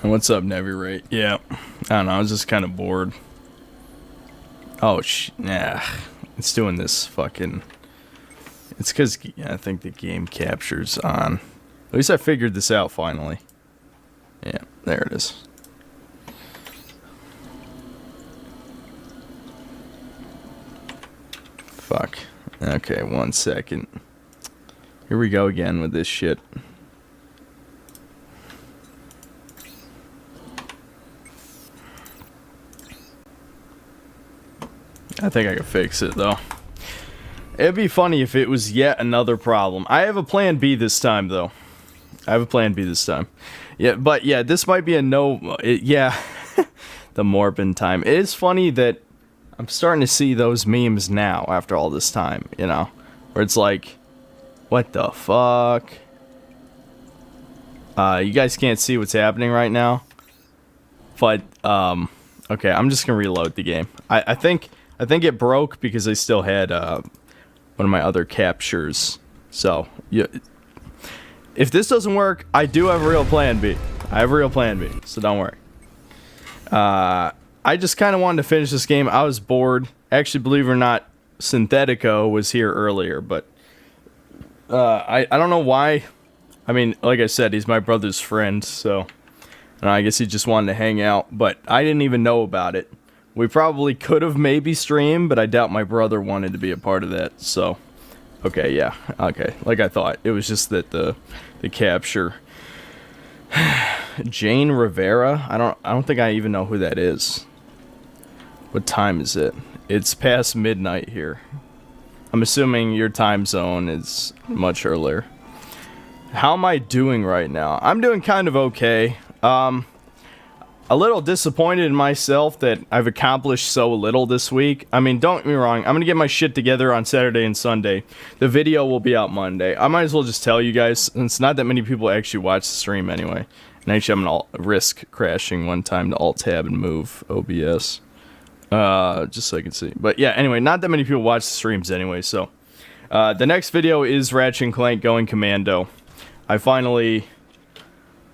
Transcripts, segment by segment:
What's up, Nevirate? Yeah, I don't know, I was just kind of bored. Oh, nah. It's doing this fucking... It's because I think the game captures on. At least I figured this out finally. Yeah, there it is. Fuck. Okay, 1 second. Here we go again with this shit. I think I can fix it, though. It'd be funny if it was yet another problem. I have a plan B this time, though. I have a plan B this time. Yeah, but yeah, this might be a no... yeah, the Morbin time. It is funny that I'm starting to see those memes now after all this time, you know? Where it's like, what the fuck? You guys can't see what's happening right now. But, okay, I'm just gonna reload the game. I think it broke because I still had, one of my other captures. So, yeah. If this doesn't work, I do have a real plan B. I have a real plan B, so don't worry. I just kind of wanted to finish this game. I was bored. Actually, believe it or not, Synthetico was here earlier, but I don't know why. I mean, like I said, he's my brother's friend, so I guess he just wanted to hang out, but I didn't even know about it. We probably could have maybe streamed, but I doubt my brother wanted to be a part of that, so... Okay, yeah, okay, like I thought. It was just that the capture... Jane Rivera? I don't think I even know who that is. What time is it? It's past midnight here. I'm assuming your time zone is much earlier. How am I doing right now? I'm doing kind of okay. A little disappointed in myself that I've accomplished so little this week. I mean, don't get me wrong, I'm gonna get my shit together on Saturday and Sunday. The video will be out Monday. I might as well just tell you guys, since not that many people actually watch the stream anyway. And actually, I'm gonna risk crashing one time to Alt-Tab and move OBS. Just so I can see. But yeah, anyway, not that many people watch the streams anyway, so. The next video is Ratchet & Clank Going Commando. I finally...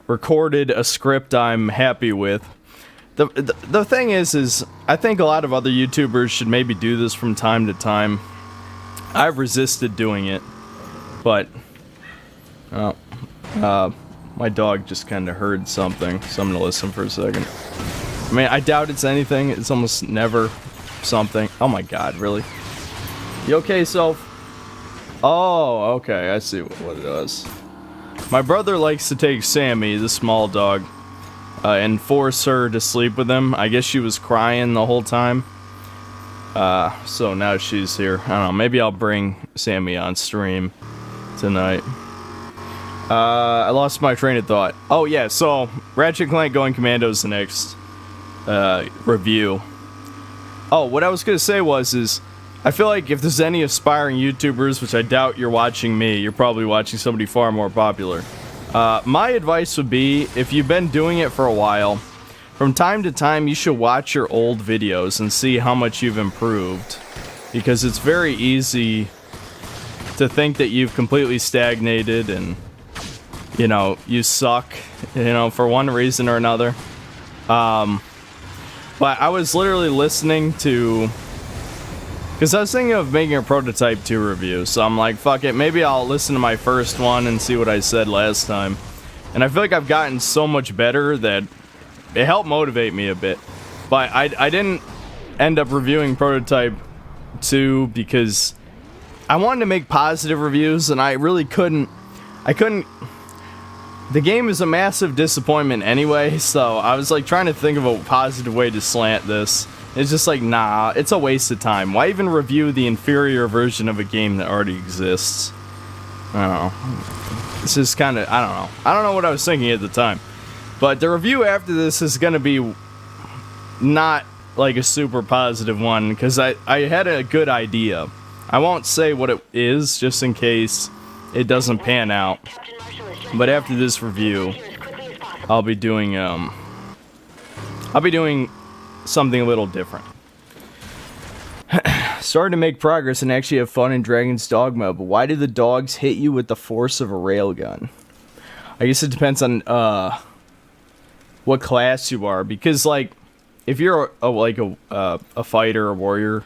recorded a script I'm happy with. The thing is I think a lot of other YouTubers should maybe do this from time to time. I've resisted doing it, but my dog just kind of heard something, so I'm gonna listen for a second. I mean, I doubt it's anything. It's almost never something. Oh my god, really? You okay, Soph? Oh, okay, I see what it does. My brother likes to take Sammy, the small dog, and force her to sleep with him. I guess she was crying the whole time. So now she's here. I don't know, maybe I'll bring Sammy on stream tonight. I lost my train of thought. Oh yeah, so Ratchet & Clank Going Commando is the next review. Oh, what I was gonna say is I feel like if there's any aspiring YouTubers, which I doubt you're watching me, you're probably watching somebody far more popular. My advice would be, if you've been doing it for a while, from time to time you should watch your old videos and see how much you've improved. Because it's very easy to think that you've completely stagnated and, you know, you suck, you know, for one reason or another. But I was literally listening to... because I was thinking of making a Prototype 2 review, so I'm like, fuck it, maybe I'll listen to my first one and see what I said last time. And I feel like I've gotten so much better that it helped motivate me a bit. But I didn't end up reviewing Prototype 2 because I wanted to make positive reviews, and I really couldn't... The game is a massive disappointment anyway, so I was like trying to think of a positive way to slant this. It's just like, nah, it's a waste of time. Why even review the inferior version of a game that already exists? I don't know. This is kind of, I don't know. I don't know what I was thinking at the time. But the review after this is going to be not like a super positive one, because I had a good idea. I won't say what it is, just in case it doesn't pan out. But after this review, I'll be doing something a little different. Starting to make progress and actually have fun in Dragon's Dogma, but why do the dogs hit you with the force of a railgun? I guess it depends on what class you are, because like if you're a fighter or warrior,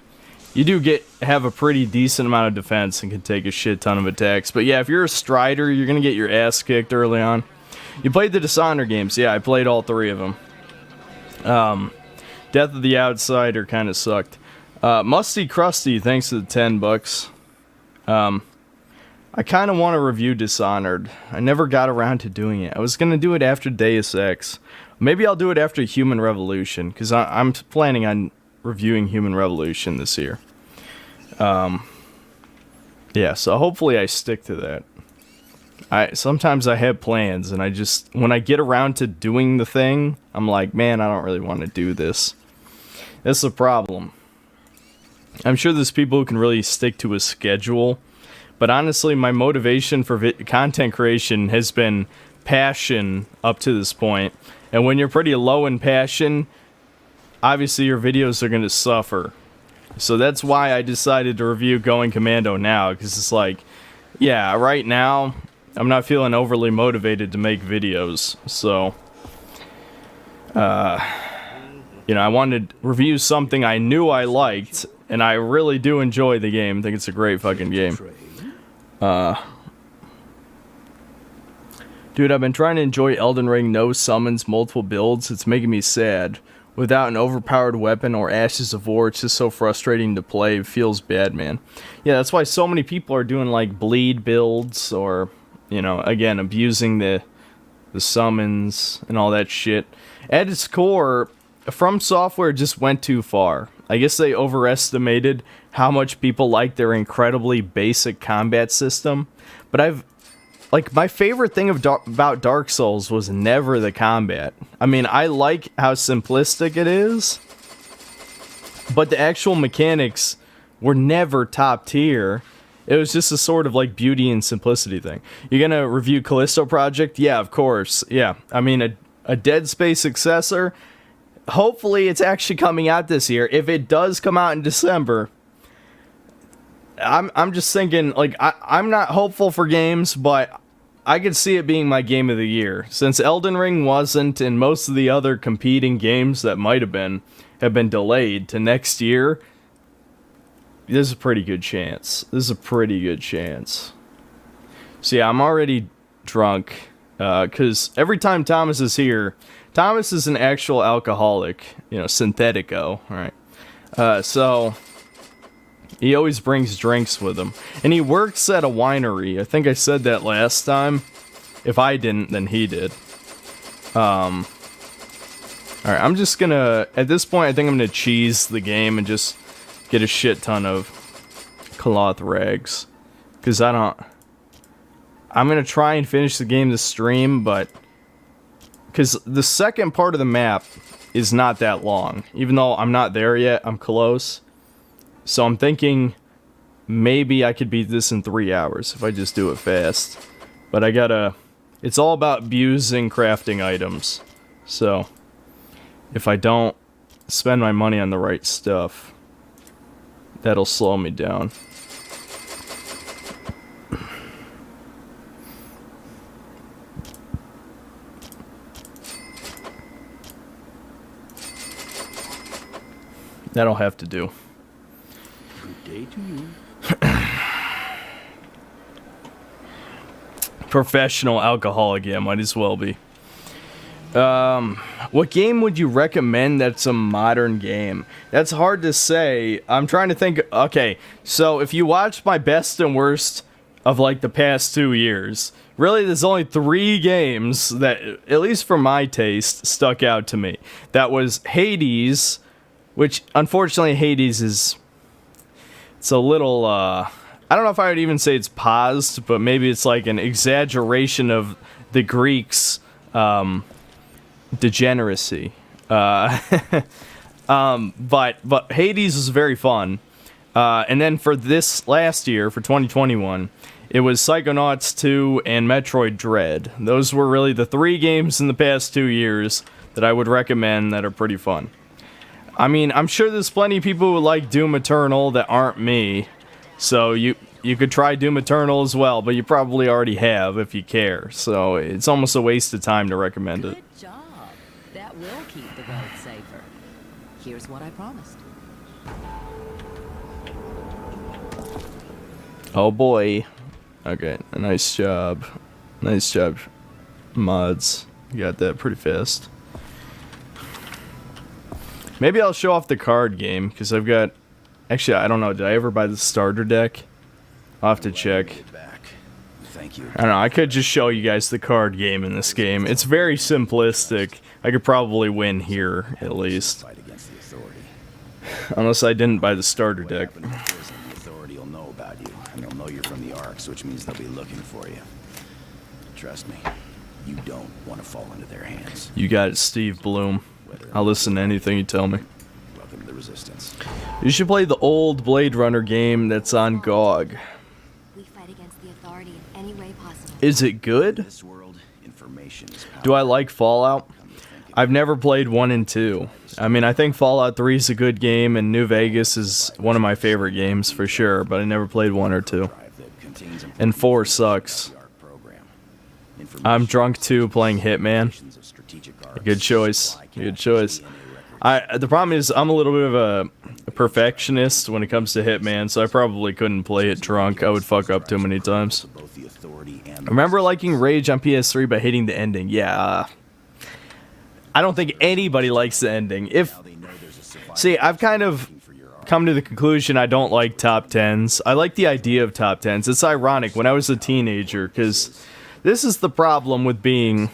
you do have a pretty decent amount of defense and can take a shit ton of attacks. But yeah, if you're a strider, you're gonna get your ass kicked early on. You played the Dishonored games. Yeah, I played all 3 of them. Death of the Outsider kind of sucked. Musty Krusty, thanks to the $10. I kind of want to review Dishonored. I never got around to doing it. I was going to do it after Deus Ex. Maybe I'll do it after Human Revolution, because I'm planning on reviewing Human Revolution this year. Yeah, so hopefully I stick to that. Sometimes I have plans, and when I get around to doing the thing, I'm like, man, I don't really want to do this. That's the problem. I'm sure there's people who can really stick to a schedule, but honestly, my motivation for content creation has been passion up to this point. And when you're pretty low in passion, obviously your videos are going to suffer. So that's why I decided to review Going Commando now, because it's like, yeah, right now, I'm not feeling overly motivated to make videos. So, I wanted to review something I knew I liked, and I really do enjoy the game. I think it's a great fucking game. Dude, I've been trying to enjoy Elden Ring, no summons, multiple builds. It's making me sad. Without an overpowered weapon or Ashes of War, it's just so frustrating to play. It feels bad, man. Yeah, that's why so many people are doing, like, bleed builds, or, again, abusing the summons and all that shit. At its core, From Software just went too far. I guess they overestimated how much people like their incredibly basic combat system. But my favorite thing about Dark Souls was never the combat. I mean, I like how simplistic it is, but the actual mechanics were never top tier. It was just a sort of like beauty and simplicity thing. You're gonna review Callisto Project? Yeah, of course. Yeah, I mean, a Dead Space successor. Hopefully it's actually coming out this year. If it does come out in December, I'm just thinking, like, I'm not hopeful for games, but I could see it being my game of the year. Since Elden Ring wasn't, and most of the other competing games that might have been delayed to next year, there's a pretty good chance. So yeah, I'm already drunk, because every time Thomas is here, Thomas is an actual alcoholic, synthetico, right? So he always brings drinks with him, and he works at a winery. I think I said that last time. If I didn't, then he did. Alright, I'm just gonna, at this point, I think I'm gonna cheese the game and just get a shit ton of cloth rags, because I'm gonna try and finish the game this stream, but because the second part of the map is not that long. Even though I'm not there yet, I'm close. So I'm thinking maybe I could beat this in 3 hours if I just do it fast. But it's all about abusing crafting items. So if I don't spend my money on the right stuff, that'll slow me down. That'll have to do. Good day to you. Professional alcoholic, yeah, might as well be. What game would you recommend that's a modern game? That's hard to say. I'm trying to think. Okay, so if you watch my best and worst of like the past 2 years, really there's only 3 games that, at least for my taste, stuck out to me. That was Hades, which, unfortunately, Hades it's a little, I don't know if I would even say it's paused, but maybe it's like an exaggeration of the Greeks' degeneracy. But Hades was very fun. And then for this last year, for 2021, It was Psychonauts 2 and Metroid Dread. Those were really the 3 games in the past 2 years that I would recommend that are pretty fun. I mean, I'm sure there's plenty of people who like Doom Eternal that aren't me. So you could try Doom Eternal as well, but you probably already have if you care. So it's almost a waste of time to recommend it. Good job. That will keep the road safer. Here's what I promised. Oh boy. Okay, nice job. Nice job, mods. You got that pretty fast. Maybe I'll show off the card game, because I've got... Actually, I don't know, did I ever buy the starter deck? I'll have to check. Thank you. I don't know, I could just show you guys the card game in this game. It's very simplistic. I could probably win here, at least. Fight against the authority. Unless I didn't buy the starter What deck. happened in prison, the authority will know about you, and they'll know you're from the Arks, which means they'll be looking for you. Trust me, you don't want to fall into their hands. You got it, Steve Bloom. I'll listen to anything you tell me. Welcome to the Resistance. You should play the old Blade Runner game that's on GOG. We fight against the authority in any way possible. Is it In good? this world, information is power. Do I like Fallout? I've never played 1 and 2. I mean, I think Fallout 3 is a good game, and New Vegas is one of my favorite games for sure, but I never played 1 or 2. And 4 sucks. I'm drunk too, playing Hitman. Good choice. Good choice. The problem is I'm a little bit of a perfectionist when it comes to Hitman, so I probably couldn't play it drunk. I would fuck up too many times. I remember liking Rage on PS3 but hating the ending. Yeah. I don't think anybody likes the ending. See, I've kind of come to the conclusion I don't like top 10s. I like the idea of top 10s. It's ironic when I was a teenager, because this is the problem with being,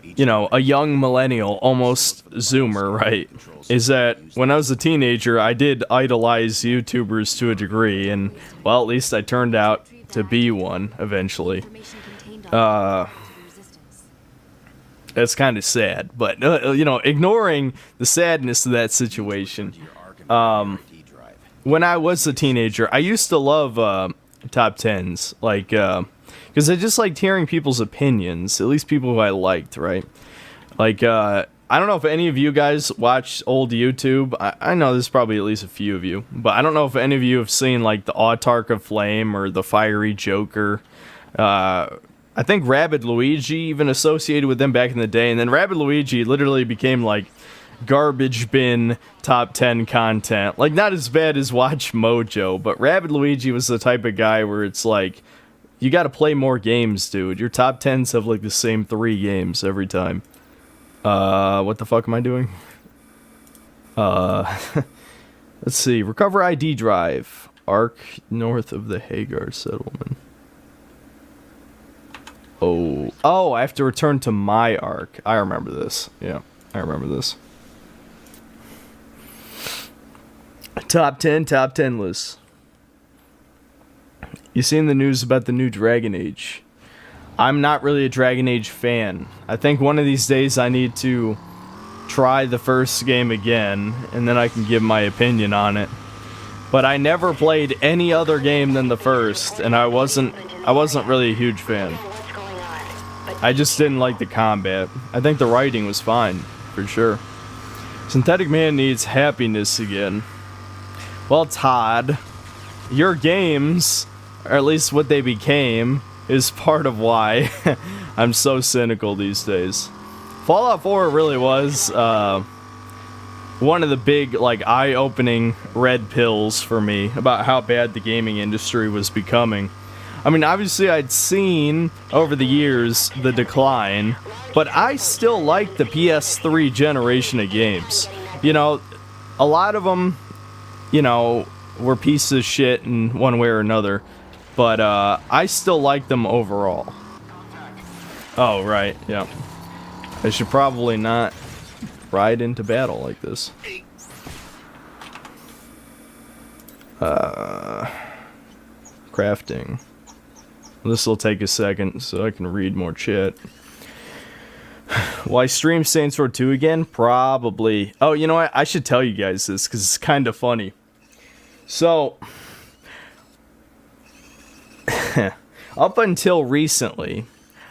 you know, a young millennial, almost Zoomer, right? Is that when I was a teenager, I did idolize YouTubers to a degree, and, well, at least I turned out to be one eventually. Information contained on the resistance. That's kind of sad, but, you know, ignoring the sadness of that situation, when I was a teenager, I used to love top 10s, like, because I just liked hearing people's opinions, at least people who I liked, right? Like, I don't know if any of you guys watch old YouTube. I know there's probably at least a few of you, but I don't know if any of you have seen, like, the Autark of Flame or the Fiery Joker. I think Rabid Luigi even associated with them back in the day, and then Rabid Luigi literally became, like, garbage bin top 10 content. Like, not as bad as Watch Mojo, but Rabid Luigi was the type of guy where it's like, you gotta play more games, dude. Your top 10s have, like, the same 3 games every time. What the fuck am I doing? Let's see. Recover ID drive. Arc north of the Hagar settlement. Oh, I have to return to my Arc. I remember this. Yeah, I remember this. Top 10 list. You seen the news about the new Dragon Age? I'm not really a Dragon Age fan. I think one of these days I need to try the first game again, and then I can give my opinion on it. But I never played any other game than the first, and I wasn't really a huge fan. I just didn't like the combat. I think the writing was fine, for sure. Synthetic Man needs happiness again. Well, Todd, your games, or at least what they became, is part of why I'm so cynical these days. Fallout 4 really was one of the big, like, eye-opening red pills for me about how bad the gaming industry was becoming. I mean, obviously I'd seen over the years the decline, but I still like the PS3 generation of games. You know, a lot of them, you know, were pieces of shit in one way or another, but I still like them overall. Oh, right, yeah. I should probably not ride into battle like this. Crafting. This will take a second so I can read more chat. Why stream Saints Row 2 again? Probably. Oh, you know what? I should tell you guys this because it's kind of funny. So, up until recently,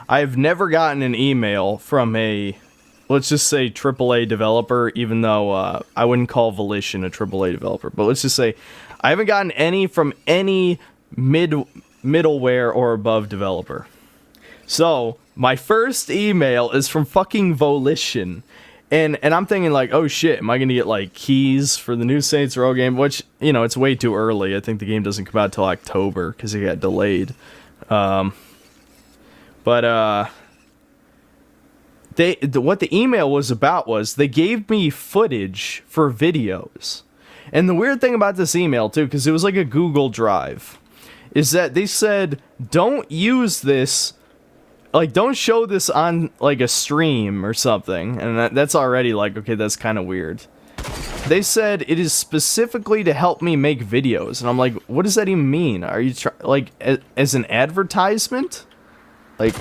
I've never gotten an email from a, let's just say, AAA developer, even though I wouldn't call Volition a AAA developer. But let's just say I haven't gotten any from any middleware or above developer. So my first email is from fucking Volition. And I'm thinking like, oh shit, am I going to get like keys for the new Saints Row game? Which, you know, it's way too early. I think the game doesn't come out till October because it got delayed. What the email was about was they gave me footage for videos. And the weird thing about this email too, because it was like a Google Drive, is that they said, don't use this, like, don't show this on, like, a stream or something. And that's already, like, okay, that's kind of weird. They said it is specifically to help me make videos. And I'm like, what does that even mean? Are you, like, as an advertisement? Like,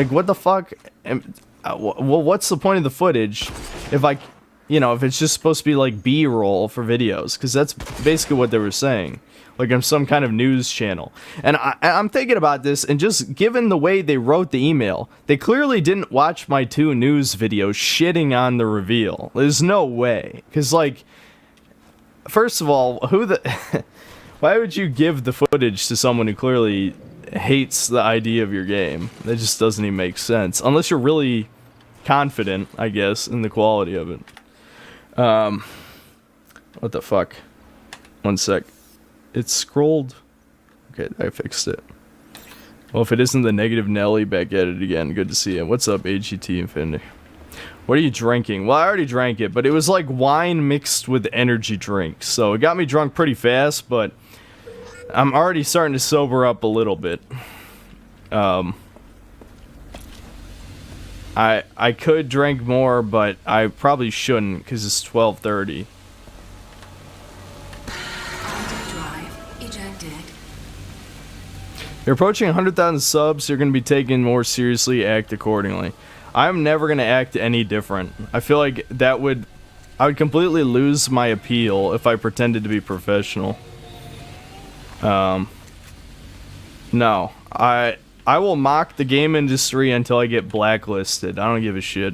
what the fuck? Well, what's the point of the footage if if it's just supposed to be, like, B-roll for videos? Because that's basically what they were saying. Like I'm some kind of news channel. And I'm thinking about this, and just given the way they wrote the email, they clearly didn't watch my 2 news videos shitting on the reveal. There's no way. Because, like, first of all, why would you give the footage to someone who clearly hates the idea of your game? That just doesn't even make sense. Unless you're really confident, I guess, in the quality of it. What the fuck? One sec. It scrolled. Okay, I fixed it. Well, if it isn't the negative Nelly, back at it again. Good to see you. What's up, AGT Infinity? What are you drinking? Well, I already drank it, but it was like wine mixed with energy drink. So it got me drunk pretty fast, but I'm already starting to sober up a little bit. I could drink more, but I probably shouldn't because it's 12:30. You're approaching 100,000 subs, you're going to be taken more seriously, act accordingly. I'm never going to act any different. I feel like I would completely lose my appeal if I pretended to be professional. No. I will mock the game industry until I get blacklisted. I don't give a shit.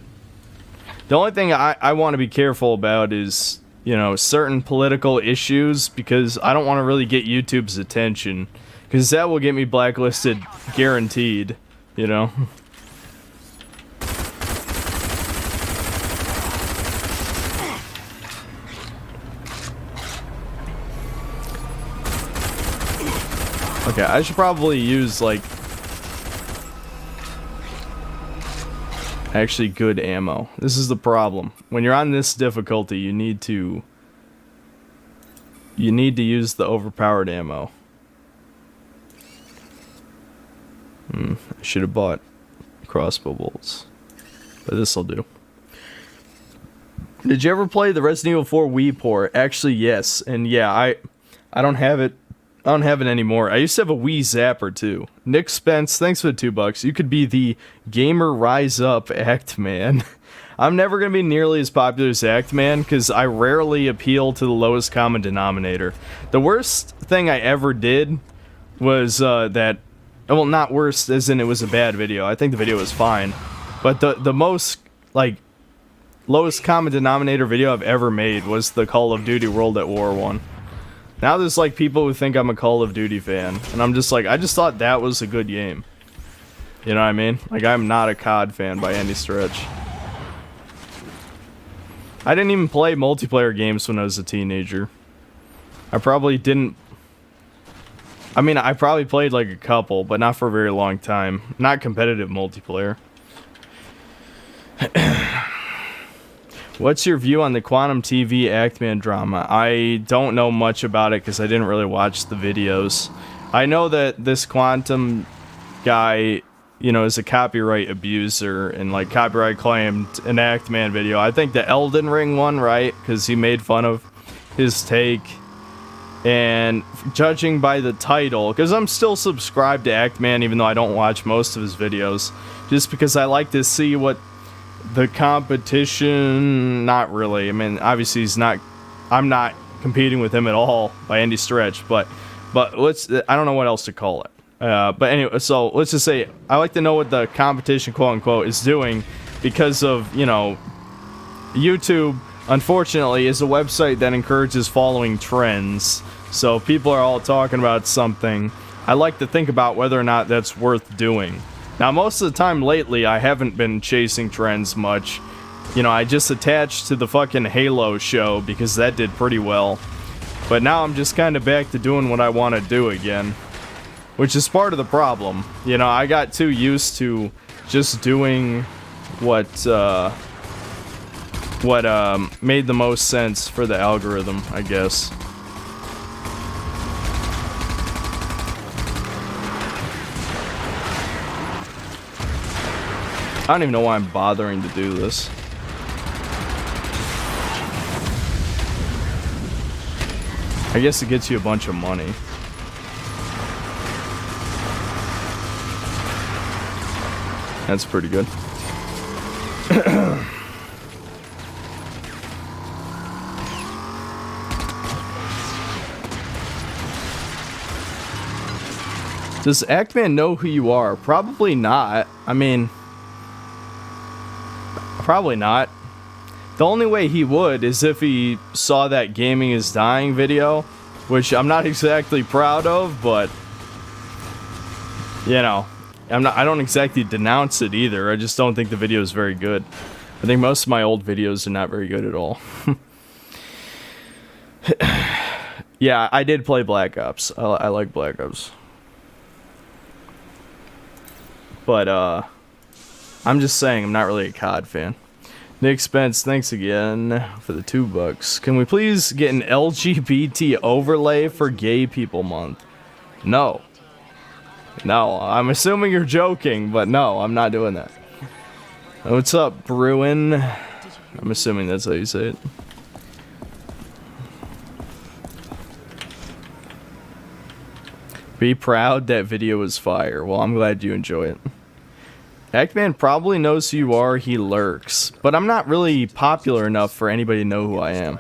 The only thing I want to be careful about is, certain political issues, because I don't want to really get YouTube's attention. Because that will get me blacklisted, guaranteed, Okay, I should probably use, like, actually good ammo. This is the problem. When you're on this difficulty, you need to use the overpowered ammo. I should have bought crossbow bolts, but this'll do. Did you ever play the Resident Evil 4 Wii port? Actually, yes, and yeah, I don't have it. I don't have it anymore. I used to have a Wii Zapper too. Nick Spence, thanks for the $2. You could be the gamer rise up act man. I'm never gonna be nearly as popular as Act Man because I rarely appeal to the lowest common denominator. The worst thing I ever did was well, not worst as in it was a bad video. I think the video was fine. But the most, like, lowest common denominator video I've ever made was the Call of Duty World at War one. Now there's, like, people who think I'm a Call of Duty fan. And I'm just like, I just thought that was a good game. You know what I mean? Like, I'm not a COD fan by any stretch. I didn't even play multiplayer games when I was a teenager. I probably didn't... I mean, I probably played like a couple, but not for a very long time. Not competitive multiplayer. What's your view on the Quantum TV Actman drama? I don't know much about it because I didn't really watch the videos. I know that this Quantum guy, is a copyright abuser and like copyright claimed an Actman video. I think the Elden Ring one, right? Because he made fun of his take. And judging by the title, because I'm still subscribed to Actman even though I don't watch most of his videos, just because I like to see what the competition, not really, I mean, obviously I'm not competing with him at all by any stretch, but I don't know what else to call it. But anyway, so let's just say I like to know what the competition, quote unquote, is doing because of, you know, YouTube, unfortunately, is a website that encourages following trends. So if people are all talking about something, I like to think about whether or not that's worth doing. Now, most of the time lately, I haven't been chasing trends much. You know, I just attached to the fucking Halo show because that did pretty well. But now I'm just kind of back to doing what I want to do again, which is part of the problem. You know, I got too used to just doing what made the most sense for the algorithm, I guess. I don't even know why I'm bothering to do this. I guess it gets you a bunch of money. That's pretty good. Does Ackman know who you are? Probably not. I mean, probably not. The only way he would is if he saw that Gaming is Dying video, which I'm not exactly proud of, but you know, I don't exactly denounce it either. I just don't think the video is very good. I think most of my old videos are not very good at all. Yeah, I did play Black Ops. I like Black Ops. But, I'm just saying, I'm not really a COD fan. Nick Spence, thanks again for the $2. Can we please get an LGBT overlay for Gay People Month? No. No, I'm assuming you're joking, but no, I'm not doing that. What's up, Bruin? I'm assuming that's how you say it. Be proud, that video was fire. Well, I'm glad you enjoy it. Hackman probably knows who you are, he lurks. But I'm not really popular enough for anybody to know who I am.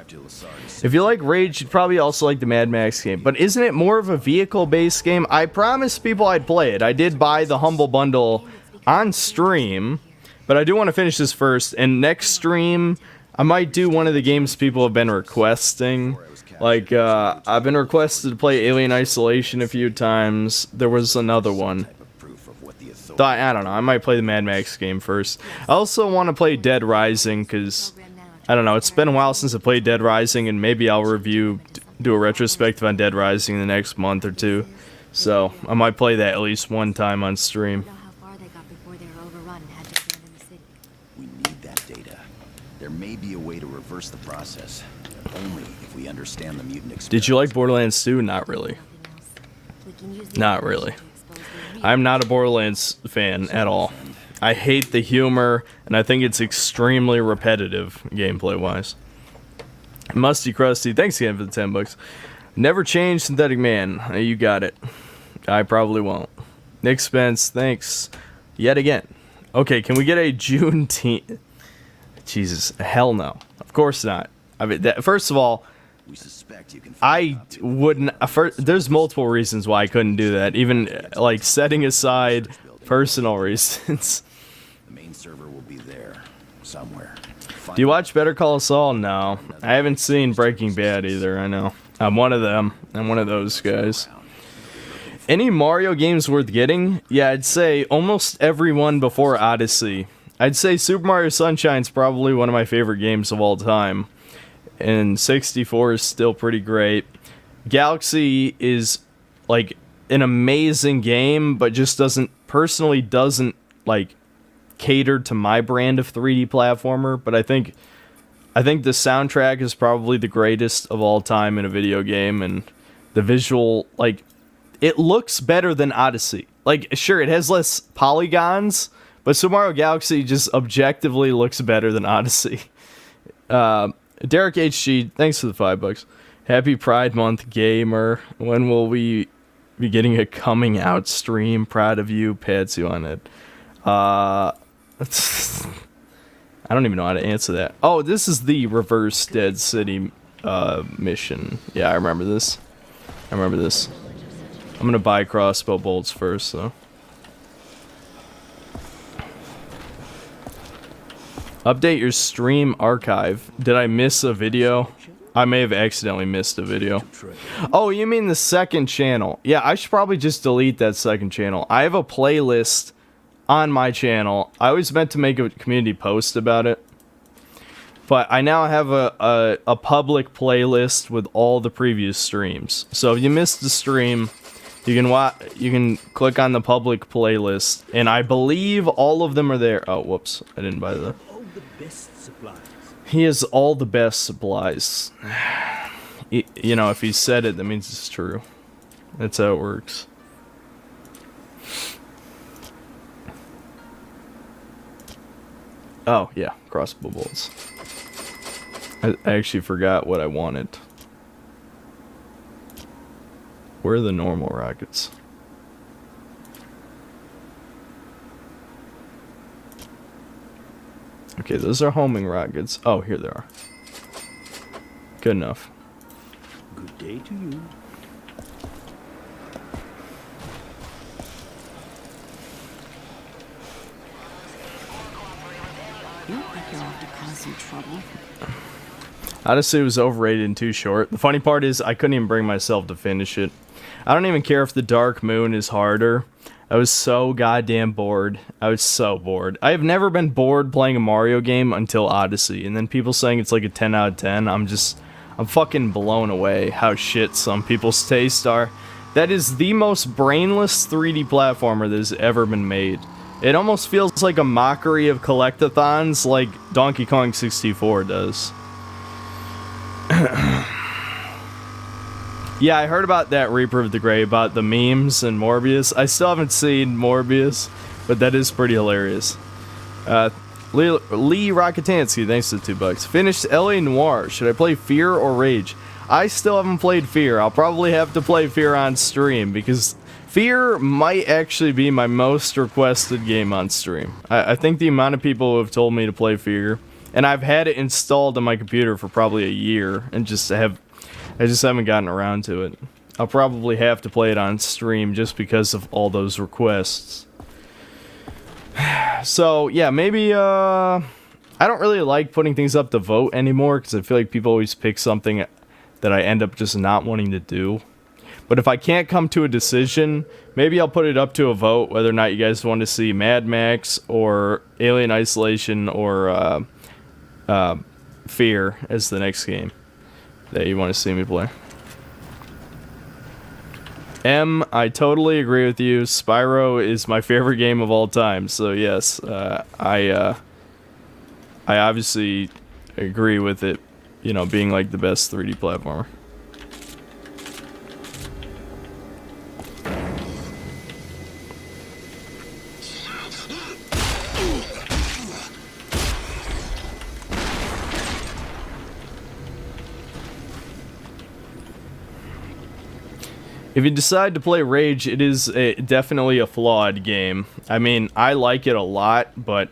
If you like Rage, you'd probably also like the Mad Max game. But isn't it more of a vehicle-based game? I promised people I'd play it. I did buy the Humble Bundle on stream. But I do want to finish this first. And next stream, I might do one of the games people have been requesting. Like, I've been requested to play Alien Isolation a few times. There was another one. I don't know, I might play the Mad Max game first. I also want to play Dead Rising, because, I don't know, it's been a while since I played Dead Rising, and maybe I'll do a retrospective on Dead Rising in the next month or two. So, I might play that at least one time on stream. We need that data. There may be a way to reverse the process, but only if we understand the mutant experiment. Did you like Borderlands 2? Not really. Not really. I'm not a Borderlands fan at all. I hate the humor, and I think it's extremely repetitive gameplay-wise. Musty Krusty, thanks again for the $10. Never change Synthetic Man. You got it. I probably won't. Nick Spence, thanks. Yet again. Okay, can we get a Juneteenth? Jesus, hell no. Of course not. I mean, first of all, We suspect you can I wouldn't. There's multiple reasons why I couldn't do that. Even like setting aside personal reasons. The main server will be there somewhere. Do you watch Better Call Saul? No, I haven't seen Breaking Bad either. I know. I'm one of them. I'm one of those guys. Any Mario games worth getting? Yeah, I'd say almost every one before Odyssey. I'd say Super Mario Sunshine's probably one of my favorite games of all time. And 64 is still pretty great. Galaxy is like an amazing game, but just doesn't like cater to my brand of 3D platformer. But I think the soundtrack is probably the greatest of all time in a video game, and the visual, like, it looks better than Odyssey. Like, sure, it has less polygons, but Super Mario Galaxy just objectively looks better than Odyssey. Derek HG, thanks for the $5. Happy Pride Month, gamer. When will we be getting a coming out stream? Proud of you, Patsy on it. I don't even know how to answer that. Oh, this is the Reverse Dead City mission. Yeah, I remember this. I'm gonna buy crossbow bolts first, though. Update your stream archive. Did I miss a video? I may have accidentally missed a video. Oh, you mean the second channel? Yeah, I should probably just delete that second channel. I have a playlist on my channel. I always meant to make a community post about it, but I now have a public playlist with all the previous streams. So if you missed the stream, you can click on the public playlist, and I believe all of them are there. Oh, whoops! I didn't buy the. The best supplies. He has all the best supplies. You know, if he said it, that means it's true. That's how it works. Oh, yeah, crossbow bolts. I actually forgot what I wanted. Where are the normal rockets? Okay, those are homing rockets. Oh, here they are. Good enough. Good day to you. You look like you're off to cause some trouble. Honestly, it was overrated and too short. The funny part is I couldn't even bring myself to finish it. I don't even care if the Dark Moon is harder. I was so goddamn bored. I was so bored. I have never been bored playing a Mario game until Odyssey. And then people saying it's like a 10 out of 10. I'm fucking blown away how shit some people's tastes are. That is the most brainless 3D platformer that has ever been made. It almost feels like a mockery of collectathons like Donkey Kong 64 does. Yeah, I heard about that Reaper of the Grey, about the memes and Morbius. I still haven't seen Morbius, but that is pretty hilarious. Lee Rocketansky, thanks to the $2. Finished L.A. Noire. Should I play Fear or Rage? I still haven't played Fear. I'll probably have to play Fear on stream, because Fear might actually be my most requested game on stream. I think the amount of people who have told me to play Fear, and I've had it installed on my computer for probably a year, and I just haven't gotten around to it. I'll probably have to play it on stream just because of all those requests. So, yeah, maybe, I don't really like putting things up to vote anymore, because I feel like people always pick something that I end up just not wanting to do. But if I can't come to a decision, maybe I'll put it up to a vote, whether or not you guys want to see Mad Max, or Alien Isolation, or, Fear as the next game that you want to see me play. I totally agree with you. Spyro is my favorite game of all time. So yes, I obviously agree with it, you know, being like the best 3D platformer. If you decide to play Rage, it is definitely a flawed game. I mean, I like it a lot, but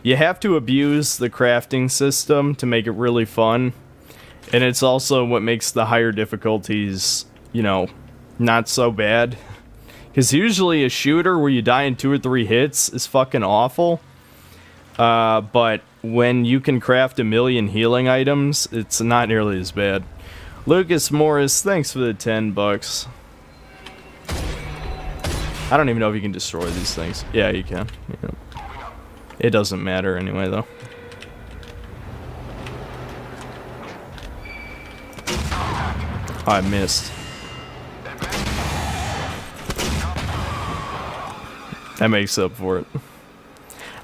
you have to abuse the crafting system to make it really fun. And it's also what makes the higher difficulties, you know, not so bad. Because usually a shooter where you die in 2 or 3 hits is fucking awful. But when you can craft 1,000,000 healing items, it's not nearly as bad. Lucas Morris, thanks for the $10. I don't even know if you can destroy these things. Yeah, you can. Yeah. It doesn't matter anyway, though. Oh, I missed. That makes up for it.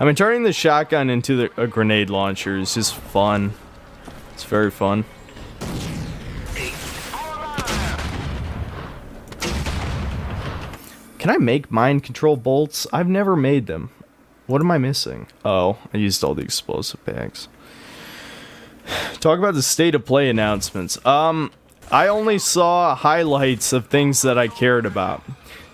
I mean, turning the shotgun into a grenade launcher is just fun. It's very fun. Can I make mind control bolts? I've never made them. What am I missing? Oh, I used all the explosive bags. Talk about the state of play announcements. I only saw highlights of things that I cared about.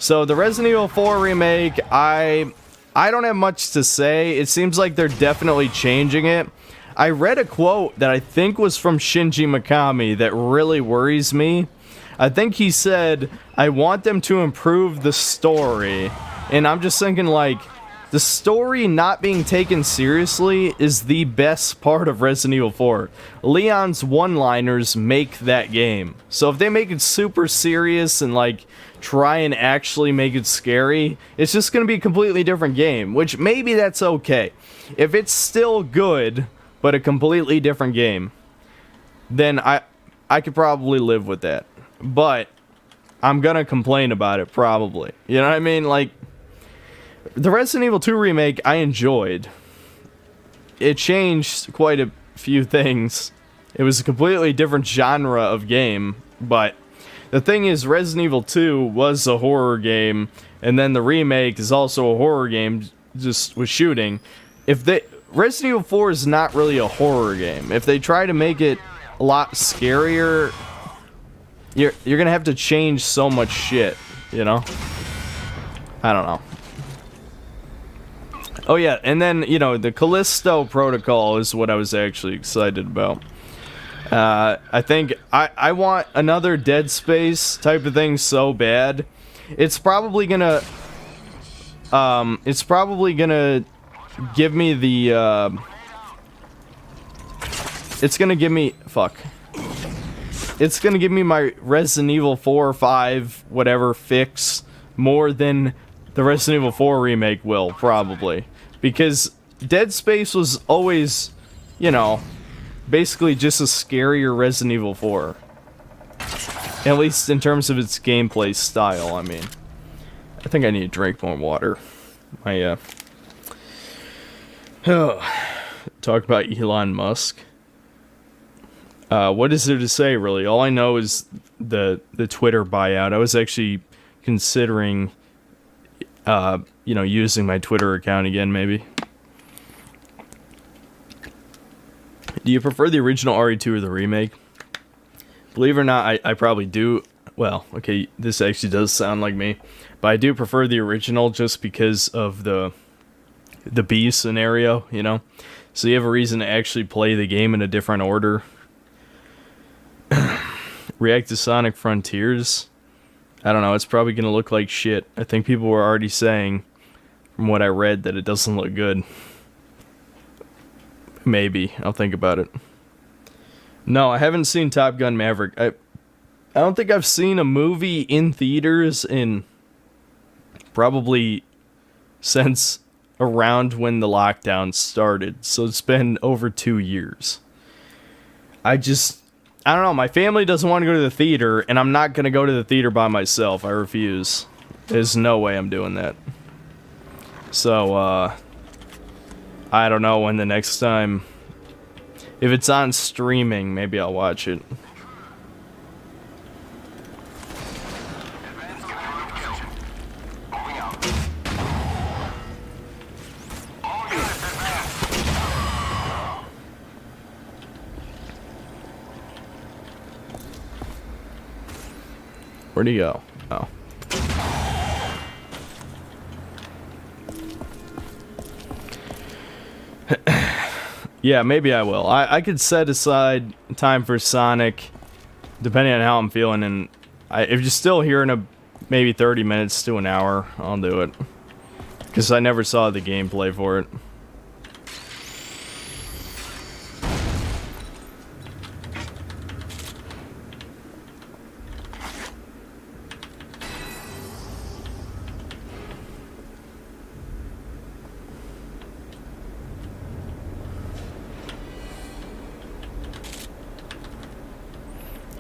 So the Resident Evil 4 remake, I don't have much to say. It seems like they're definitely changing it. I read a quote that I think was from Shinji Mikami that really worries me. I think he said, I want them to improve the story. And I'm just thinking, like, the story not being taken seriously is the best part of Resident Evil 4. Leon's one-liners make that game. So if they make it super serious and, like, try and actually make it scary, it's just going to be a completely different game, which maybe that's okay. If it's still good, but a completely different game, then I could probably live with that. But I'm going to complain about it, probably. You know what I mean? Like, the Resident Evil 2 remake, I enjoyed. It changed quite a few things. It was a completely different genre of game, but the thing is, Resident Evil 2 was a horror game, and then the remake is also a horror game, just with shooting. Resident Evil 4 is not really a horror game. If they try to make it a lot scarier, you're gonna have to change so much shit, you know? I don't know. Oh yeah, and then, you know, the Callisto Protocol is what I was actually excited about. I think I want another Dead Space type of thing so bad. It's probably gonna give me the it's gonna give me my Resident Evil 4 or 5 whatever fix more than the Resident Evil 4 remake will, probably. Because Dead Space was always, you know, basically just a scarier Resident Evil 4. At least in terms of its gameplay style, I mean. I think I need to drink more water. Talk about Elon Musk. What is there to say, really? All I know is the Twitter buyout. I was actually considering you know, using my Twitter account again, maybe. Do you prefer the original RE2 or the remake? Believe it or not, I probably do. Well, okay, this actually does sound like me, but I do prefer the original just because of the B scenario, you know? So you have a reason to actually play the game in a different order. React to Sonic Frontiers? I don't know, it's probably going to look like shit. I think people were already saying, from what I read, that it doesn't look good. Maybe. I'll think about it. No, I haven't seen Top Gun Maverick. I don't think I've seen a movie in theaters in probably since around when the lockdown started. So it's been over 2 years. I don't know, my family doesn't want to go to the theater, and I'm not going to go to the theater by myself. I refuse. There's no way I'm doing that. So, I don't know when the next time... If it's on streaming, maybe I'll watch it. Where'd he go? Oh. Yeah, maybe I will. I could set aside time for Sonic, depending on how I'm feeling, and if you're still here in maybe 30 minutes to an hour, I'll do it. Because I never saw the gameplay for it.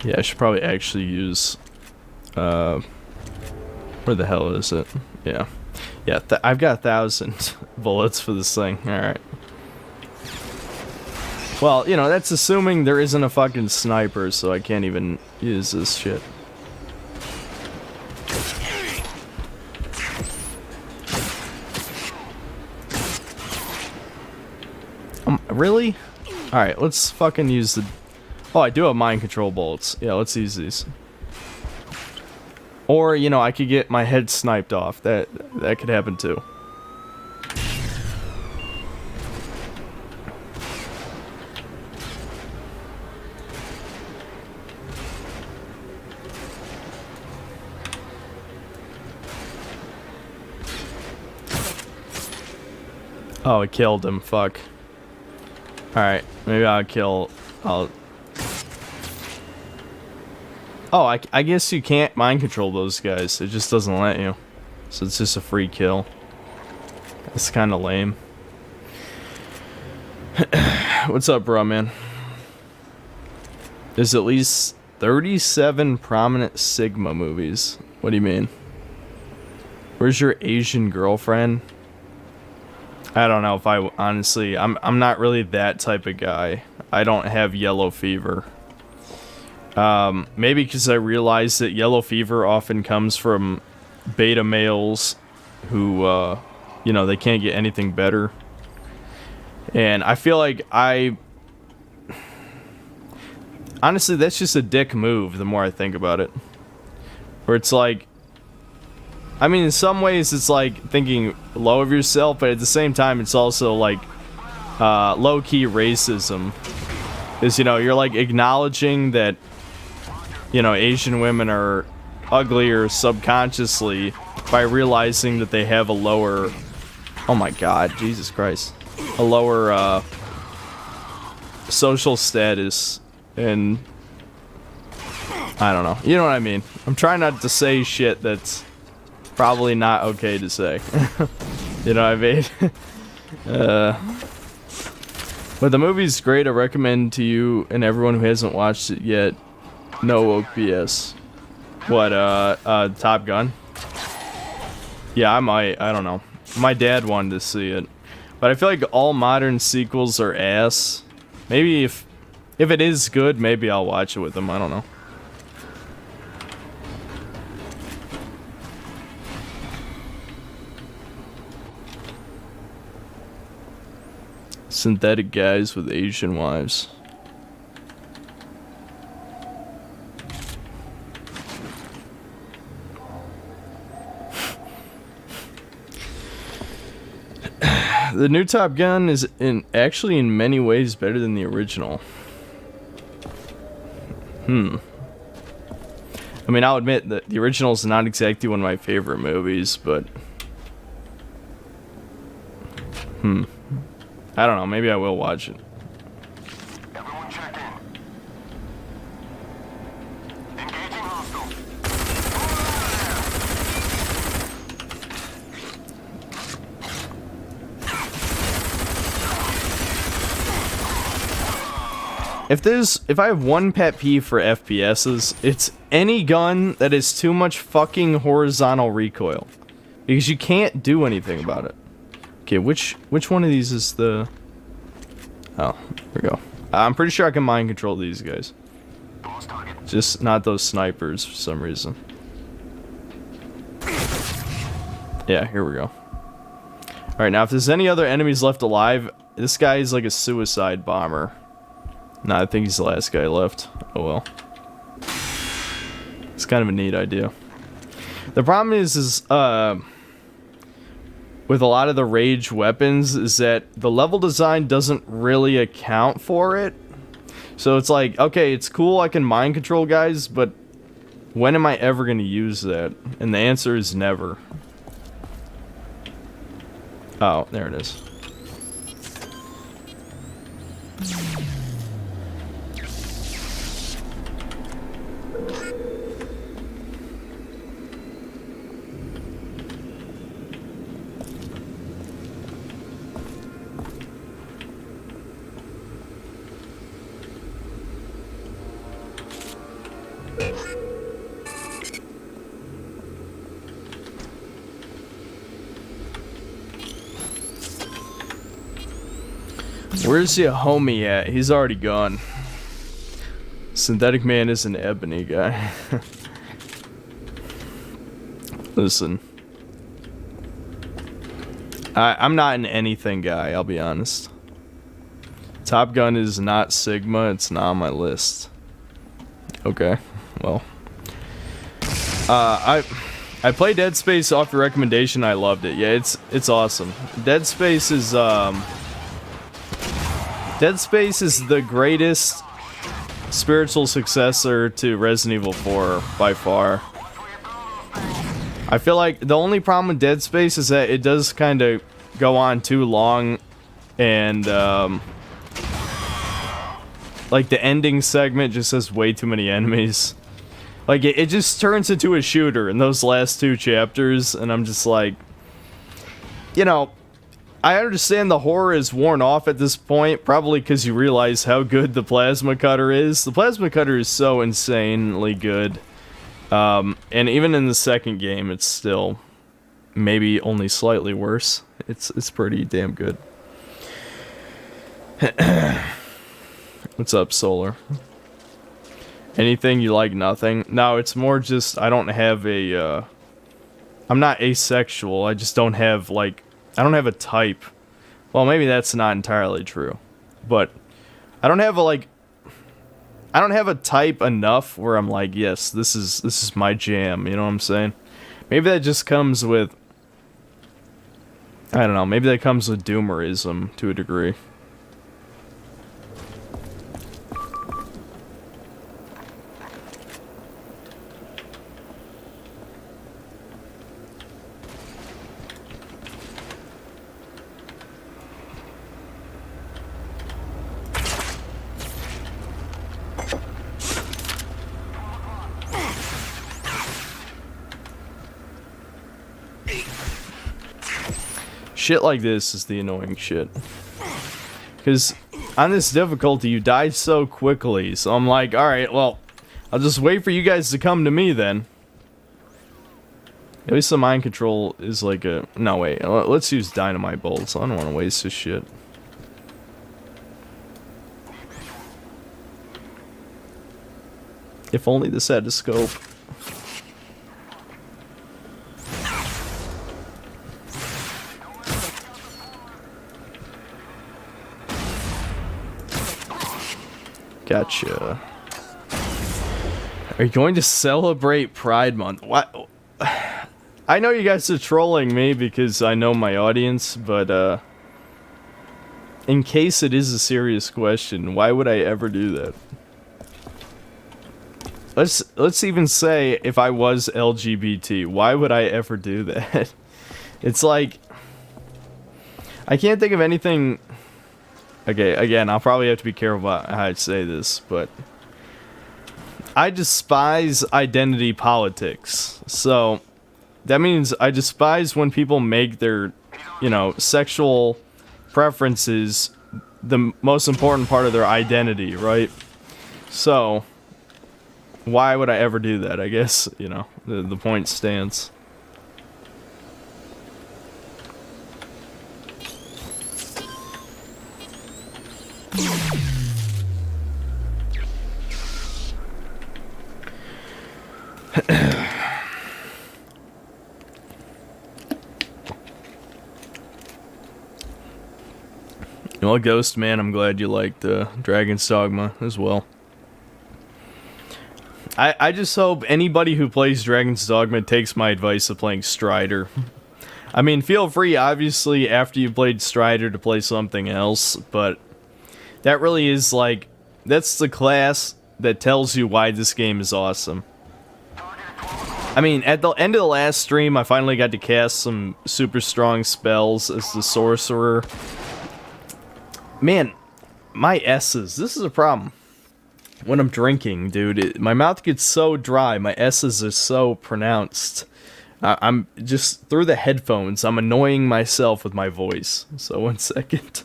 Yeah, I should probably actually use, where the hell is it? Yeah. Yeah, I've got 1,000 bullets for this thing. Alright. Well, you know, that's assuming there isn't a fucking sniper, so I can't even use this shit. Really? Alright, let's fucking use the... Oh, I do have mind control bullets. Yeah, let's use these. Or, you know, I could get my head sniped off. That could happen too. Oh, it killed him. Fuck. Alright, maybe I'll... Oh, I guess you can't mind control those guys. It just doesn't let you. So it's just a free kill. That's kind of lame. What's up, bro, man? There's at least 37 prominent Sigma movies. What do you mean? Where's your Asian girlfriend? I don't know if I... Honestly, I'm not really that type of guy. I don't have yellow fever. Maybe because I realized that yellow fever often comes from beta males who, you know, they can't get anything better. And I feel like honestly, that's just a dick move the more I think about it. Where it's like... I mean, in some ways it's like thinking low of yourself, but at the same time it's also like low-key racism. Is, you know, you're like acknowledging that, you know, Asian women are uglier subconsciously by realizing that they have a lower... Oh my god, Jesus Christ. A lower social status, and I don't know. You know what I mean? I'm trying not to say shit that's probably not okay to say. You know what I mean? But the movie's great. I recommend to you and everyone who hasn't watched it yet. No woke BS. What, Top Gun? Yeah, I might. I don't know. My dad wanted to see it. But I feel like all modern sequels are ass. Maybe if it is good, maybe I'll watch it with him. I don't know. Synthetic guys with Asian wives. The new Top Gun is actually in many ways better than the original. I mean, I'll admit that the original is not exactly one of my favorite movies, but I don't know, maybe I will watch it. Everyone check in. Engaging hostile. If I have one pet peeve for FPSs, it's any gun that is too much fucking horizontal recoil. Because you can't do anything about it. Okay, which one of these is the... Oh, there we go. I'm pretty sure I can mind control these guys. Just not those snipers for some reason. Yeah, here we go. Alright, now if there's any other enemies left alive, this guy is like a suicide bomber. Nah, I think he's the last guy left. Oh well. It's kind of a neat idea. The problem is with a lot of the rage weapons is that the level design doesn't really account for it. So it's like, okay, it's cool I can mind control guys, but when am I ever going to use that? And the answer is never. Oh, there it is. Where's your homie at? He's already gone. Synthetic Man is an ebony guy. Listen. I'm not an anything guy, I'll be honest. Top Gun is not Sigma, it's not on my list. Okay, well. I played Dead Space off your recommendation, I loved it. Yeah, it's awesome. Dead Space is the greatest spiritual successor to Resident Evil 4 by far. I feel like the only problem with Dead Space is that it does kind of go on too long, and like the ending segment just has way too many enemies. Like it just turns into a shooter in those last 2 chapters, and I'm just like, you know, I understand the horror is worn off at this point, probably because you realize how good the plasma cutter is. The plasma cutter is so insanely good. And even in the second game, it's still maybe only slightly worse. It's pretty damn good. What's up, Solar? Anything you like? Nothing? No, it's more just I don't have a, I'm not asexual. I just don't have, like, I don't have a type. Well, maybe that's not entirely true. But I don't have a, like, I don't have a type enough where I'm like, yes, this is my jam, you know what I'm saying? Maybe that just comes with, I don't know, maybe that comes with doomerism to a degree. Shit like this is the annoying shit. Because on this difficulty, you die so quickly. So I'm like, alright, well, I'll just wait for you guys to come to me then. At least the mind control is like a... No, wait. Let's use dynamite bolts. I don't want to waste this shit. If only this had a scope. Gotcha. Are you going to celebrate Pride Month? What? I know you guys are trolling me because I know my audience, but in case it is a serious question, why would I ever do that? Let's even say if I was LGBT, why would I ever do that? It's like I can't think of anything. Okay, again, I'll probably have to be careful about how I say this, but I despise identity politics. So that means I despise when people make their, you know, sexual preferences the most important part of their identity, right? So why would I ever do that? I guess, you know, the point stands. Well, Ghost Man, I'm glad you liked Dragon's Dogma as well. I just hope anybody who plays Dragon's Dogma takes my advice of playing Strider. I mean, feel free, obviously, after you played Strider to play something else, but that really is, like, that's the class that tells you why this game is awesome. I mean, at the end of the last stream, I finally got to cast some super strong spells as the Sorcerer. Man, my S's, this is a problem. When I'm drinking, dude, my mouth gets so dry, my S's are so pronounced. I'm just, through the headphones, I'm annoying myself with my voice. So, 1 second.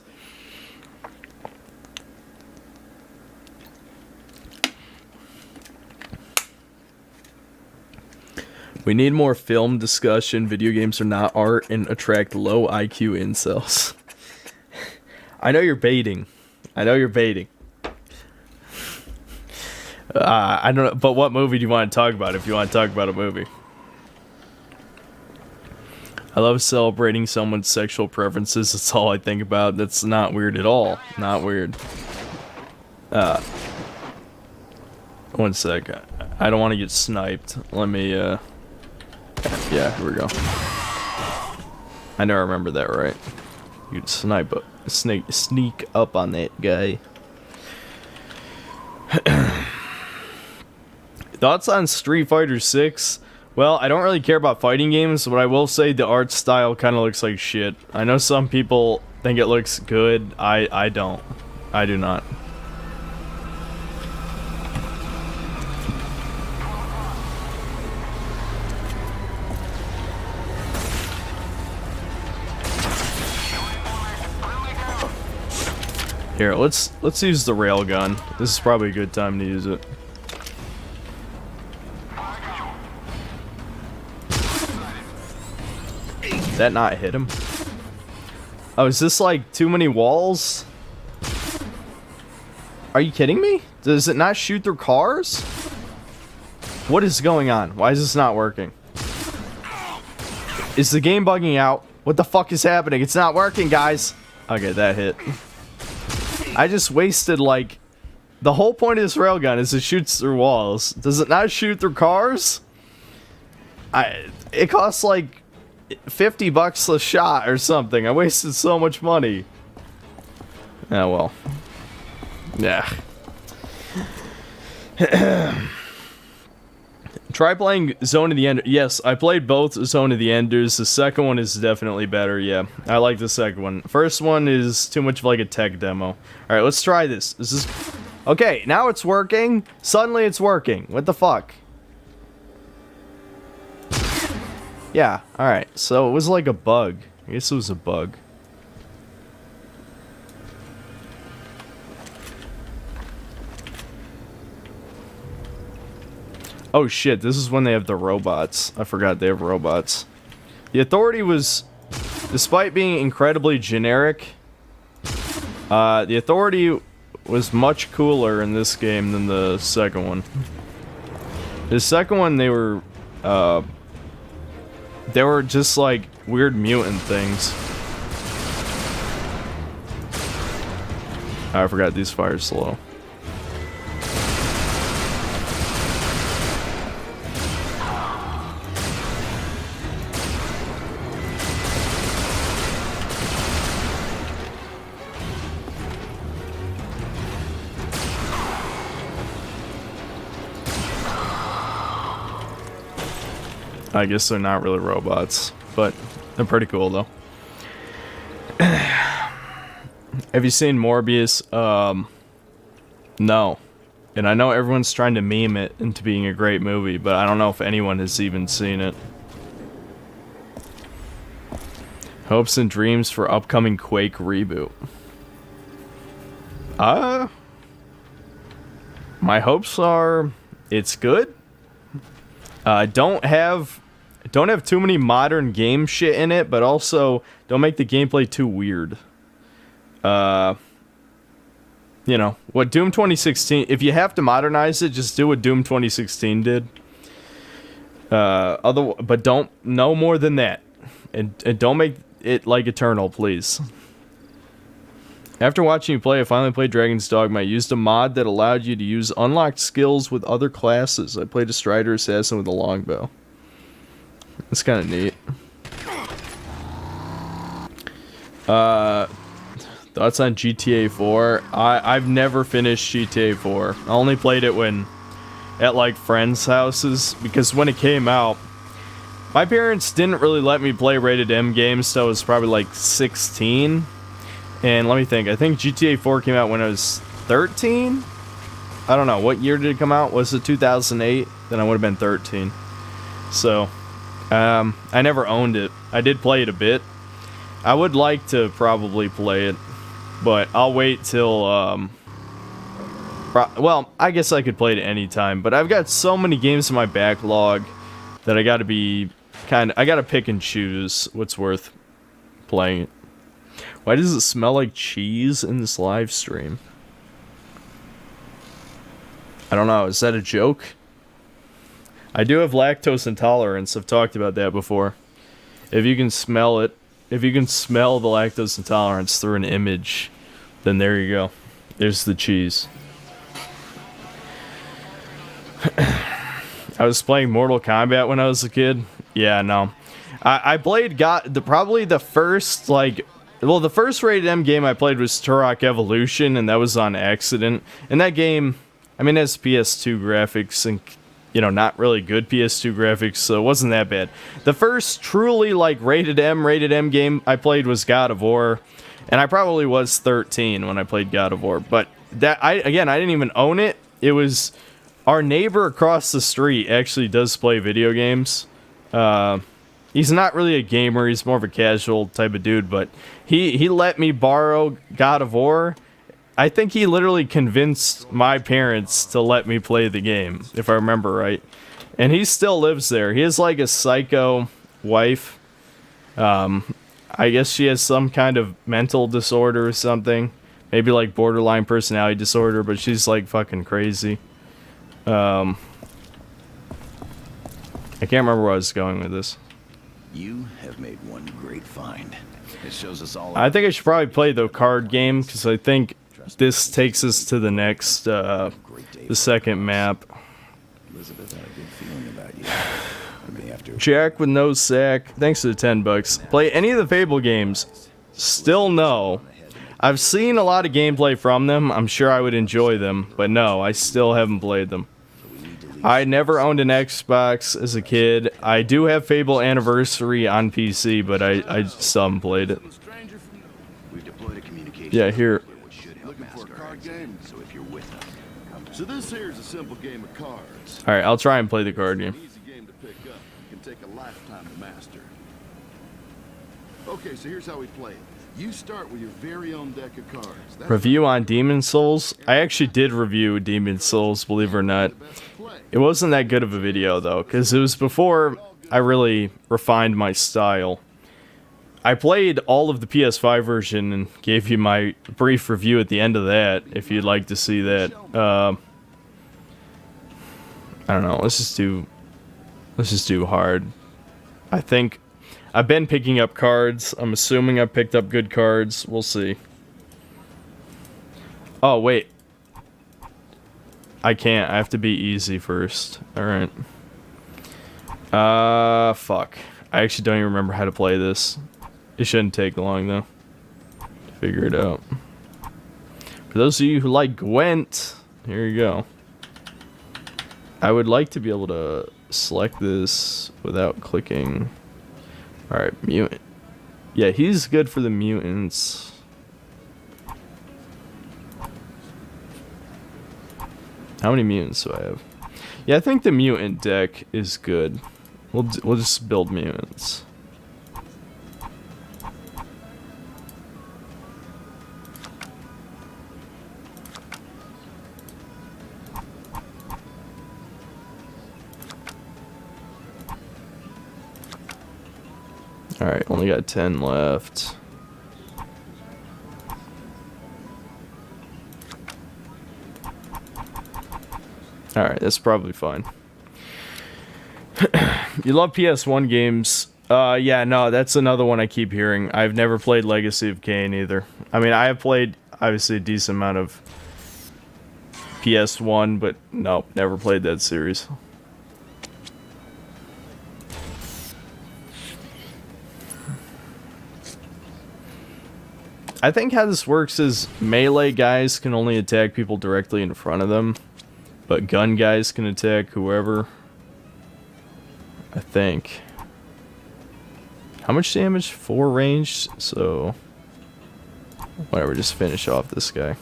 We need more film discussion. Video games are not art and attract low IQ incels. I know you're baiting. I know you're baiting. I don't know, but what movie do you want to talk about if you want to talk about a movie? I love celebrating someone's sexual preferences. That's all I think about. That's not weird at all. Not weird. 1 sec. I don't want to get sniped. Let me, yeah, here we go. I know I remember that right. You'd snipe up, sneak up on that guy. Thoughts on Street Fighter 6? Well, I don't really care about fighting games, but I will say the art style kind of looks like shit. I know some people think it looks good. I don't. I do not. Here, let's use the railgun. This is probably a good time to use it. Did that not hit him? Oh, is this like too many walls? Are you kidding me? Does it not shoot through cars? What is going on? Why is this not working? Is the game bugging out? What the fuck is happening? It's not working, guys. Okay, that hit. I just wasted, like... The whole point of this railgun is it shoots through walls. Does it not shoot through cars? It costs, like, $50 a shot or something. I wasted so much money. Oh, well. Yeah. Try playing Zone of the Enders. Yes, I played both Zone of the Enders. The second one is definitely better, yeah. I like the second one. First one is too much of like a tech demo. Alright, let's try this. This is... Okay, now it's working. Suddenly it's working. What the fuck? Yeah, alright. So it was like a bug. I guess it was a bug. Oh shit, this is when they have the robots. I forgot they have robots. The Authority was, despite being incredibly generic, the Authority was much cooler in this game than the second one. The second one, they were just like weird mutant things. I forgot these fire slow. I guess they're not really robots, but they're pretty cool though. Have you seen Morbius? No. And I know everyone's trying to meme it into being a great movie, but I don't know if anyone has even seen it. Hopes and dreams for upcoming Quake reboot. My hopes are it's good. Don't have too many modern game shit in it, but also don't make the gameplay too weird. You know, what Doom 2016, if you have to modernize it, just do what Doom 2016 did. But don't, no more than that. And don't make it like Eternal, please. After watching you play, I finally played Dragon's Dogma. I used a mod that allowed you to use unlocked skills with other classes. I played a Strider Assassin with a longbow. That's kind of neat. Thoughts on GTA 4? I've never finished GTA 4. I only played it when at like friends' houses, because when it came out, my parents didn't really let me play rated M games, so I was probably like 16. And let me think, I think GTA 4 came out when I was 13? I don't know, what year did it come out? Was it 2008? Then I would have been 13. So, I never owned it. I did play it a bit. I would like to probably play it, but I'll wait till, well, I guess I could play it at any time, but I've got so many games in my backlog that I gotta be I gotta pick and choose what's worth playing it. Why does it smell like cheese in this live stream? I don't know, is that a joke? I do have lactose intolerance, I've talked about that before. If you can smell it, if you can smell the lactose intolerance through an image, then there you go. There's the cheese. I was playing Mortal Kombat when I was a kid. Yeah, no. I played probably the first, like... Well, the first rated M game I played was Turok Evolution, and that was on accident. And that game, I mean, it has PS2 graphics, and you know, not really good PS2 graphics, so it wasn't that bad. The first truly like rated M game I played was God of War, and I probably was 13 when I played God of War. But that I didn't even own it. It was our neighbor across the street actually does play video games. He's not really a gamer, he's more of a casual type of dude, but he let me borrow God of War. I think he literally convinced my parents to let me play the game, if I remember right. And he still lives there. He has like a psycho wife. I guess she has some kind of mental disorder or something. Maybe like borderline personality disorder, but she's like fucking crazy. I can't remember where I was going with this. You have made one great find. It shows us all. I think I should probably play the card game, because I think this takes us to the next, the second map. Elizabeth had a good feeling about you. I may have to. Jack with no sack, thanks to the $10. Play any of the Fable games? Still no. I've seen a lot of gameplay from them. I'm sure I would enjoy them, but no, I still haven't played them. I never owned an Xbox as a kid. I do have Fable Anniversary on PC, but I still haven't played it. We've deployed a communication. Yeah, here. Which should help Looking for a mask our card exit. game? So if you're with us, come So this here is a simple game of cards. Alright, I'll try and play the card An game. easy game to pick up. Can take a lifetime to master. Okay, so here's how we play it. You start with your very own deck of cards. That's Review on Demon Souls. I actually did review Demon Souls, believe it or not. the best play. It wasn't that good of a video, though, because it was before I really refined my style. I played all of the PS5 version and gave you my brief review at the end of that, if you'd like to see that. I don't know, let's just do hard. I think I've been picking up cards. I'm assuming I picked up good cards. We'll see. Oh, wait. I can't. I have to be easy first. Alright. Fuck. I actually don't even remember how to play this. It shouldn't take long, though, to figure it out. For those of you who like Gwent, here you go. I would like to be able to select this without clicking. Alright, mutant. Yeah, he's good for the mutants. How many mutants do I have? Yeah, I think the mutant deck is good. We'll just build mutants. Alright, only got 10 left. Alright, that's probably fine. You love PS1 games. Yeah, no, that's another one I keep hearing. I've never played Legacy of Kain either. I mean, I have played, obviously, a decent amount of PS1, but no, never played that series. I think how this works is melee guys can only attack people directly in front of them, but gun guys can attack whoever. I think. How much damage? 4 ranged, so whatever, just finish off this guy.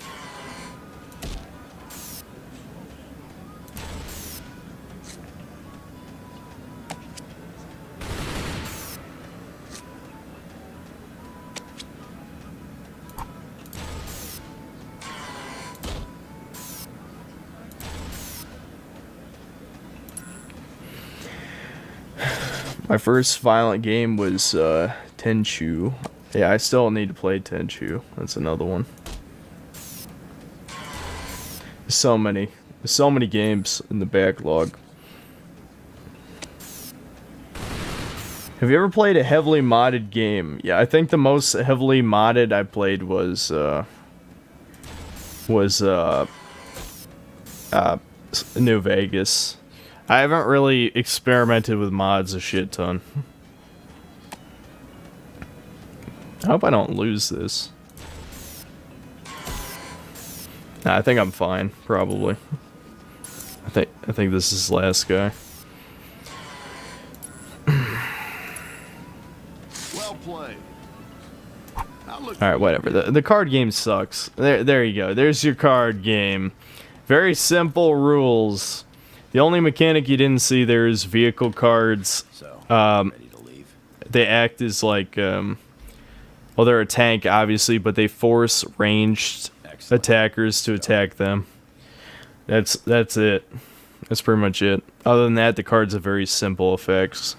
My first violent game was Tenchu. Yeah, I still need to play Tenchu. That's another one. So many games in the backlog. Have you ever played a heavily modded game? Yeah, I think the most heavily modded I played was New Vegas. I haven't really experimented with mods a shit ton. I hope I don't lose this. Nah, I think I'm fine, probably. I think this is the last guy. Well played. Alright, whatever. The card game sucks. There you go. There's your card game. Very simple rules. The only mechanic you didn't see there is vehicle cards. So, ready to leave? They act as like, well, they're a tank, obviously, but they force ranged attackers to attack them. That's it. That's pretty much it. Other than that, the cards have very simple effects.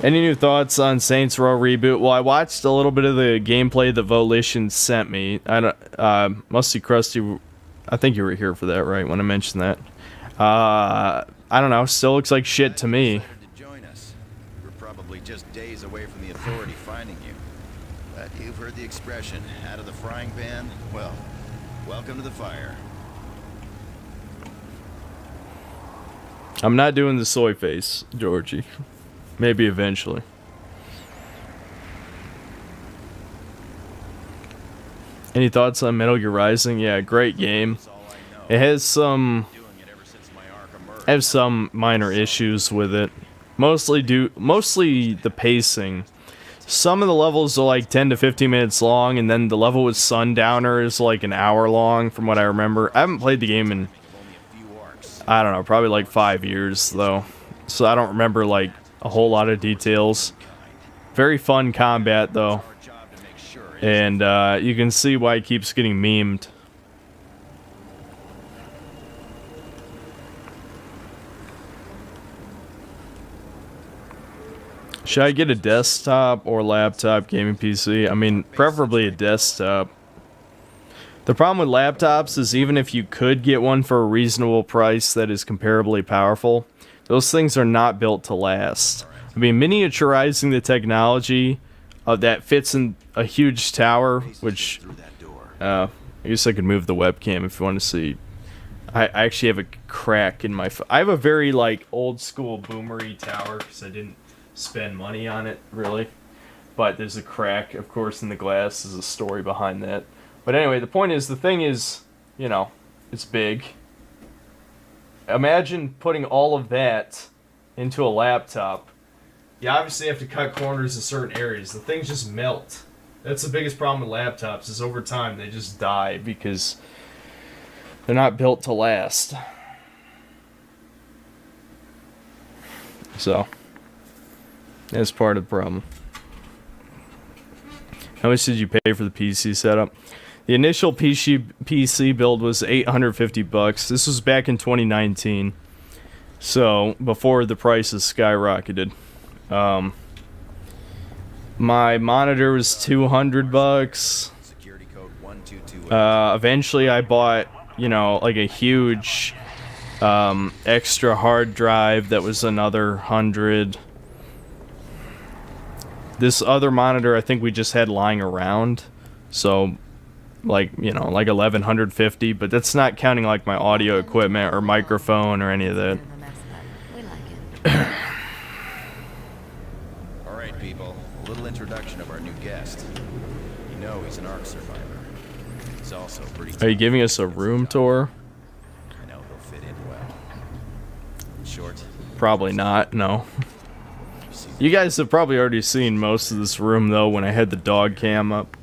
Any new thoughts on Saints Row Reboot? Well, I watched a little bit of the gameplay that Volition sent me. I don't, Musty Krusty, I think you were here for that, right? When I mentioned that. I don't know. Still looks like shit to me. To join us. We're probably just days away from the authority finding you. But you've heard the expression, out of the frying pan? Well, welcome to the fire. I'm not doing the soy face, Georgie. Maybe eventually. Any thoughts on Metal Gear Rising? Yeah, great game. It has some minor issues with it. Mostly the pacing. Some of the levels are like 10 to 15 minutes long, and then the level with Sundowner is like an hour long from what I remember. I haven't played the game in, I don't know, probably like 5 years though. So I don't remember like a whole lot of details. Very fun combat though. And you can see why it keeps getting memed. Should I get a desktop or laptop gaming PC? I mean, preferably a desktop. The problem with laptops is even if you could get one for a reasonable price that is comparably powerful, those things are not built to last. I mean, miniaturizing the technology that fits in a huge tower, which, I guess I could move the webcam if you want to see. I actually have a crack in my... I have a very, like, old-school boomery tower, because I didn't spend money on it, really. But there's a crack, of course, in the glass. There's a story behind that. But anyway, the point is, the thing is, you know, it's big. Imagine putting all of that into a laptop. You obviously have to cut corners in certain areas. The things just melt. That's the biggest problem with laptops, is over time they just die because they're not built to last. So, that's part of the problem. How much did you pay for the PC setup? The initial PC build was $850. This was back in 2019. So, before the prices skyrocketed. My monitor was $200. Eventually I bought, you know, like a huge extra hard drive that was another $100. This other monitor I think we just had lying around, so like, you know, like $1,150, but that's not counting like my audio equipment or microphone or any of that. We like it. Alright, people. A little introduction of our new guest. You know he's an ARC survivor. He's also pretty... Are you giving us a room tour? I know he'll fit in well. In short... Probably not, no. You guys have probably already seen most of this room, though, when I had the dog cam up.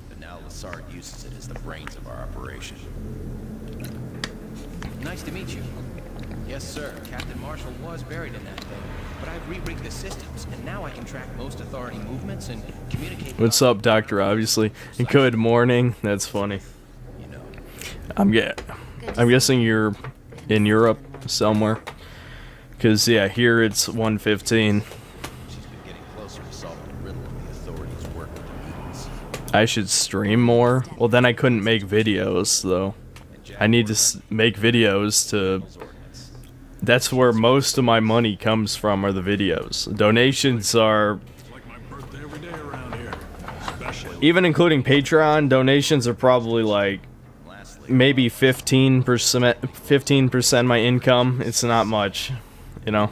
But now Lassard uses it as the brains of our operation. Nice to meet you. Yes, sir. Captain Marshall was buried in that thing, but I've re-rigged the systems, and now I can track most Authority movements and communicate... What's up, Doctor, obviously? And good morning. That's funny. You know. I'm guessing you're in Europe somewhere. Because, yeah, here it's 1:15. I should stream more. Well, then I couldn't make videos, though. I need to make videos to... That's where most of my money comes from, are the videos. Donations are... Even including Patreon, donations are probably like... Maybe 15% of my income. It's not much, you know.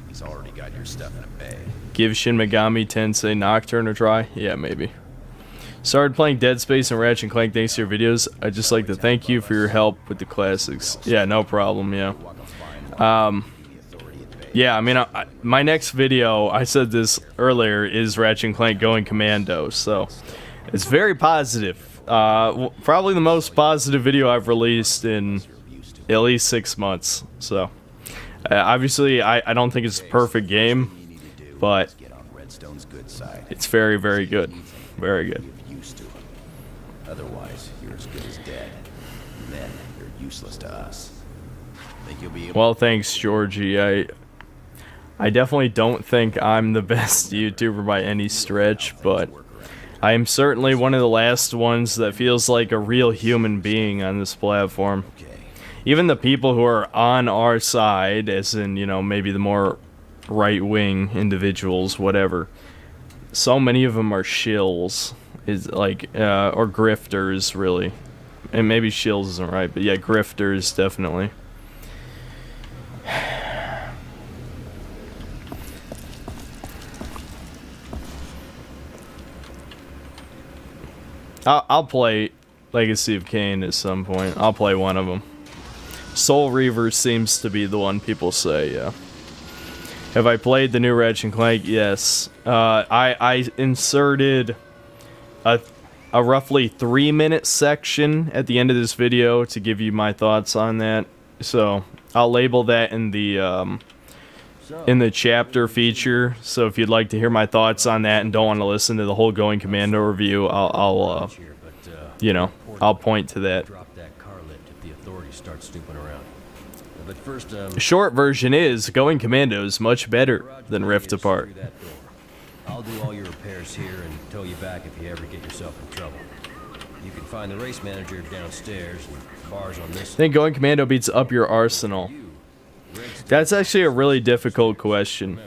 He's already got your stuff in a bag. Give Shin Megami Tensei Nocturne a try? Yeah, maybe. Started playing Dead Space and Ratchet and Clank thanks to your videos. I'd just like to thank you for your help with the classics. Yeah, no problem, yeah. Yeah, I mean, my next video, I said this earlier, is Ratchet and Clank Going Commando, so it's very positive. Probably the most positive video I've released in at least 6 months, so. Obviously, I don't think it's a perfect game, but it's very, very good. Very good. Otherwise, you're as good as dead. Then you're useless to us. Think you'll be able Well, thanks, Georgie. I definitely don't think I'm the best YouTuber by any stretch, but I am certainly one of the last ones that feels like a real human being on this platform. Even the people who are on our side, as in, you know, maybe the more right-wing individuals, whatever, so many of them are shills, or grifters, really. And maybe shills isn't right, but yeah, grifters, definitely. I'll play Legacy of Kain at some point. I'll play one of them. Soul Reaver seems to be the one people say, yeah. Have I played the new Ratchet and Clank? Yes. I inserted a roughly 3-minute section at the end of this video to give you my thoughts on that. So I'll label that in the chapter feature. So if you'd like to hear my thoughts on that and don't want to listen to the whole Going Commando review, I'll you know, I'll point to that. But first, The short version is Going Commando is much better than Rift Apart. I'll do all your repairs here and tow you back if you ever get yourself in trouble. You can find the race manager downstairs and cars on this. I think Going Commando beats Up Your Arsenal. That's actually a really difficult question,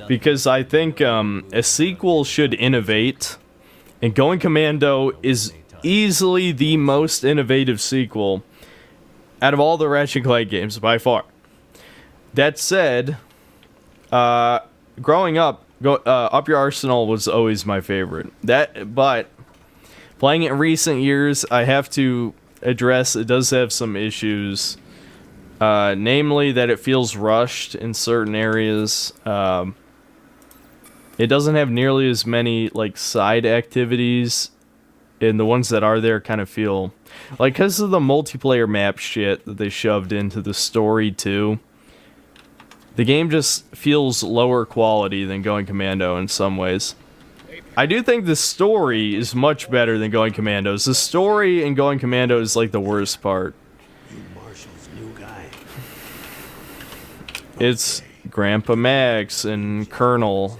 because I think a sequel should innovate, and Going Commando is easily the most innovative sequel out of all the Ratchet and Clank games, by far. That said, growing up, Up Your Arsenal was always my favorite. But playing it in recent years, I have to address it does have some issues. Namely, that it feels rushed in certain areas. It doesn't have nearly as many side activities, and the ones that are there kind of feel because of the multiplayer map shit that they shoved into the story too. The game just feels lower quality than Going Commando in some ways. I do think the story is much better than Going Commando's. The story in Going Commando is the worst part. It's Grandpa Max and Colonel.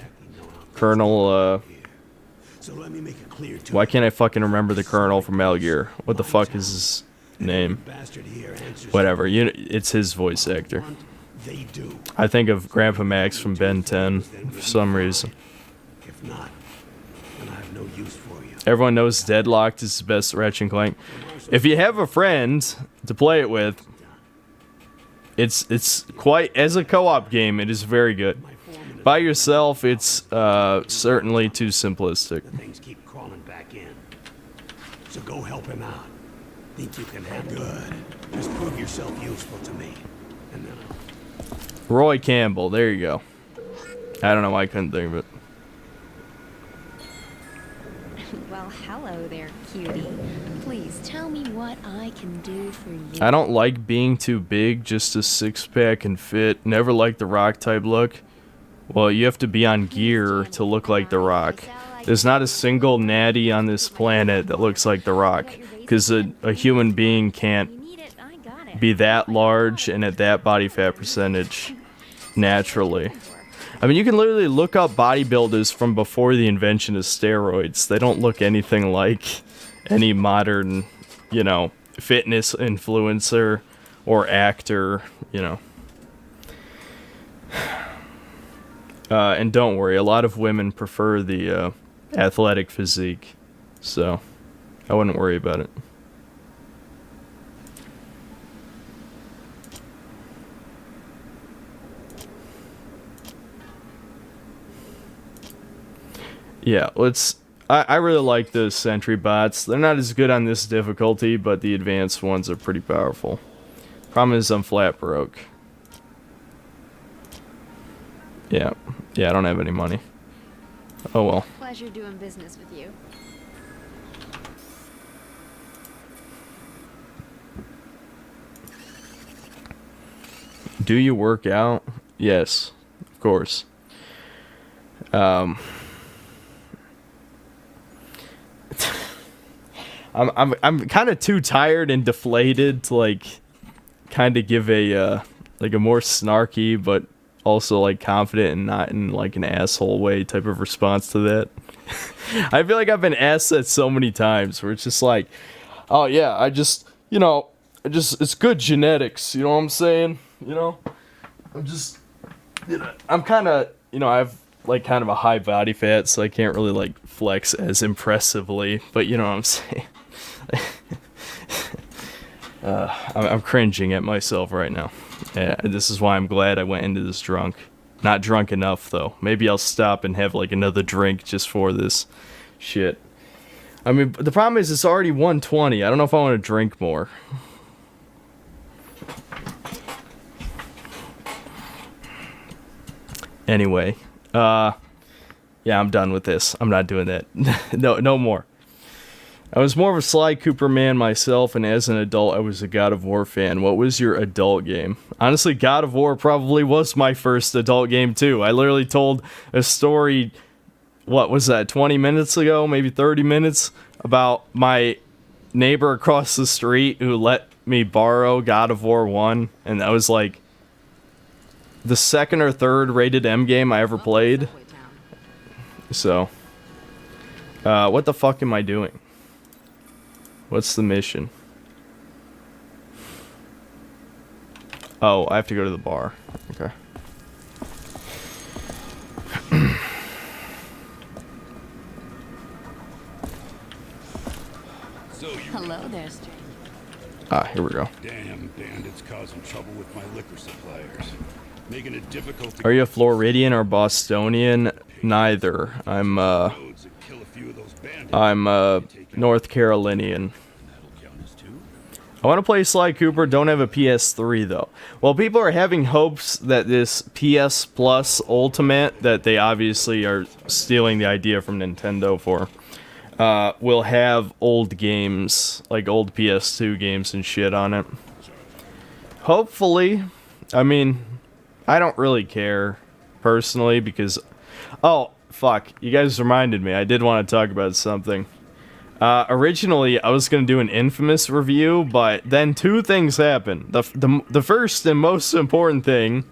Why can't I fucking remember the Colonel from Metal Gear? What the fuck is his name? Whatever, it's his voice actor. I think of Grandpa Max from Ben 10 for some reason. Everyone knows Deadlocked is the best Ratchet and Clank. If you have a friend to play it with, it's quite, as a co-op game, it is very good. By yourself, it's certainly too simplistic. Things keep crawling back in. So go help him out. Think you can handle good. Just prove yourself useful to me. And then Roy Campbell, there you go. I don't know why I couldn't think of it. Well, hello there, cutie. Please tell me what I can do for you. I don't like being too big, just a six-pack and fit. Never liked the Rock type look. Well, you have to be on gear to look like The Rock. There's not a single natty on this planet that looks like The Rock, because a human being can't be that large and at that body fat percentage naturally. I mean, you can literally look up bodybuilders from before the invention of steroids. They don't look anything like any modern, fitness influencer or actor, And don't worry, a lot of women prefer the athletic physique, so I wouldn't worry about it. Yeah, I really like the sentry bots. They're not as good on this difficulty, but the advanced ones are pretty powerful. Problem is I'm flat broke. Yeah, I don't have any money. Oh well. Pleasure doing business with you. Do you work out? Yes, of course. I'm kind of too tired and deflated to like kind of give a like a more snarky but also like confident and not in like an asshole way type of response to that. I feel like I've been asked that so many times where it's just like, oh yeah, I just it's good genetics, you know what I'm saying? You know, I'm kind of, I have like kind of a high body fat, so I can't really like flex as impressively, but you know what I'm saying? I'm cringing at myself right now. Yeah, this is why I'm glad I went into this drunk. Not drunk enough though. Maybe I'll stop and have like another drink just for this shit. I mean, the problem is it's already 1:20. I don't know if I want to drink more. Anyway, yeah, I'm done with this. I'm not doing that. No more. I was more of a Sly Cooper man myself, and as an adult, I was a God of War fan. What was your adult game? Honestly, God of War probably was my first adult game, too. I literally told a story, what was that, 20 minutes ago, maybe 30 minutes, about my neighbor across the street who let me borrow God of War 1, and that was like the second or third rated M game I ever played. So, what the fuck am I doing? What's the mission? Oh, I have to go to the bar. Okay. Hello there, stranger. Ah, here we go. Damn bandits causing trouble with my liquor suppliers. Making it difficult to Are you a Floridian or Bostonian? Neither. I'm North Carolinian. I want to play Sly Cooper, don't have a PS3 though. Well, people are having hopes that this PS Plus Ultimate, that they obviously are stealing the idea from Nintendo for, will have old games, like old PS2 games and shit on it. Hopefully. I mean, I don't really care, personally, because... Oh, fuck. You guys reminded me. I did want to talk about something. Originally, I was going to do an Infamous review, but then two things happened. The first and most important thing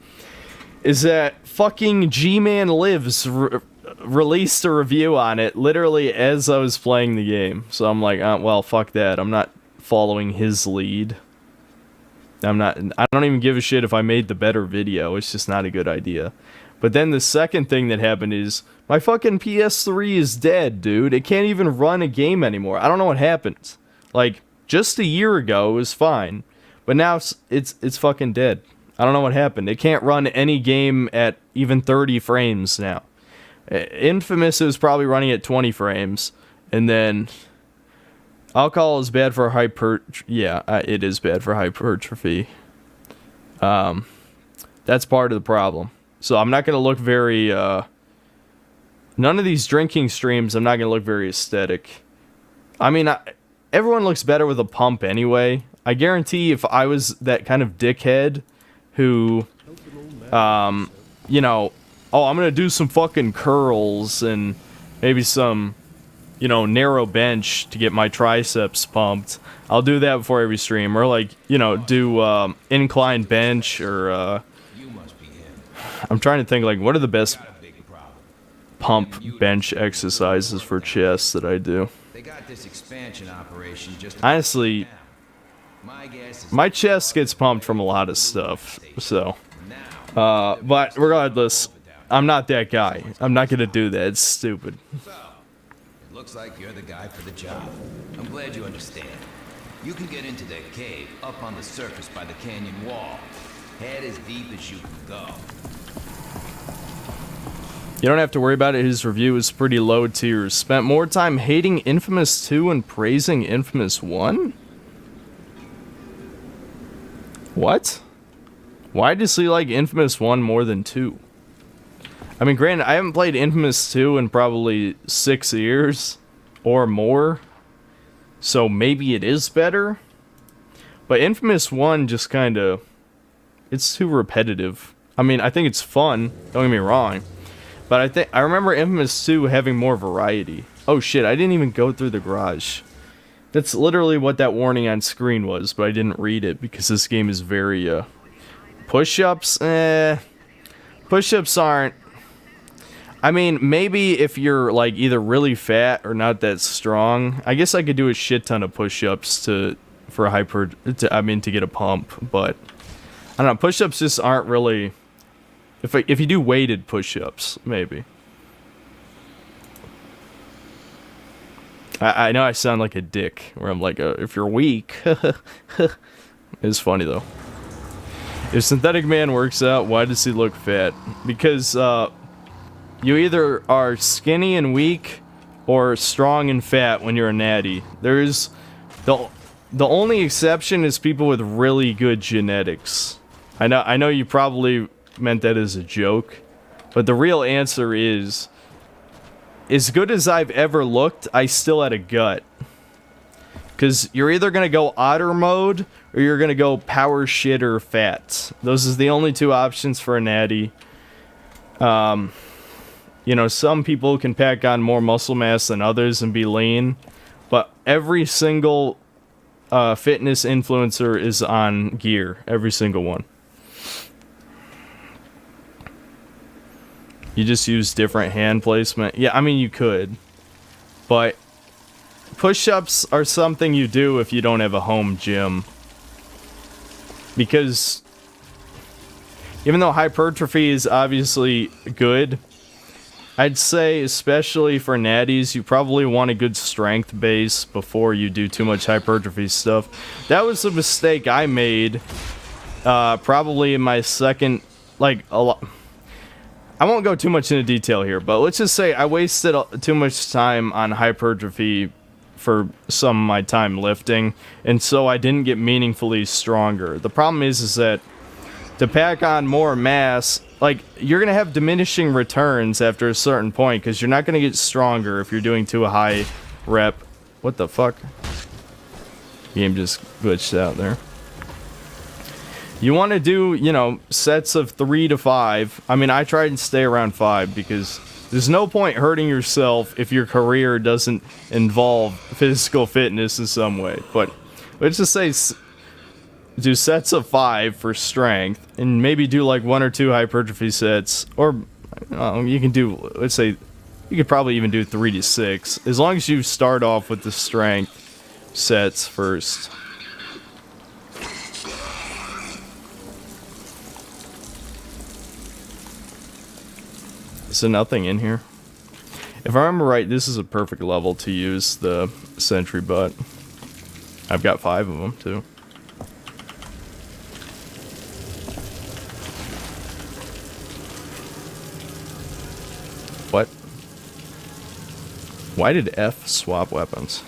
is that fucking G-Man Lives released a review on it literally as I was playing the game. So I'm like, well, fuck that. I'm not following his lead. I don't even give a shit if I made the better video. It's just not a good idea. But then the second thing that happened is my fucking PS3 is dead, dude. It can't even run a game anymore. I don't know what happened. Like, just a year ago, it was fine. But now it's fucking dead. I don't know what happened. It can't run any game at even 30 frames now. Infamous is probably running at 20 frames. And then... Alcohol is bad for yeah, it is bad for hypertrophy. That's part of the problem. So I'm not going to look very, none of these drinking streams, I'm not going to look very aesthetic. I mean, everyone looks better with a pump anyway. I guarantee if I was that kind of dickhead who, you know, oh, I'm going to do some fucking curls and maybe some... narrow bench to get my triceps pumped. I'll do that before every stream. Or like, do incline bench or I'm trying to think like what are the best pump bench exercises for chest that I do. They got this expansion operation just honestly, my chest gets pumped from a lot of stuff. So but regardless, I'm not that guy. I'm not gonna do that. It's stupid. Looks like you're the guy for the job. I'm glad you understand. You can get into that cave up on the surface by the canyon wall. Head as deep as you can go. You don't have to worry about it. His review is pretty low tier. Spent more time hating Infamous 2 and praising Infamous 1? What? Why does he like Infamous 1 more than 2? I mean, granted, I haven't played Infamous 2 in probably 6 years or more, so maybe it is better. But Infamous 1 just kind of... it's too repetitive. I mean, I think it's fun, don't get me wrong. But I remember Infamous 2 having more variety. Oh shit, I didn't even go through the garage. That's literally what that warning on screen was, but I didn't read it because this game is very, push-ups? Push-ups aren't... I mean, maybe if you're, like, either really fat or not that strong. I guess I could do a shit ton of push-ups to get a pump, but... I don't know, push-ups just aren't really... If you do weighted push-ups, maybe. I know I sound like a dick, where I'm like, if you're weak. It's funny, though. If Synthetic Man works out, why does he look fat? Because, you either are skinny and weak, or strong and fat when you're a natty. There's... The only exception is people with really good genetics. I know you probably meant that as a joke, but the real answer is, as good as I've ever looked, I still had a gut. Because you're either going to go otter mode, or you're going to go power shitter fat. Those are the only two options for a natty. You know, some people can pack on more muscle mass than others and be lean, but every single fitness influencer is on gear. Every single one. You just use different hand placement. Yeah, I mean, you could. But push-ups are something you do if you don't have a home gym. Because even though hypertrophy is obviously good, I'd say, especially for natties, you probably want a good strength base before you do too much hypertrophy stuff. That was a mistake I made, probably in my second, like, a lot... I won't go too much into detail here, but let's just say I wasted too much time on hypertrophy for some of my time lifting, and so I didn't get meaningfully stronger. The problem is that to pack on more mass, like, you're going to have diminishing returns after a certain point, because you're not going to get stronger if you're doing too high rep. What the fuck? Game just glitched out there. You want to do, you know, sets of 3 to 5. I mean, I try and stay around 5 because there's no point hurting yourself if your career doesn't involve physical fitness in some way. But let's just say do sets of 5 for strength and maybe do like 1 or 2 hypertrophy sets. Or you can do, let's say, you could probably even do 3 to 6 as long as you start off with the strength sets first. So nothing in here. If I remember right, this is a perfect level to use the sentry butt. I've got 5 of them too. What? Why did F swap weapons?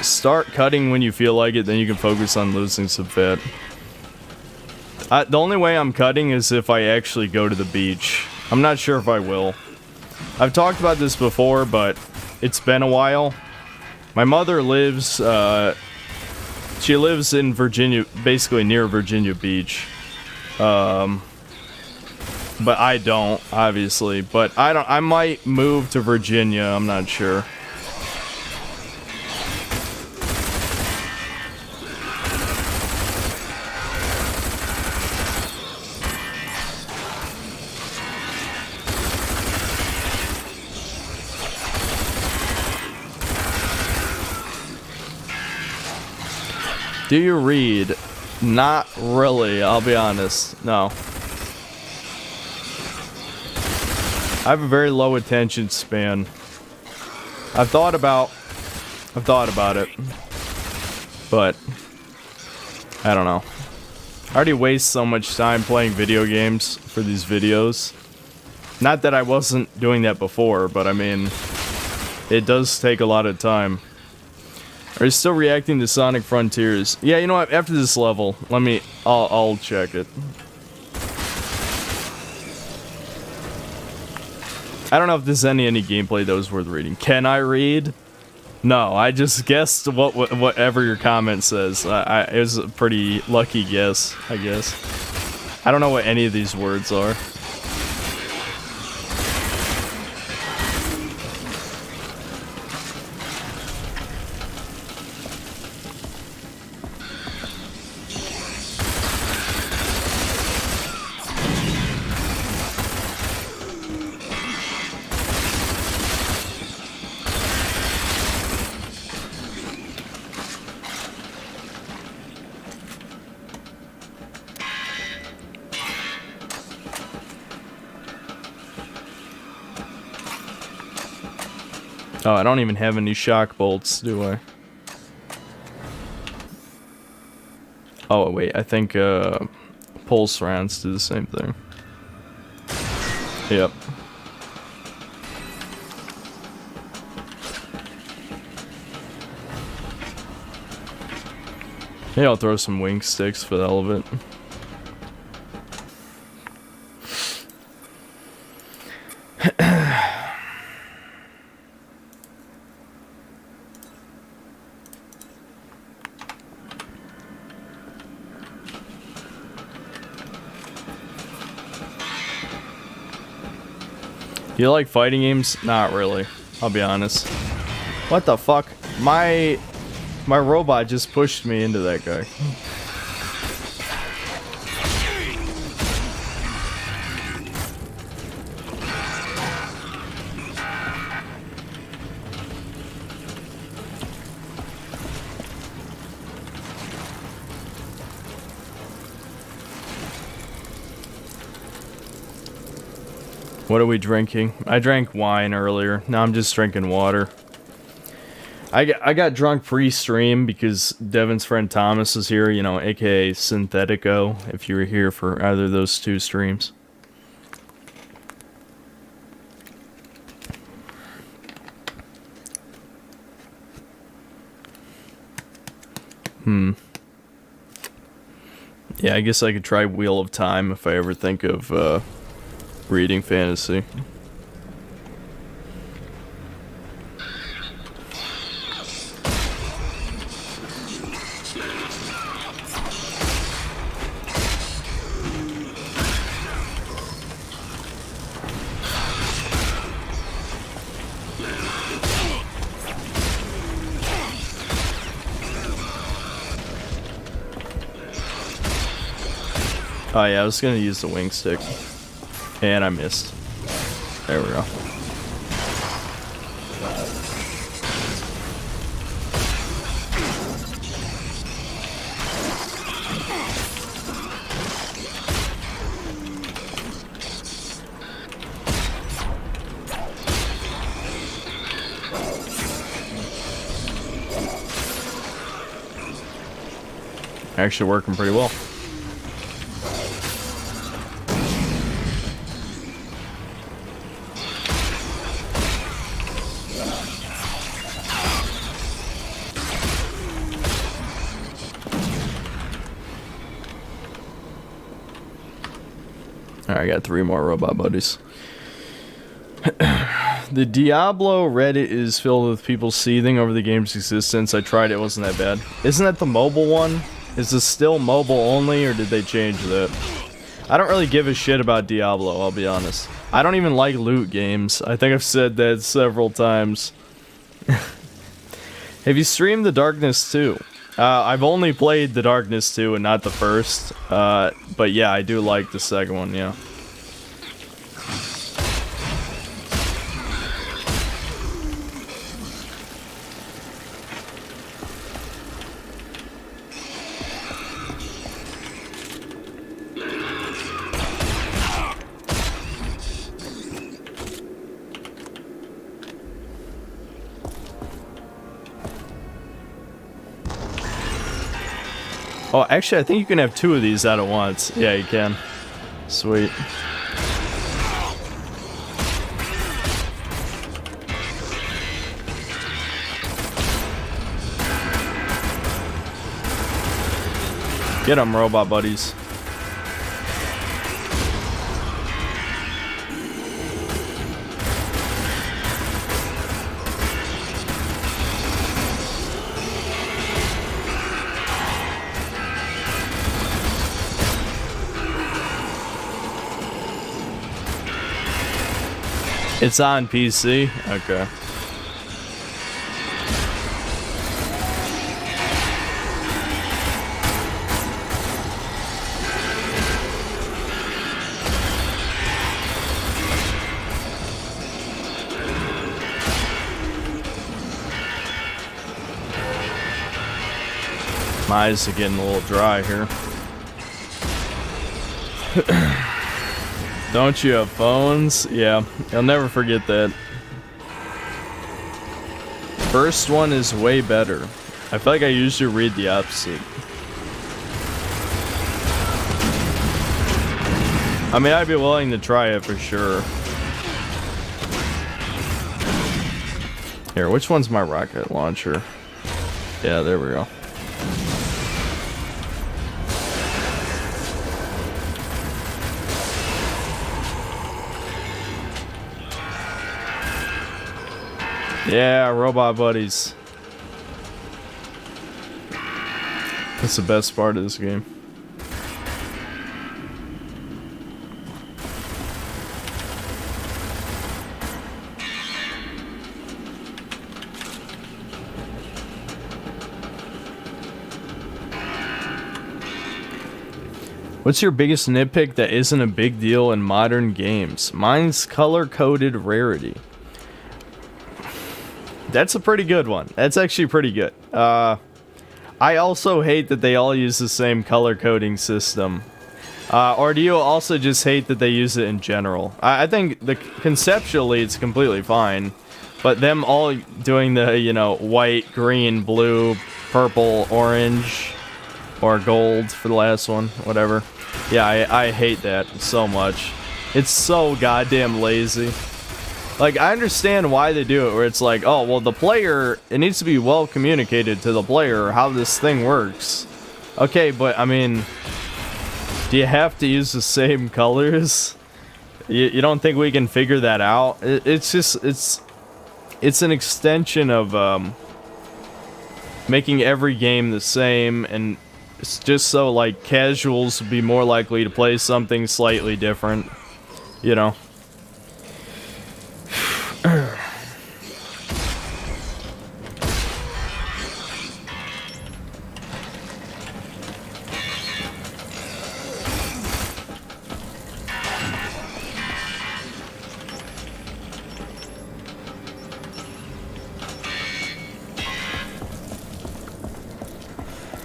Start cutting when you feel like it, then you can focus on losing some fat. The only way I'm cutting is if I actually go to the beach. I'm not sure if I will. I've talked about this before, but it's been a while. My mother lives, she lives in Virginia, basically near Virginia Beach. But I don't, obviously. But I might move to Virginia, I'm not sure. Do you read? Not really, I'll be honest. No. I have a very low attention span. I've thought about it, but I don't know. I already waste so much time playing video games for these videos. Not that I wasn't doing that before, but I mean, it does take a lot of time. Are you still reacting to Sonic Frontiers? Yeah, you know what? After this level, I'll check it. I don't know if there's any gameplay that was worth reading. Can I read? No, I just guessed whatever your comment says. It was a pretty lucky guess, I guess. I don't know what any of these words are. Oh, I don't even have any shock bolts, do I? Oh, wait, I think, pulse rounds do the same thing. Yep. Yeah, I'll throw some wing sticks for the hell of it. You like fighting games? Not really. I'll be honest. What the fuck? My robot just pushed me into that guy. What are we drinking? I drank wine earlier. Now I'm just drinking water. I got drunk pre-stream because Devin's friend Thomas is here, you know, aka Synthetico, if you were here for either of those two streams. Yeah, I guess I could try Wheel of Time if I ever think of reading fantasy. Oh yeah, I was gonna use the wing stick. And I missed. There we go. Actually working pretty well. I got 3 more robot buddies. The Diablo Reddit is filled with people seething over the game's existence. I tried it, wasn't that bad. Isn't that the mobile one? Is this still mobile only, or did they change that? I don't really give a shit about Diablo, I'll be honest. I don't even like loot games. I think I've said that several times. Have you streamed The Darkness 2? I've only played The Darkness 2 and not the first. But yeah, I do like the second one, yeah. Oh, actually, I think you can have 2 of these out at once. Yeah, you can. Sweet. Get 'em, robot buddies. It's on PC? Okay. My eyes are getting a little dry here. Don't you have phones? Yeah, I'll never forget that. First one is way better. I feel like I usually read the opposite. I mean, I'd be willing to try it for sure. Here, which one's my rocket launcher? Yeah, there we go. Yeah, robot buddies. That's the best part of this game. What's your biggest nitpick that isn't a big deal in modern games? Mine's color-coded rarity. That's a pretty good one. That's actually pretty good. I also hate that they all use the same color coding system. Or do you also just hate that they use it in general? I think conceptually it's completely fine. But them all doing the, you know, white, green, blue, purple, orange, or gold for the last one, whatever. Yeah, I hate that so much. It's so goddamn lazy. Like, I understand why they do it, where it's like, oh, well, the player, it needs to be well communicated to the player how this thing works. Okay, but, I mean, do you have to use the same colors? You don't think we can figure that out? It's just, it's an extension of, making every game the same, and it's just so, like, casuals would be more likely to play something slightly different, you know?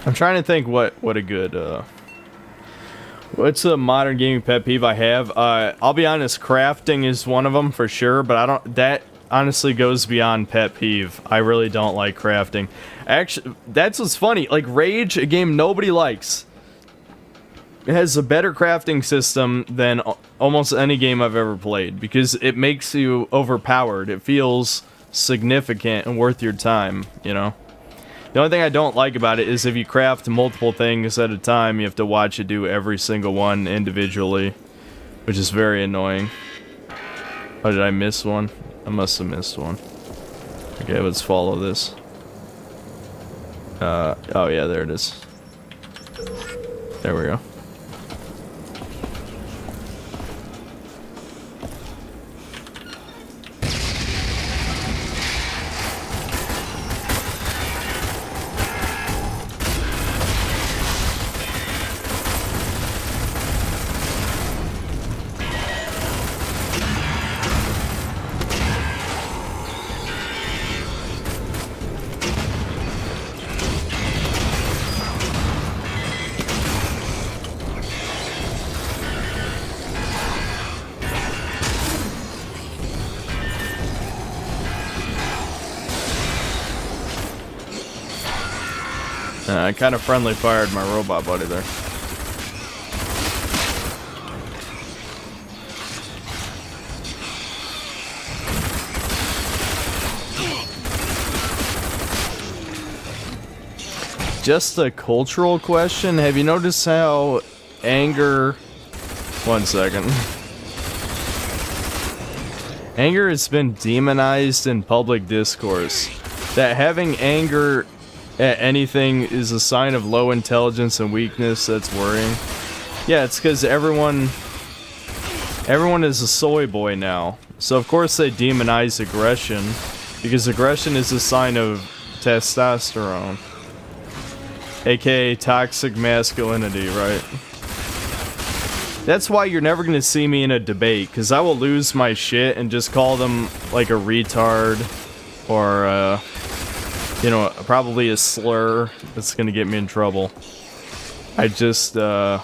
I'm trying to think what a good what's a modern gaming pet peeve I have. I'll be honest, crafting is one of them for sure, but I don't, that honestly goes beyond pet peeve. I really don't like crafting. Actually, that's what's funny. Like Rage, a game nobody likes, it has a better crafting system than almost any game I've ever played because it makes you overpowered. It feels significant and worth your time, you know? The only thing I don't like about it is if you craft multiple things at a time, you have to watch it do every single one individually, which is very annoying. Oh, did I miss one? I must have missed one. Okay, let's follow this. Oh yeah, there it is. There we go. I kind of friendly fired my robot buddy there. Just a cultural question. Have you noticed how anger... One second. Anger has been demonized in public discourse. That having anger at anything is a sign of low intelligence and weakness. That's worrying. Yeah, it's because everyone is a soy boy now. So of course they demonize aggression, because aggression is a sign of testosterone, aka toxic masculinity, right? That's why you're never gonna see me in a debate, because I will lose my shit and just call them like a retard or you know, probably a slur that's gonna get me in trouble. I just I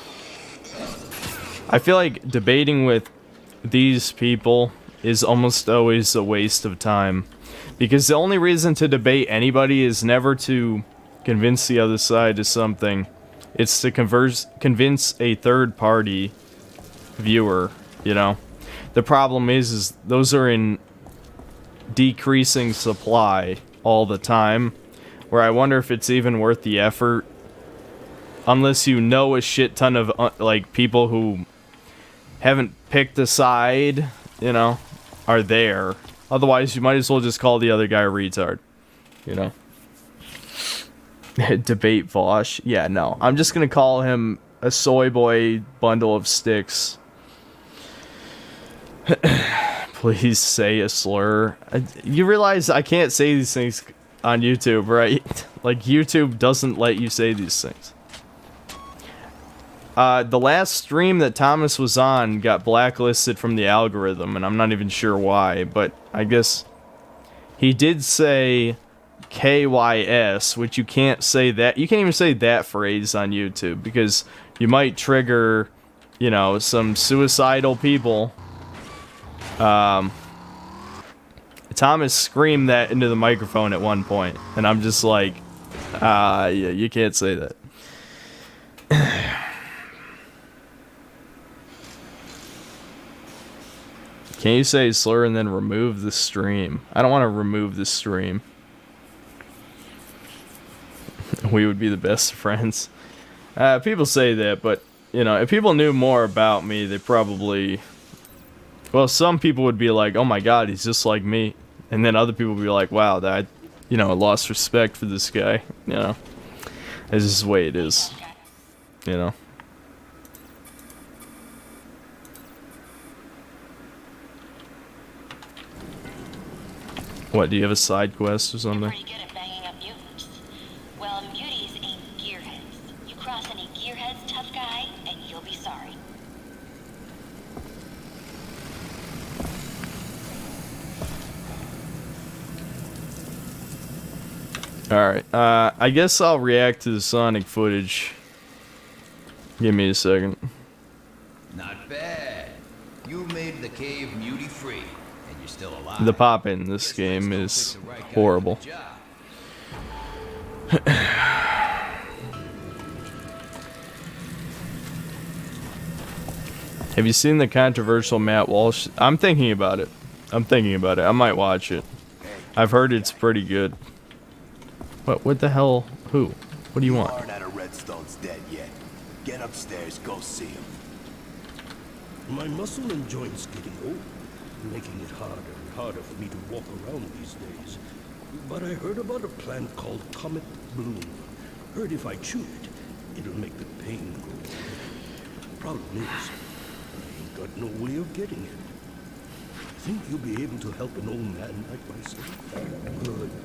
feel like debating with these people is almost always a waste of time, because the only reason to debate anybody is never to convince the other side of something. It's to convince a third party viewer, you know. The problem is those are in decreasing supply all the time, where I wonder if it's even worth the effort, unless you know a shit ton of like people who haven't picked a side, you know, are there. Otherwise you might as well just call the other guy a retard, you know. Debate Vosh. Yeah, no. I'm just gonna call him a soy boy bundle of sticks. Please say a slur. You realize I can't say these things on YouTube, right? Like, YouTube doesn't let you say these things. The last stream that Thomas was on got blacklisted from the algorithm, and I'm not even sure why, but I guess he did say KYS, which you can't say that. You can't even say that phrase on YouTube, because you might trigger, you know, some suicidal people. Thomas screamed that into the microphone at one point, and I'm just like, yeah, you can't say that. Can you say slur and then remove the stream? I don't want to remove the stream. We would be the best friends. People say that, but, you know, if people knew more about me, they probably... Well, some people would be like, oh my god, he's just like me. And then other people would be like, wow, that, you know, I lost respect for this guy. You know, it's just the way it is. You know. What, do you have a side quest or something? Pretty good at banging up mutants. Well, muties ain't gearheads. You cross any gearheads, tough guy, and you'll be sorry. Alright, I guess I'll react to the Sonic footage. Give me a second. Not bad. You made the cave mutie free, and you're still alive. The pop in this game is horrible. Have you seen the controversial Matt Walsh? I'm thinking about it. I might watch it. I've heard it's pretty good. What the hell? Who? What do you want? Aren't out of Redstone's dead yet. Get upstairs, go see him. My muscle and joints getting old, making it harder and harder for me to walk around these days. But I heard about a plant called Comet Bloom. Heard if I chew it, it'll make the pain go away. Problem is, I ain't got no way of getting it. Think you'll be able to help an old man like myself?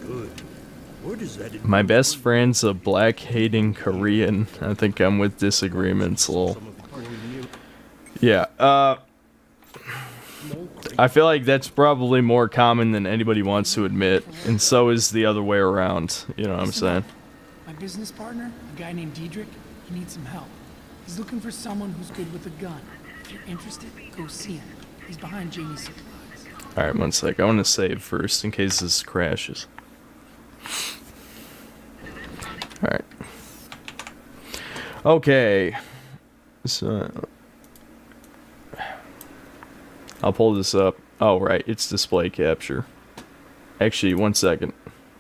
Good. Where does that... My best friend's a black-hating Korean. I think I'm with disagreements a little. Yeah, I feel like that's probably more common than anybody wants to admit, and so is the other way around, you know what I'm saying? My business partner, a guy named Diedrich, he needs some help. He's looking for someone who's good with a gun. If you're interested, go see him. He's behind Jamie's supplies. Alright, one sec. I want to save first in case this crashes. Alright. Okay. So I'll pull this up. Oh, right. It's display capture. Actually, 1 second.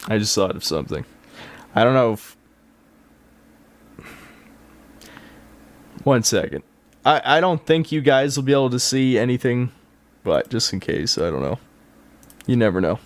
I just thought of something. I don't know if... 1 second. I don't think you guys will be able to see anything, but just in case, I don't know. You never know.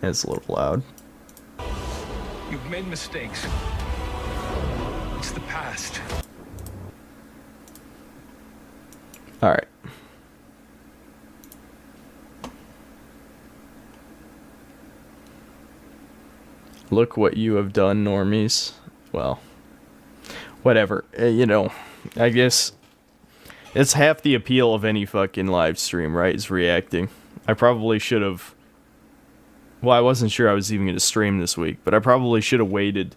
It's a little loud. You've made mistakes. It's the past. Alright. Look what you have done, normies. Well, whatever. You know, I guess it's half the appeal of any fucking live stream, right? Is reacting. I probably should have... Well, I wasn't sure I was even going to stream this week, but I probably should have waited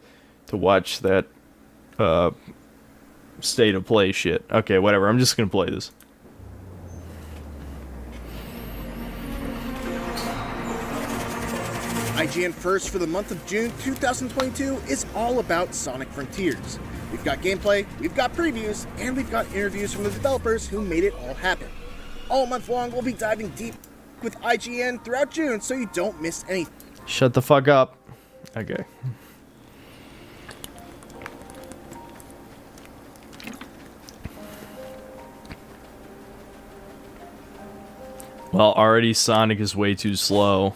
to watch that state of play shit. Okay, whatever. I'm just going to play this. IGN First for the month of June 2022 is all about Sonic Frontiers. We've got gameplay, we've got previews, and we've got interviews from the developers who made it all happen. All month long, we'll be diving deep with IGN throughout June so you don't miss anything. Shut the fuck up. Okay. Well, already Sonic is way too slow.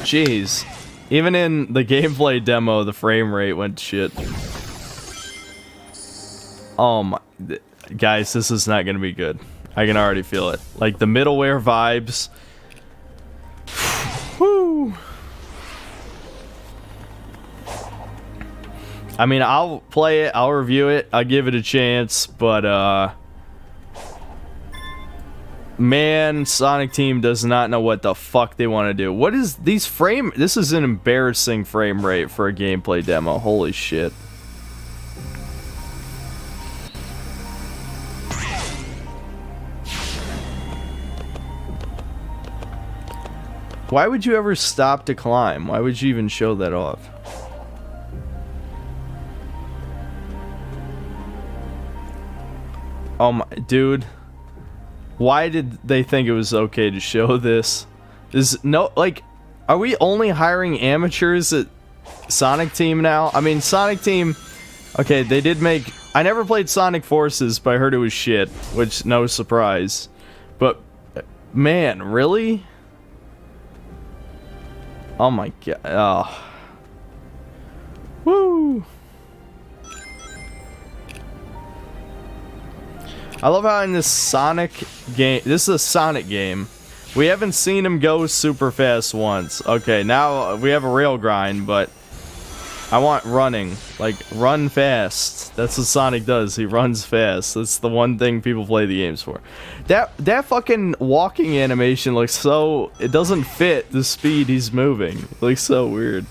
Jeez. Even in the gameplay demo, the frame rate went to shit. Oh my... Guys, this is not gonna be good. I can already feel it. Like, the middleware vibes. Woo! I mean, I'll play it, I'll review it, I'll give it a chance, but, man, Sonic Team does not know what the fuck they want to do. What is these frame... This is an embarrassing frame rate for a gameplay demo. Holy shit. Why would you ever stop to climb? Why would you even show that off? Oh my... Dude... Why did they think it was okay to show this? There's no, like, are we only hiring amateurs at Sonic Team now? I mean, Sonic Team, okay, they did make, I never played Sonic Forces, but I heard it was shit, which, no surprise. But, man, really? Oh my god, oh. Woo! I love how in this Sonic game, this is a Sonic game, we haven't seen him go super fast once. Okay, now we have a rail grind, but I want running. Like, run fast. That's what Sonic does, he runs fast. That's the one thing people play the games for. That fucking walking animation looks so, it doesn't fit the speed he's moving. It looks so weird.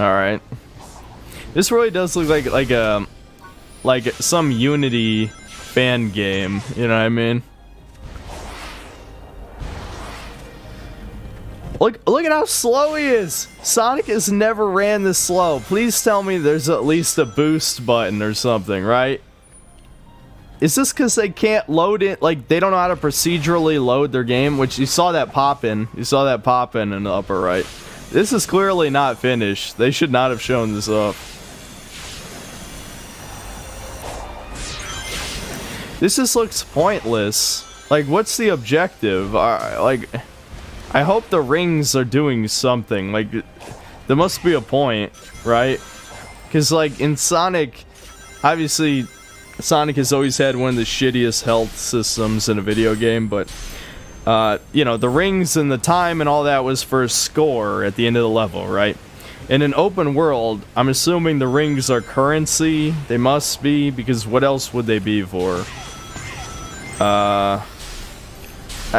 Alright. This really does look like some Unity fan game, you know what I mean? Look at how slow he is! Sonic has never ran this slow. Please tell me there's at least a boost button or something, right? Is this because they can't load it, like they don't know how to procedurally load their game? Which you saw that pop in. You saw that pop in the upper right. This is clearly not finished. They should not have shown this up. This just looks pointless. Like, what's the objective? Like, I hope the rings are doing something. Like, there must be a point, right? Because, like, in Sonic, obviously, Sonic has always had one of the shittiest health systems in a video game, but, you know, the rings and the time and all that was for a score at the end of the level, right? In an open world, I'm assuming the rings are currency. They must be, because what else would they be for?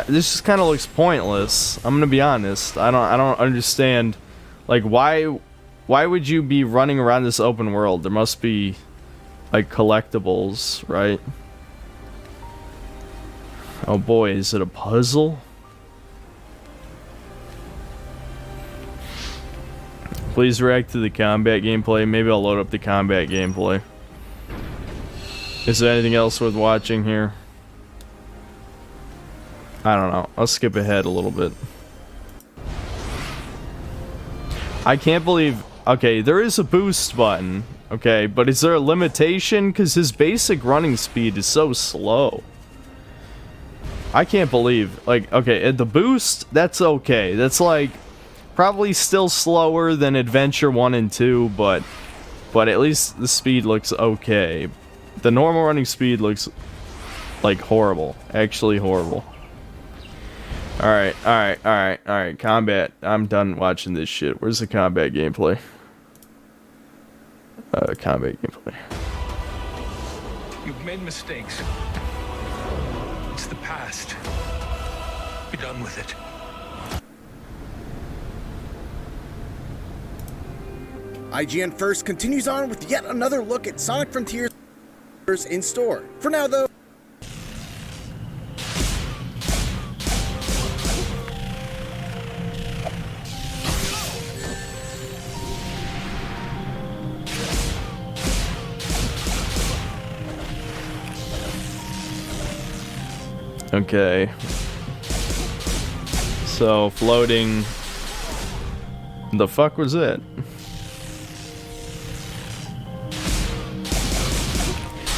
This just kind of looks pointless. I'm gonna be honest. I don't understand. Like, why would you be running around this open world? There must be, like, collectibles, right? Oh boy, is it a puzzle? Please react to the combat gameplay. Maybe I'll load up the combat gameplay. Is there anything else worth watching here? I don't know. I'll skip ahead a little bit. I can't believe... Okay, there is a boost button. Okay, but is there a limitation? Because his basic running speed is so slow. I can't believe... Like, okay, at the boost, that's okay. That's like... Probably still slower than Adventure 1 and 2, but at least the speed looks okay. The normal running speed looks like horrible. Actually horrible. Alright, combat. I'm done watching this shit. Where's the combat gameplay? Combat gameplay. You've made mistakes. It's the past. Be done with it. IGN First continues on with yet another look at Sonic Frontiers in store. For now, though... Okay. So, floating... The fuck was it?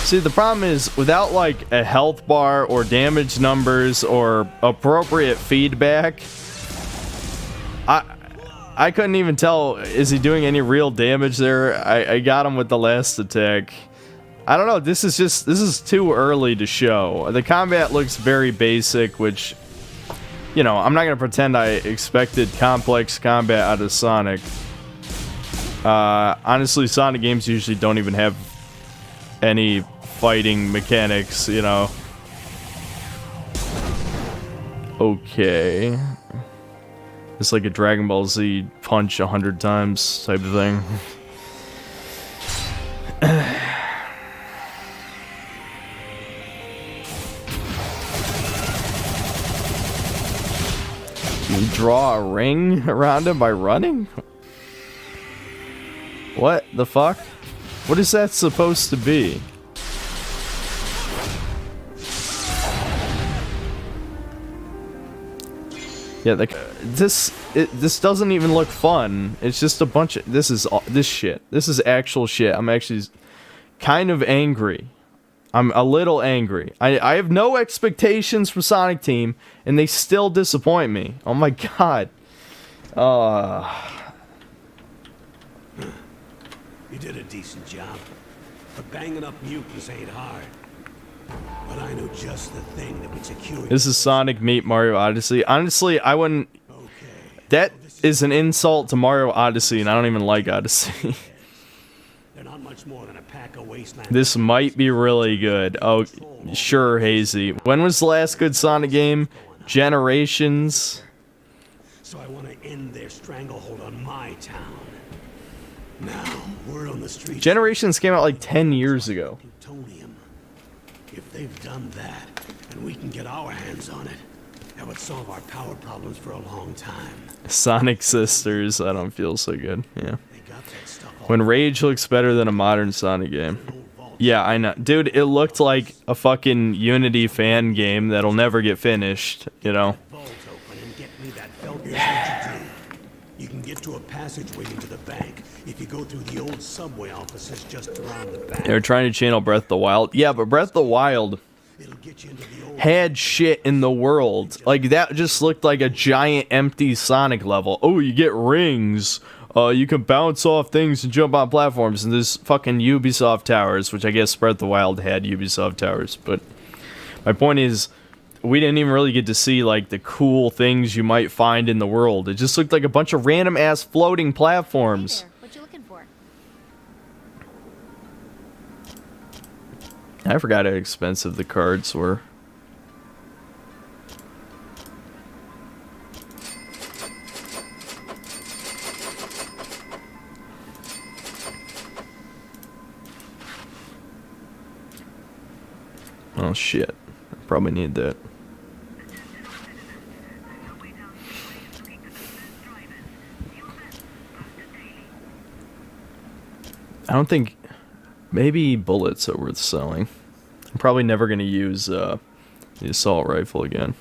See, the problem is, without, like, a health bar or damage numbers or appropriate feedback, I couldn't even tell, is he doing any real damage there? I got him with the last attack. I don't know, this is too early to show. The combat looks very basic, which, you know, I'm not gonna pretend I expected complex combat out of Sonic. Honestly, Sonic games usually don't even have any fighting mechanics, you know. Okay. It's like a Dragon Ball Z punch 100 times type of thing. You draw a ring around him by running? What the fuck? What is that supposed to be? Yeah, like this doesn't even look fun. It's just a bunch of this shit. This is actual shit. I'm actually kind of angry. I'm a little angry. I have no expectations for Sonic Team, and they still disappoint me. Oh my god. You did a decent job. But banging up mutants ain't hard. But I know just the thing that would secure. This is Sonic Meet Mario Odyssey. Honestly, I wouldn't... That is an insult to Mario Odyssey, and I don't even like Odyssey. They're not much more than a pack of wasteland. This might be really good. Oh, sure, Hazy. When was the last good Sonic game? Generations? So I want to end their stranglehold on my town. Now, word on the street. Generations came out like 10 years ago. Plutonium. If they've done that, and we can get our hands on it, that would solve our power problems for a long time. Sonic Sisters, I don't feel so good. Yeah. When Rage looks better than a modern Sonic game. Yeah, I know. Dude, it looked like a fucking Unity fan game that'll never get finished, you know? You can get to a passageway into the bank if you go through the old subway offices just around the back. They were trying to channel Breath of the Wild. Yeah, but Breath of the Wild had shit in the world. Like, that just looked like a giant empty Sonic level. Oh, you get rings. You can bounce off things and jump on platforms. And there's fucking Ubisoft Towers, which I guess Breath of the Wild had Ubisoft Towers. But my point is, we didn't even really get to see like the cool things you might find in the world. It just looked like a bunch of random ass floating platforms. Hey there, what you looking for? I forgot how expensive the cards were. Oh shit, I probably need that. I don't think... Maybe bullets are worth selling. I'm probably never going to use the assault rifle again.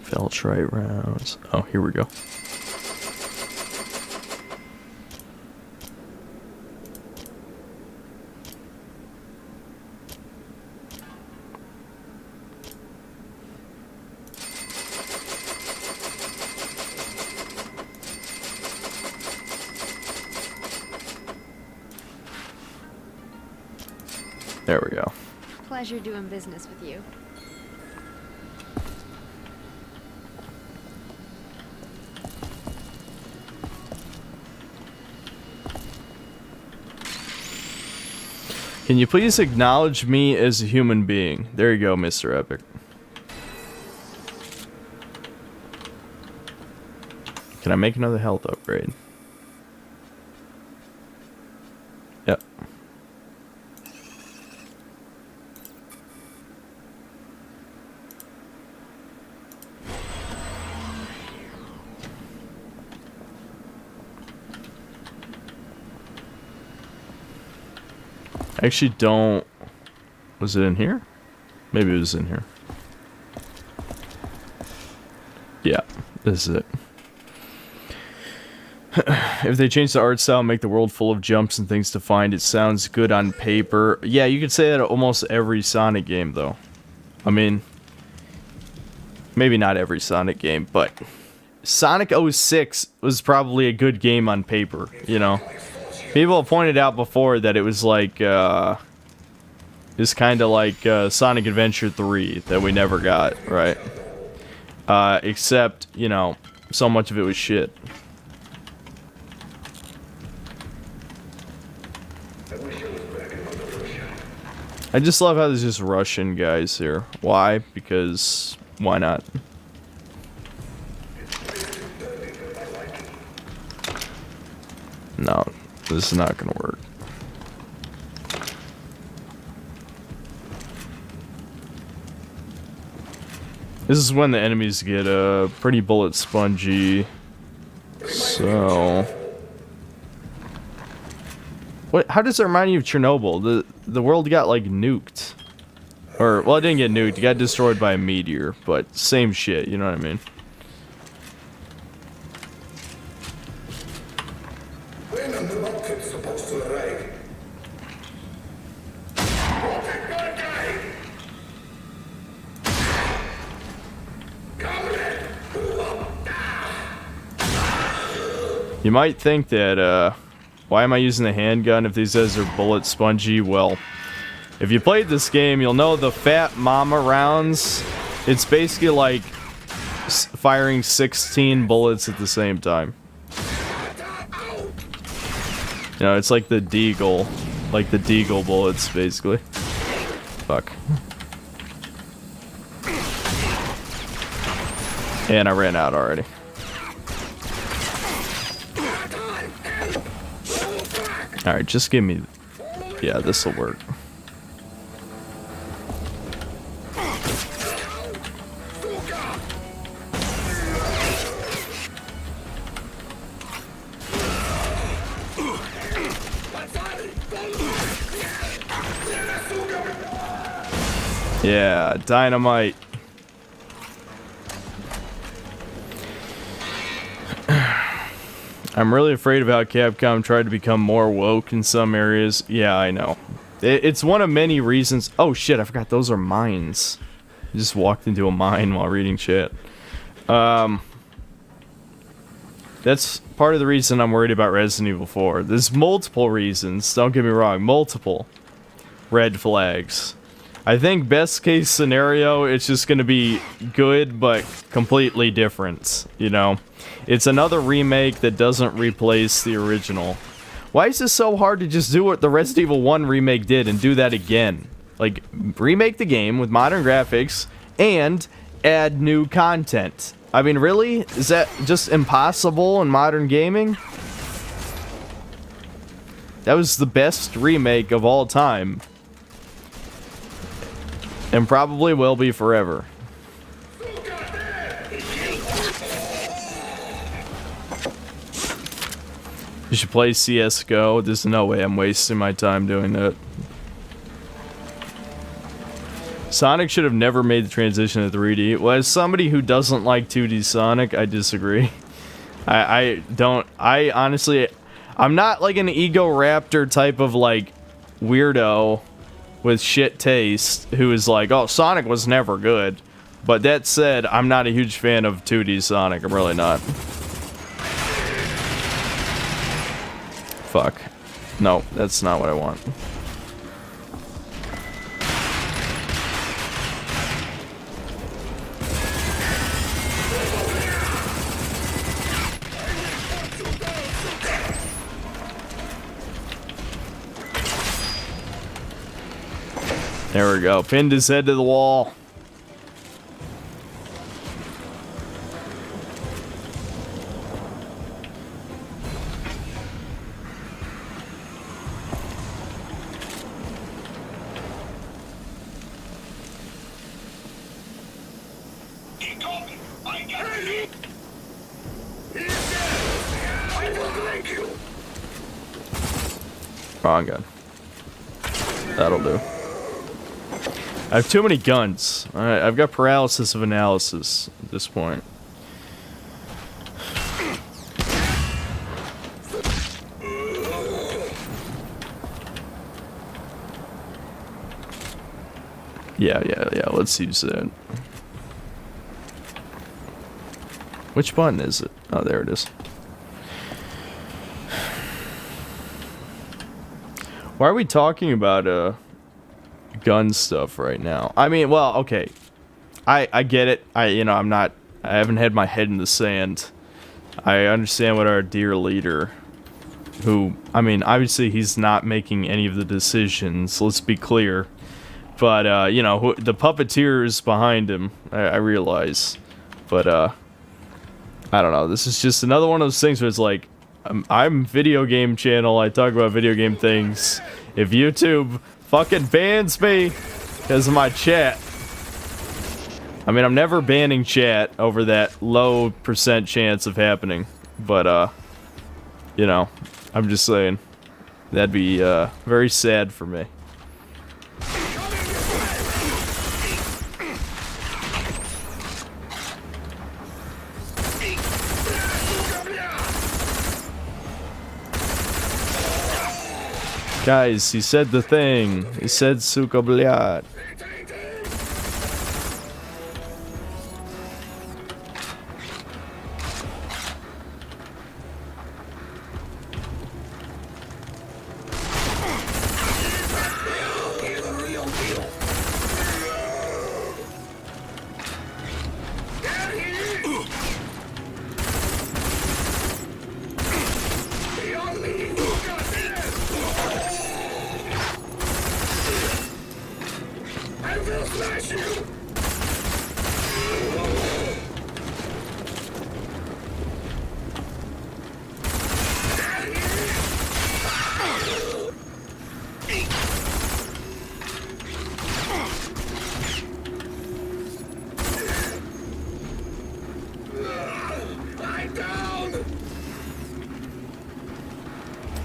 Feltrite rounds. Oh, here we go. There we go. Pleasure doing business with you. Can you please acknowledge me as a human being? There you go, Mr. Epic. Can I make another health upgrade? Yep. I actually don't... Was it in here? Maybe it was in here. Yeah, this is it. If they change the art style and make the world full of jumps and things to find, it sounds good on paper. Yeah, you could say that almost every Sonic game, though. I mean, maybe not every Sonic game, but Sonic 06 was probably a good game on paper, you know? People have pointed out before that it was like, it's kind of like Sonic Adventure 3 that we never got, right? Except, you know, so much of it was shit. I just love how there's just Russian guys here. Why? Because why not? No, this is not gonna work. This is when the enemies get pretty bullet spongy. So, what? How does it remind you of Chernobyl? The world got like nuked, or well, it didn't get nuked. It got destroyed by a meteor, but same shit. You know what I mean? When am the rocket supposed to arrive? You might think that, why am I using the handgun if these guys are bullet spongy? Well, if you played this game, you'll know the Fat Mama rounds. It's basically like firing 16 bullets at the same time. You know, it's like the Deagle. Like the Deagle bullets, basically. Fuck. And I ran out already. Alright, just give me... Yeah, this'll work. Yeah, dynamite. I'm really afraid of how Capcom tried to become more woke in some areas. Yeah, I know. It's one of many reasons. Oh shit, I forgot those are mines. I just walked into a mine while reading chat. That's part of the reason I'm worried about Resident Evil 4. There's multiple reasons, don't get me wrong, multiple red flags. I think best case scenario, it's just gonna be good, but completely different, you know? It's another remake that doesn't replace the original. Why is this so hard to just do what the Resident Evil 1 remake did and do that again? Like, remake the game with modern graphics and add new content. I mean, really? Is that just impossible in modern gaming? That was the best remake of all time. And probably will be forever. You should play CSGO. There's no way I'm wasting my time doing that. Sonic should have never made the transition to 3D. Well, as somebody who doesn't like 2D Sonic, I disagree. I honestly, I'm not like an Ego Raptor type of like weirdo with shit taste who is like, oh, Sonic was never good. But that said, I'm not a huge fan of 2D Sonic. I'm really not. Fuck. No, that's not what I want. There we go. Pinned his head to the wall. Wrong gun. That'll do. I have too many guns. Alright, I've got paralysis of analysis at this point. Yeah, let's use that. Which button is it? Oh, there it is. Why are we talking about, gun stuff right now? I mean, well, okay. I get it. I haven't had my head in the sand. I understand what our dear leader, who, I mean, obviously he's not making any of the decisions, let's be clear. But, the puppeteers behind him, I realize. But, I don't know. This is just another one of those things where it's like, I'm video game channel, I talk about video game things. If YouTube fucking bans me because of my chat. I mean, I'm never banning chat over that low % chance of happening. But, I'm just saying. That'd be, very sad for me. Guys, he said the thing. He said suka blyat.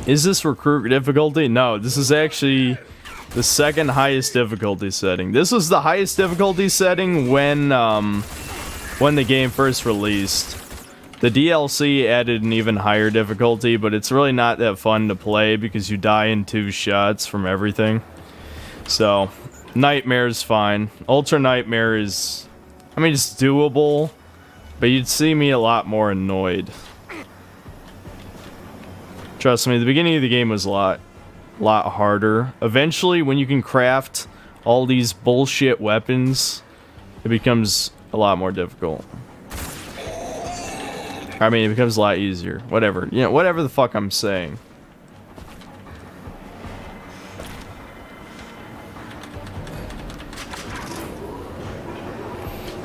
Is this recruit difficulty? No, this is actually the second highest difficulty setting. This was the highest difficulty setting when the game first released. The DLC added an even higher difficulty, but it's really not that fun to play because you die in 2 shots from everything. So, Nightmare's fine. Ultra Nightmare is, I mean, it's doable, but you'd see me a lot more annoyed. Trust me, the beginning of the game was a lot harder. Eventually, when you can craft all these bullshit weapons, it becomes a lot more difficult. I mean, it becomes a lot easier. Whatever. You know, whatever the fuck I'm saying.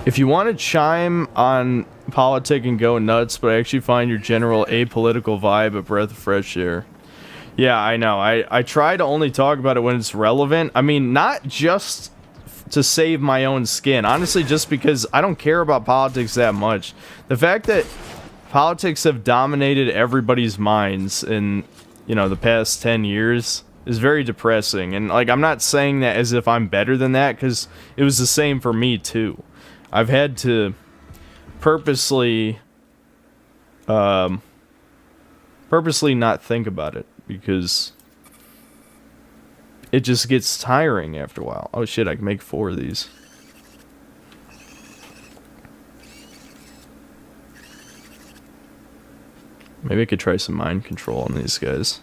If you want to chime on politic and go nuts, but I actually find your general apolitical vibe a breath of fresh air. Yeah, I know. I try to only talk about it when it's relevant. I mean, not just to save my own skin. Honestly, just because I don't care about politics that much. The fact that politics have dominated everybody's minds in, you know, the past 10 years is very depressing. And, like, I'm not saying that as if I'm better than that, because it was the same for me, too. I've had to purposely not think about it, because it just gets tiring after a while. Oh shit, I can make 4 of these. Maybe I could try some mind control on these guys.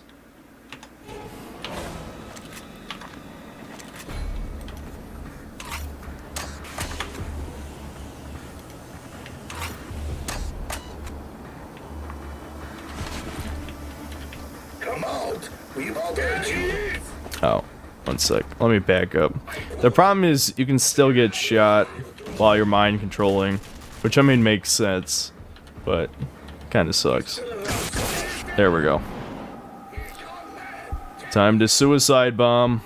Come out! We've obeyed you! Oh, one sec. Let me back up. The problem is you can still get shot while you're mind controlling, which I mean makes sense, but kind of sucks. There we go. Time to suicide bomb.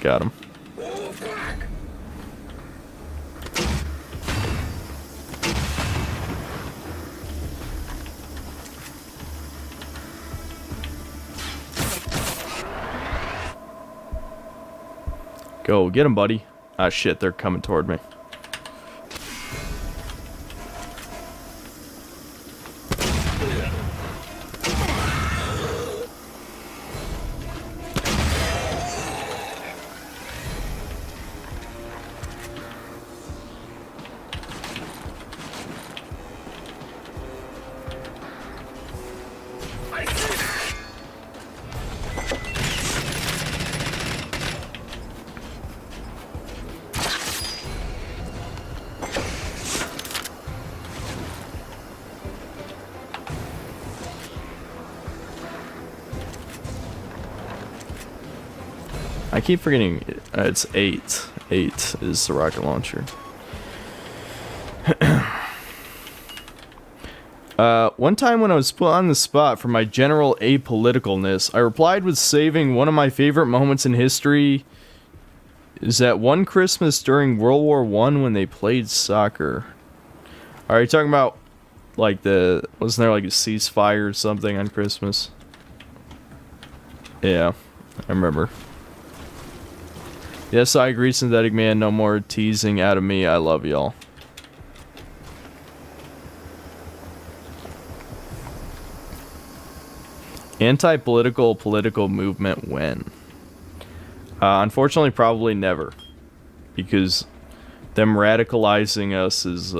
Got him. Go, get him, buddy. Ah, shit, they're coming toward me. I keep forgetting it's 8. 8 is the rocket launcher. One time when I was put on the spot for my general apoliticalness, I replied with saving one of my favorite moments in history is that one Christmas during World War I when they played soccer. Are you talking about, like, wasn't there like a ceasefire or something on Christmas? Yeah, I remember. Yes, I agree, Synthetic Man. No more teasing out of me. I love y'all. Anti-political political movement when? Unfortunately, probably never. Because them radicalizing us is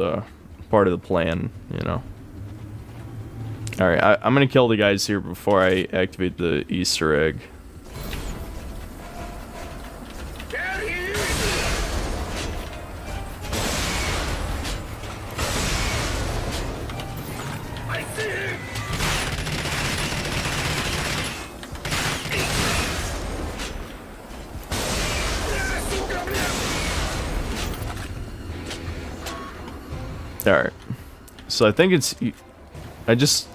part of the plan, you know. Alright, I'm gonna kill the guys here before I activate the Easter egg. Alright, so I think it's I just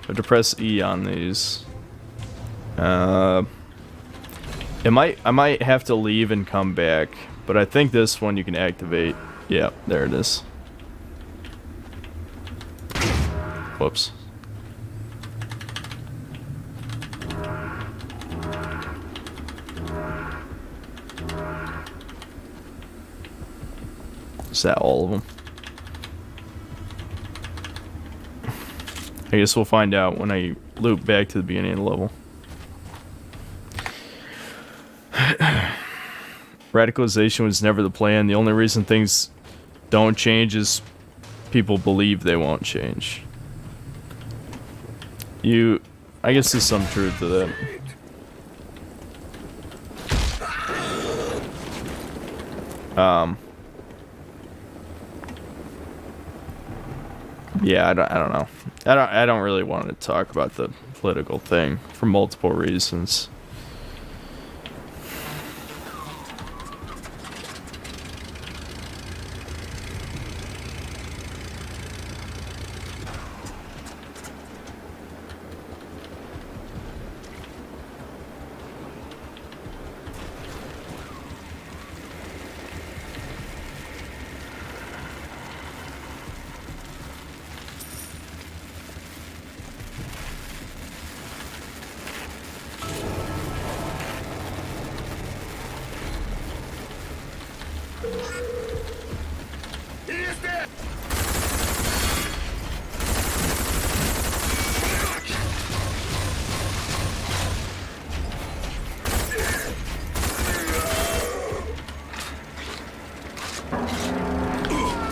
have to press E on these. I might have to leave and come back, but I think this one you can activate. Yeah, there it is. Whoops. Is that all of them? I guess we'll find out when I loop back to the beginning of the level. Radicalization was never the plan. The only reason things don't change is people believe they won't change. I guess there's some truth to that. Yeah, I don't know. I don't really want to talk about the political thing for multiple reasons.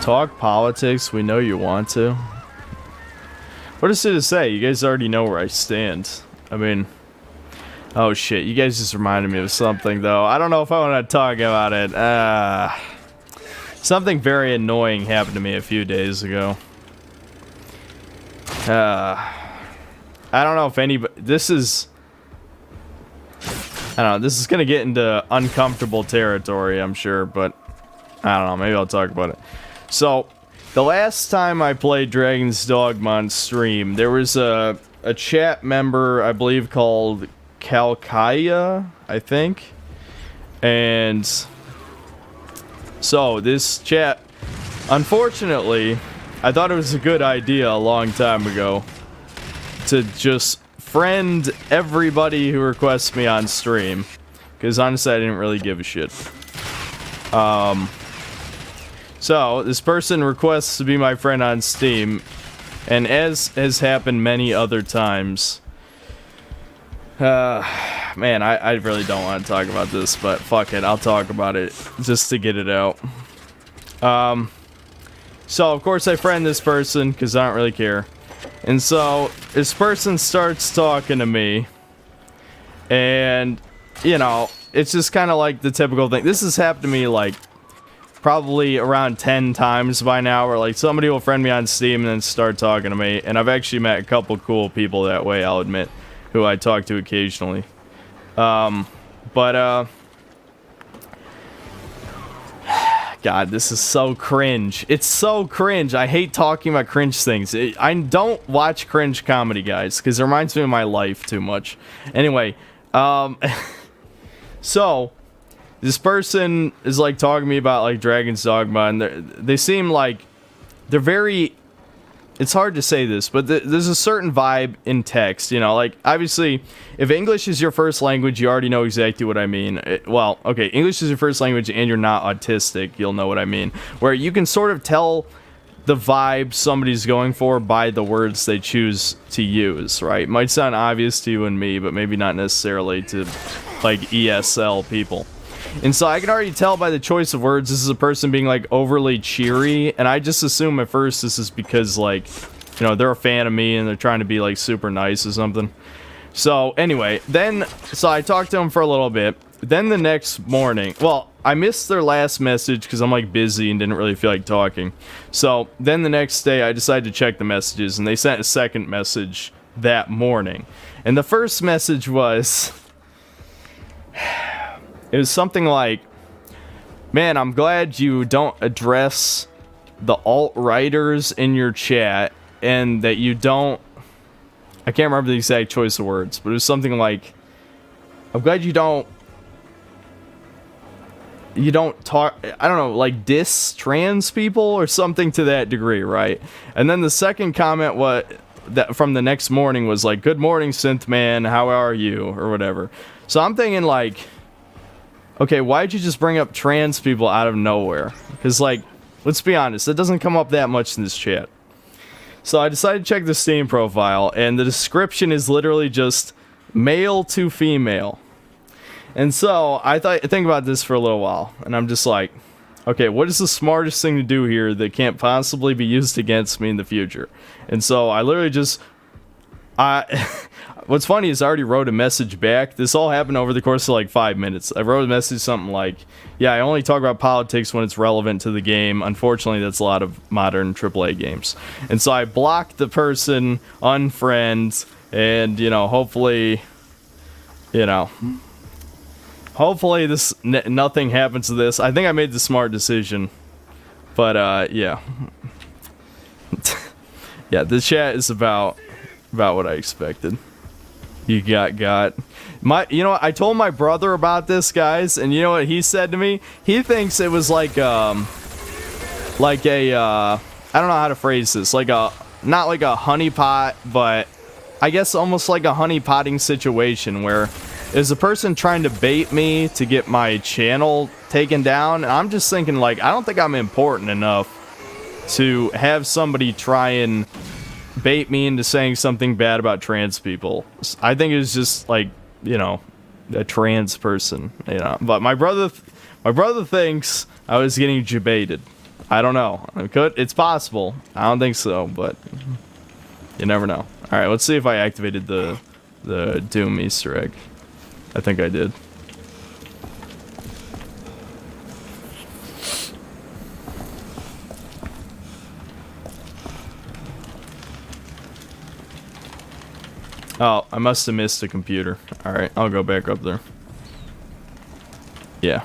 Talk politics, we know you want to. What is it to say? You guys already know where I stand. I mean... Oh shit, you guys just reminded me of something though. I don't know if I want to talk about it. Something very annoying happened to me a few days ago. I don't know if anybody... This is... I don't know, this is gonna get into uncomfortable territory, I'm sure, but... I don't know, maybe I'll talk about it. So, the last time I played Dragon's Dogma on stream, there was a chat member, I believe, called Kalkaya, I think. And so, this chat, unfortunately, I thought it was a good idea a long time ago to just friend everybody who requests me on stream. Because honestly, I didn't really give a shit. So, this person requests to be my friend on Steam, and as has happened many other times, man, I really don't want to talk about this, but fuck it, I'll talk about it, just to get it out. So, of course I friend this person, because I don't really care, and so, this person starts talking to me, and, you know, it's just kind of like the typical thing. This has happened to me, like, probably around 10 times by now, where like somebody will friend me on Steam and then start talking to me, and I've actually met a couple cool people that way, I'll admit, who I talk to occasionally. God, this is so cringe. It's so cringe. I hate talking about cringe things. I don't watch cringe comedy, guys, because it reminds me of my life too much. Anyway, so this person is like talking to me about like Dragon's Dogma, and they seem like they're very... It's hard to say this, but there's a certain vibe in text, you know, like, obviously, if English is your first language, you already know exactly what I mean. Well, okay, English is your first language and you're not autistic, you'll know what I mean. Where you can sort of tell the vibe somebody's going for by the words they choose to use, right? It might sound obvious to you and me, but maybe not necessarily to, like, ESL people. And so I can already tell by the choice of words this is a person being like overly cheery, and I just assume at first this is because, like, you know, they're a fan of me and they're trying to be like super nice or something. So anyway, so I talked to them for a little bit. Then the next morning, well, I missed their last message because I'm like busy and didn't really feel like talking. So then the next day I decided to check the messages, and they sent a second message that morning. And the first message was... It was something like, man, I'm glad you don't address the alt-righters in your chat, and that you don't... I can't remember the exact choice of words, but it was something like, I'm glad you don't talk, I don't know, like diss trans people or something to that degree, right? And then the second comment from the next morning was like, good morning, Synthman, how are you? Or whatever. So I'm thinking like... Okay, why'd you just bring up trans people out of nowhere? Because, like, let's be honest, it doesn't come up that much in this chat. So I decided to check the Steam profile, and the description is literally just male to female. And so I think about this for a little while, and I'm just like, okay, what is the smartest thing to do here that can't possibly be used against me in the future? And so I literally just... What's funny is I already wrote a message back. This all happened over the course of like 5 minutes. I wrote a message something like, yeah, I only talk about politics when it's relevant to the game. Unfortunately, that's a lot of modern AAA games. And so I blocked the person, unfriend, and, you know, hopefully this nothing happens to this. I think I made the smart decision. But, yeah. Yeah, this chat is about what I expected. You got you know what, I told my brother about this, guys, and you know what he said to me? He thinks it was like a I don't know how to phrase this, not like a honeypot, but I guess almost like a honeypotting situation where is a person trying to bait me to get my channel taken down, and I'm just thinking, like, I don't think I'm important enough to have somebody try and bait me into saying something bad about trans people. I think it was just like, you know, a trans person, you know. But my brother thinks I was getting debated. I don't know. It's possible. I don't think so, but you never know. All right, let's see if I activated the Doom Easter egg. I think I did. Oh, I must have missed a computer. Alright, I'll go back up there. Yeah,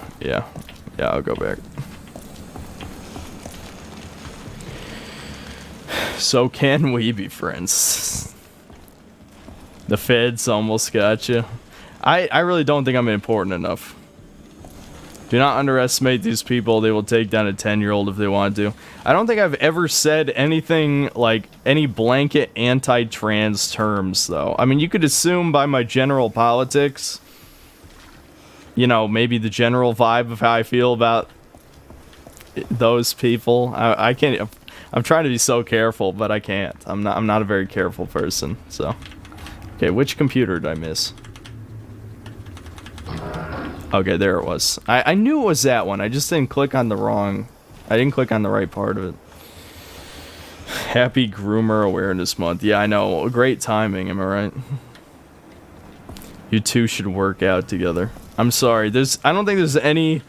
I'll go back. So can we be friends? The feds almost got you. I really don't think I'm important enough. Do not underestimate these people. They will take down a 10-year-old if they want to. I don't think I've ever said anything like any blanket anti-trans terms, though. I mean, you could assume by my general politics, you know, maybe the general vibe of how I feel about those people. I can't. I'm trying to be so careful, but I can't. I'm not a very careful person. So, okay, which computer did I miss? Okay, there it was. I knew it was that one. I just didn't click on the right part of it. Happy Groomer Awareness Month. Yeah, I know. Great timing, am I right? You two should work out together. I'm sorry. I don't think there's any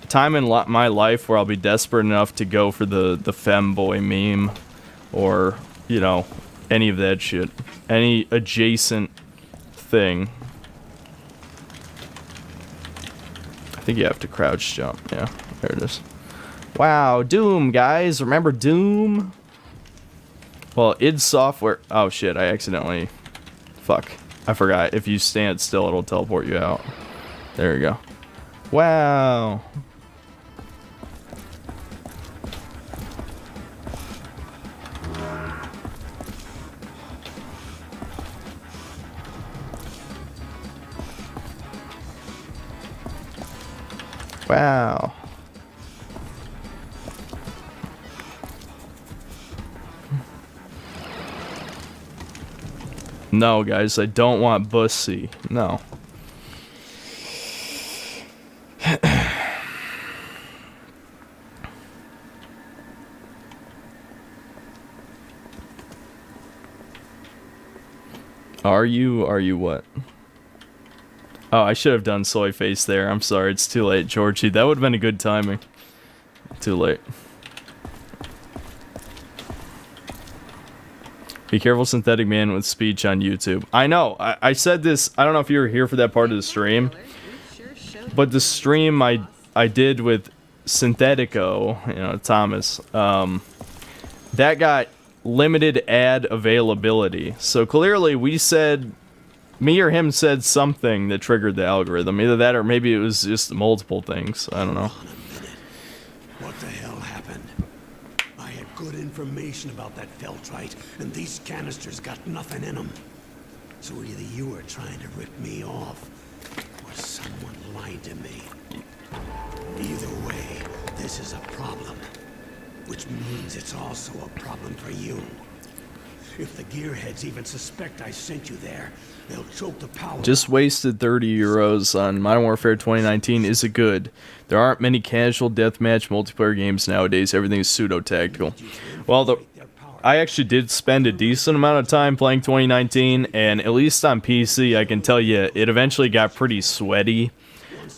time in my life where I'll be desperate enough to go for the femboy meme or, you know, any of that shit. Any adjacent thing. I think you have to crouch jump. Yeah, there it is. Wow, Doom, guys. Remember Doom? Well, id Software. Oh shit, I accidentally. Fuck. I forgot. If you stand still, it'll teleport you out. There you go. Wow. Wow. No, guys, I don't want bussy. No. Are you what? Oh, I should have done soy face there. I'm sorry, it's too late, Georgie. That would have been a good timing. Too late. Be careful, Synthetic Man with speech on YouTube. I know. I said this. I don't know if you were here for that part of the stream, but the stream I did with Synthetico, you know, Thomas, that got limited ad availability. So clearly we said, me or him said something that triggered the algorithm. Either that or maybe it was just multiple things. I don't know. What the hell happened? I had good information about that Feltrite, and these canisters got nothing in them. So either you were trying to rip me off, or someone lied to me. Either way, this is a problem. Which means it's also a problem for you. If the gearheads even suspect I sent you there, they'll choke the power. Just wasted 30 euros on Modern Warfare 2019. Is it good? There aren't many casual deathmatch multiplayer games nowadays. Everything is pseudo-tactical. Well, I actually did spend a decent amount of time playing 2019, and at least on PC, I can tell you, it eventually got pretty sweaty.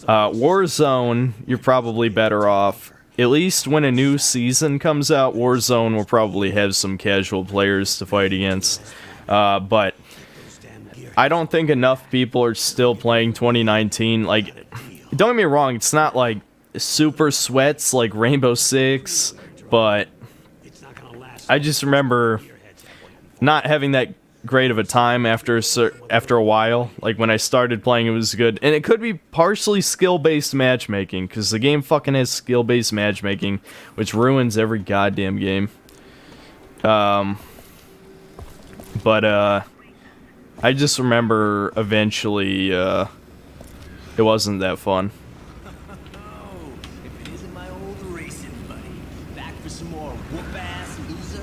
Warzone, you're probably better off. At least when a new season comes out, Warzone will probably have some casual players to fight against. But I don't think enough people are still playing 2019. Like, don't get me wrong, it's not like super sweats like Rainbow Six, but I just remember not having that great of a time after a while. Like, when I started playing, it was good. And it could be partially skill-based matchmaking, because the game fucking has skill-based matchmaking, which ruins every goddamn game. But I just remember eventually, it wasn't that fun. If it isn't my old racing buddy, back for some more whoop-ass loser.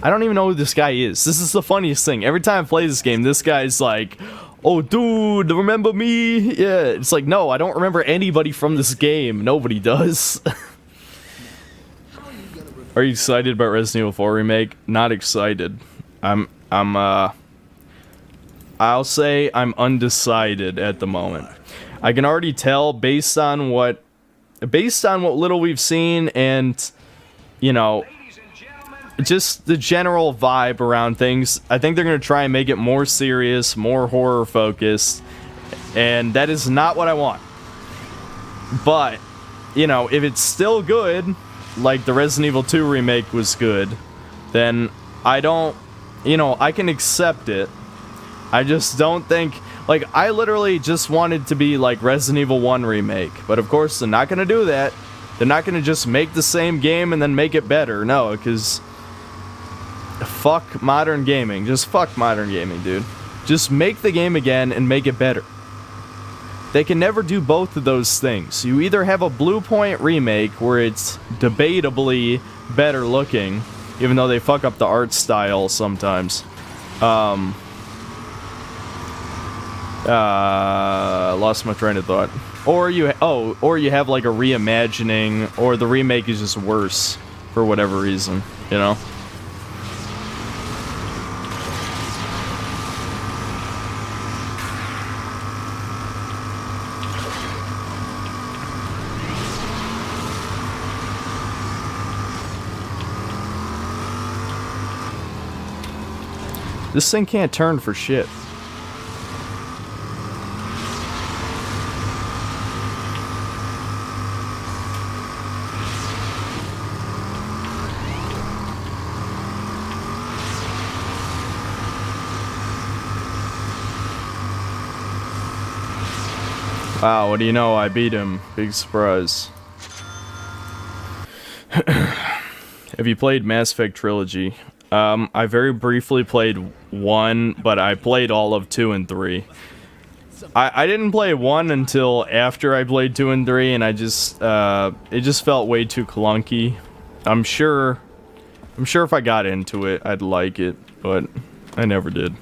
I don't even know who this guy is. This is the funniest thing. Every time I play this game, this guy's like, "Oh, dude, remember me?" Yeah, it's like, no, I don't remember anybody from this game. Nobody does. Are you excited about Resident Evil 4 Remake? Not excited. I'll say I'm undecided at the moment. I can already tell based on what little we've seen and, you know, just the general vibe around things. I think they're going to try and make it more serious, more horror focused, and that is not what I want. But, you know, if it's still good, like the Resident Evil 2 remake was good, then I don't, you know, I can accept it. I just don't think, like, I literally just wanted to be like Resident Evil 1 remake, but of course they're not going to do that. They're not going to just make the same game and then make it better. No, because fuck modern gaming. Just fuck modern gaming, dude. Just make the game again and make it better. They can never do both of those things. You either have a Blue Point remake where it's debatably better looking, even though they fuck up the art style sometimes. Lost my train of thought. Or you have like a reimagining, or the remake is just worse for whatever reason, you know? This thing can't turn for shit. Wow, what do you know? I beat him. Big surprise. Have you played Mass Effect Trilogy? I very briefly played 1, but I played all of 2 and 3. I didn't play 1 until after I played 2 and 3, and I just, it just felt way too clunky. I'm sure if I got into it, I'd like it, but I never did.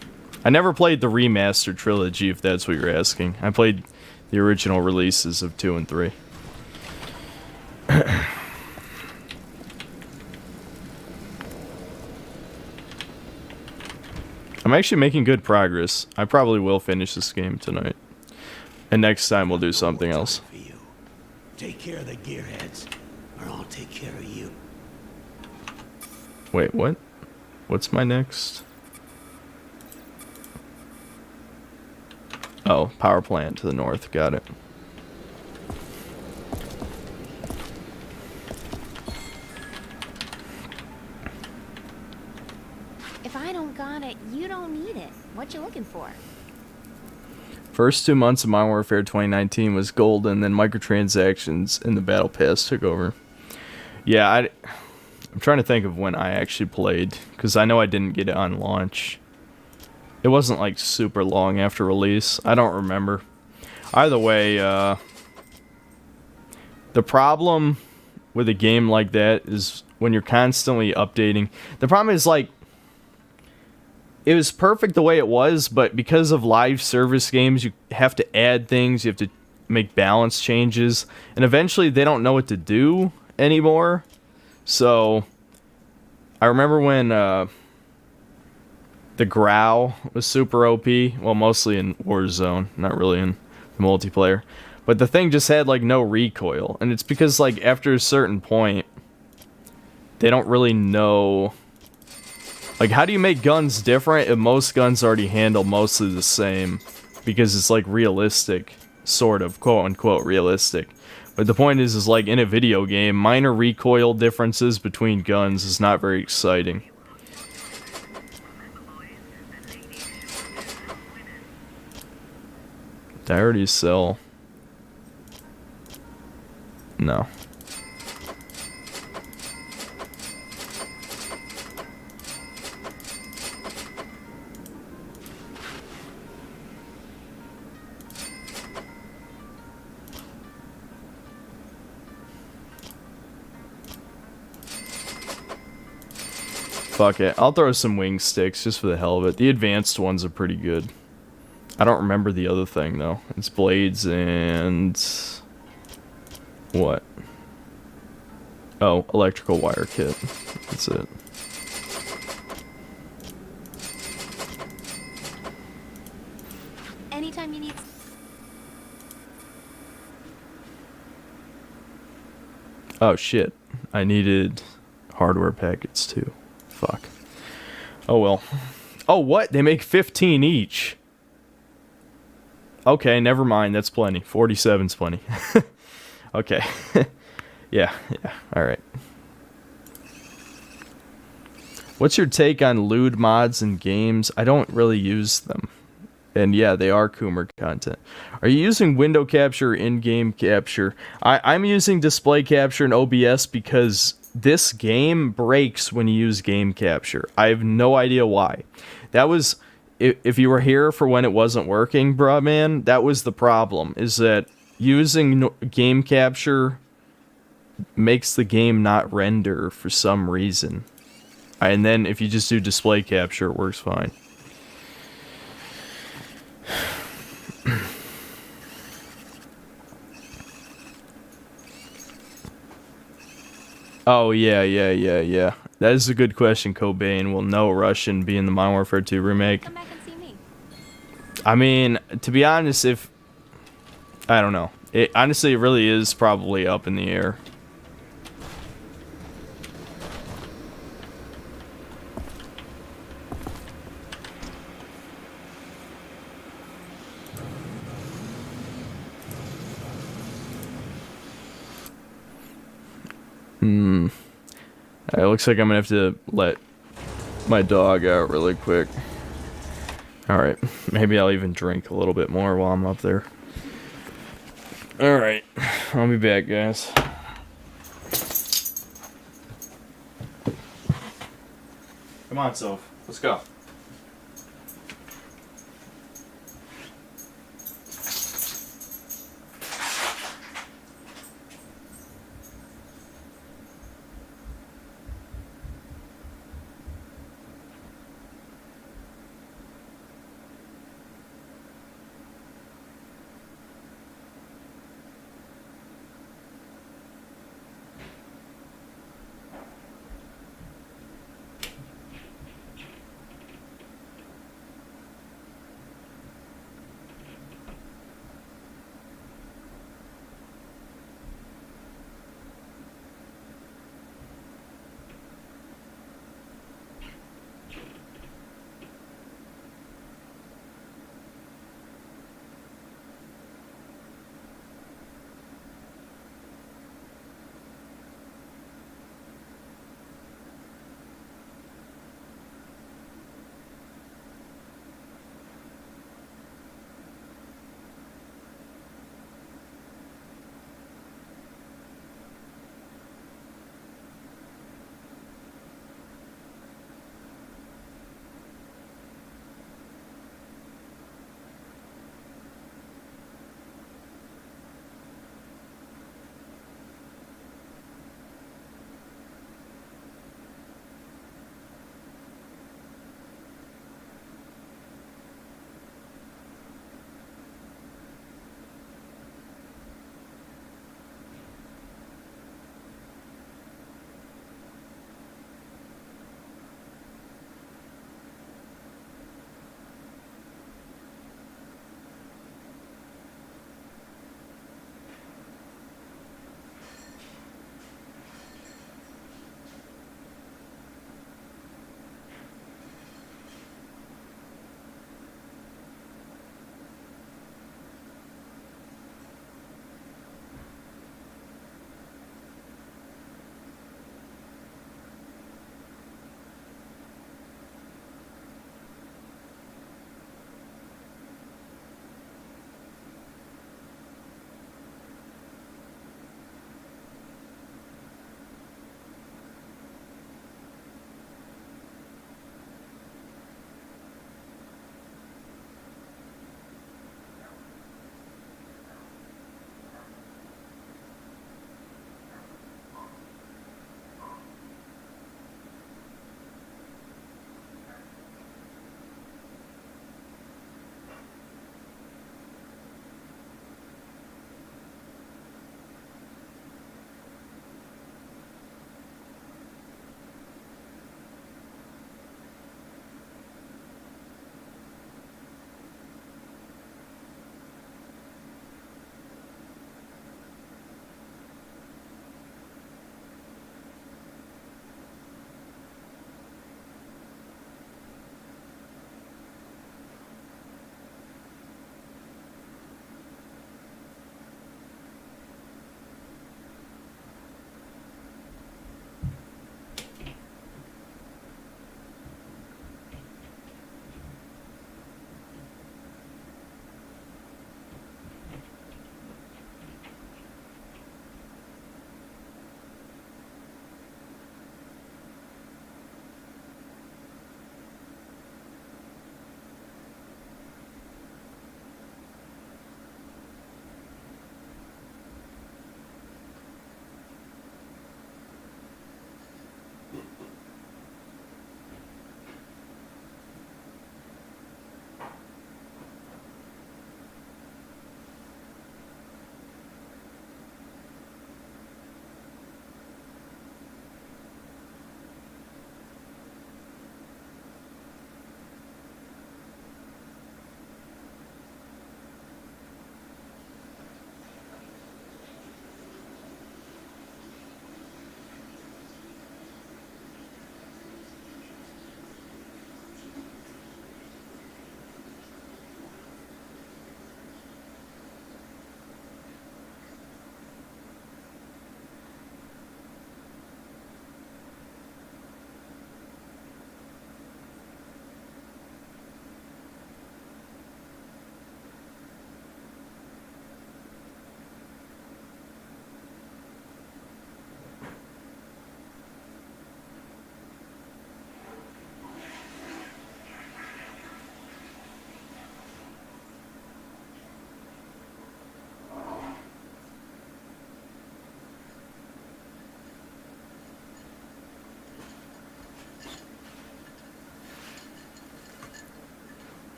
I never played the remastered trilogy, if that's what you're asking. I played the original releases of 2 and 3. I'm actually making good progress. I probably will finish this game tonight. And next time we'll do something else. Take care of the gearheads, or I'll take care of you. Wait, what? What's my next? Oh, power plant to the north. Got it. If I don't got it, you don't need it. What you looking for? First 2 months of Modern Warfare 2019 was golden, then microtransactions in the Battle Pass took over. Yeah, I'm trying to think of when I actually played, because I know I didn't get it on launch. It wasn't like super long after release. I don't remember. Either way, the problem with a game like that is when you're constantly updating. The problem is, like, it was perfect the way it was, but because of live service games, you have to add things, you have to make balance changes, and eventually they don't know what to do anymore. So I remember when the Grau was super OP. Well, mostly in Warzone, not really in the multiplayer. But the thing just had, like, no recoil. And it's because, like, after a certain point, they don't really know... Like, how do you make guns different if most guns already handle mostly the same? Because it's, like, realistic. Sort of, quote-unquote, realistic. But the point is, like, in a video game, minor recoil differences between guns is not very exciting. Did I already sell? No. Fuck it. I'll throw some wing sticks just for the hell of it. The advanced ones are pretty good. I don't remember the other thing, though. It's blades and... What? Oh, electrical wire kit. That's it. Anytime you need... Oh, shit. I needed hardware packets, too. Fuck. Oh, well. Oh, what? They make 15 each. Okay, never mind. That's plenty. 47's plenty. Okay. Yeah, alright. What's your take on lewd mods in games? I don't really use them. And yeah, they are Coomer content. Are you using window capture or in-game capture? I'm using display capture and OBS because this game breaks when you use game capture. I have no idea why. That was... If you were here for when it wasn't working, bruh, man, that was the problem. Is that using game capture makes the game not render for some reason. And then if you just do display capture, it works fine. Oh, yeah. That is a good question, Cobain. Will no Russian be in the Modern Warfare 2 remake? Come back and see me. I mean, to be honest, I don't know. Honestly, it really is probably up in the air. It looks like I'm gonna have to let my dog out really quick. Alright, maybe I'll even drink a little bit more while I'm up there. Alright, I'll be back, guys. Come on, Soph. Let's go.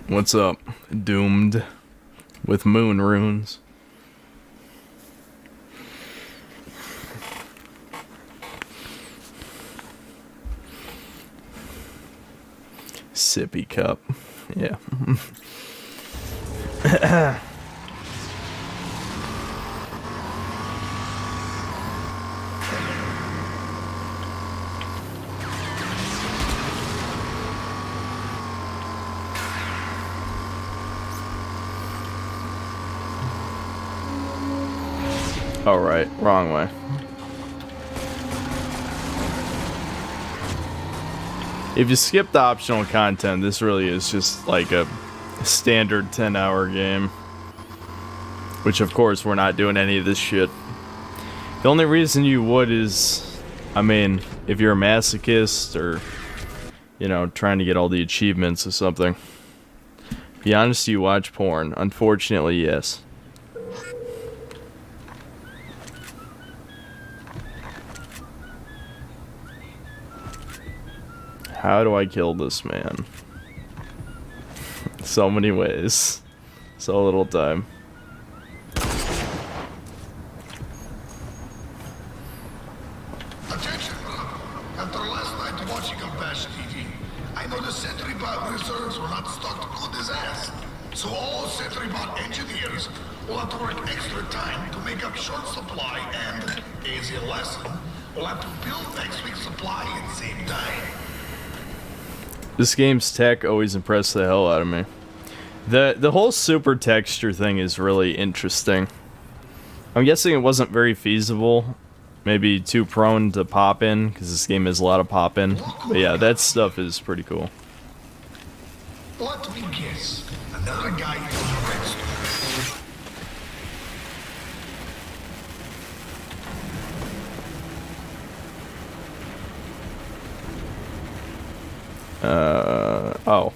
What's up, Doomed? With moon runes. Sippy cup. Yeah. Oh, right. Wrong way. If you skip the optional content, this really is just like a standard 10-hour game. Which, of course, we're not doing any of this shit. The only reason you would is, I mean, if you're a masochist or, you know, trying to get all the achievements or something. Be honest, you watch porn. Unfortunately, yes. How do I kill this man? So many ways. So little time. Attention! After last night watching on Bash TV, I know the SentryBot reserves were not stocked good as ass. So all SentryBot engineers will have to work extra time to make up short supply and, easy lesson, will have to build next week's supply at the same time. This game's tech always impressed the hell out of me. The whole super texture thing is really interesting. I'm guessing it wasn't very feasible. Maybe too prone to pop in, because this game has a lot of pop in. But yeah, that stuff is pretty cool. Let me guess. Another guy in the red store. Oh.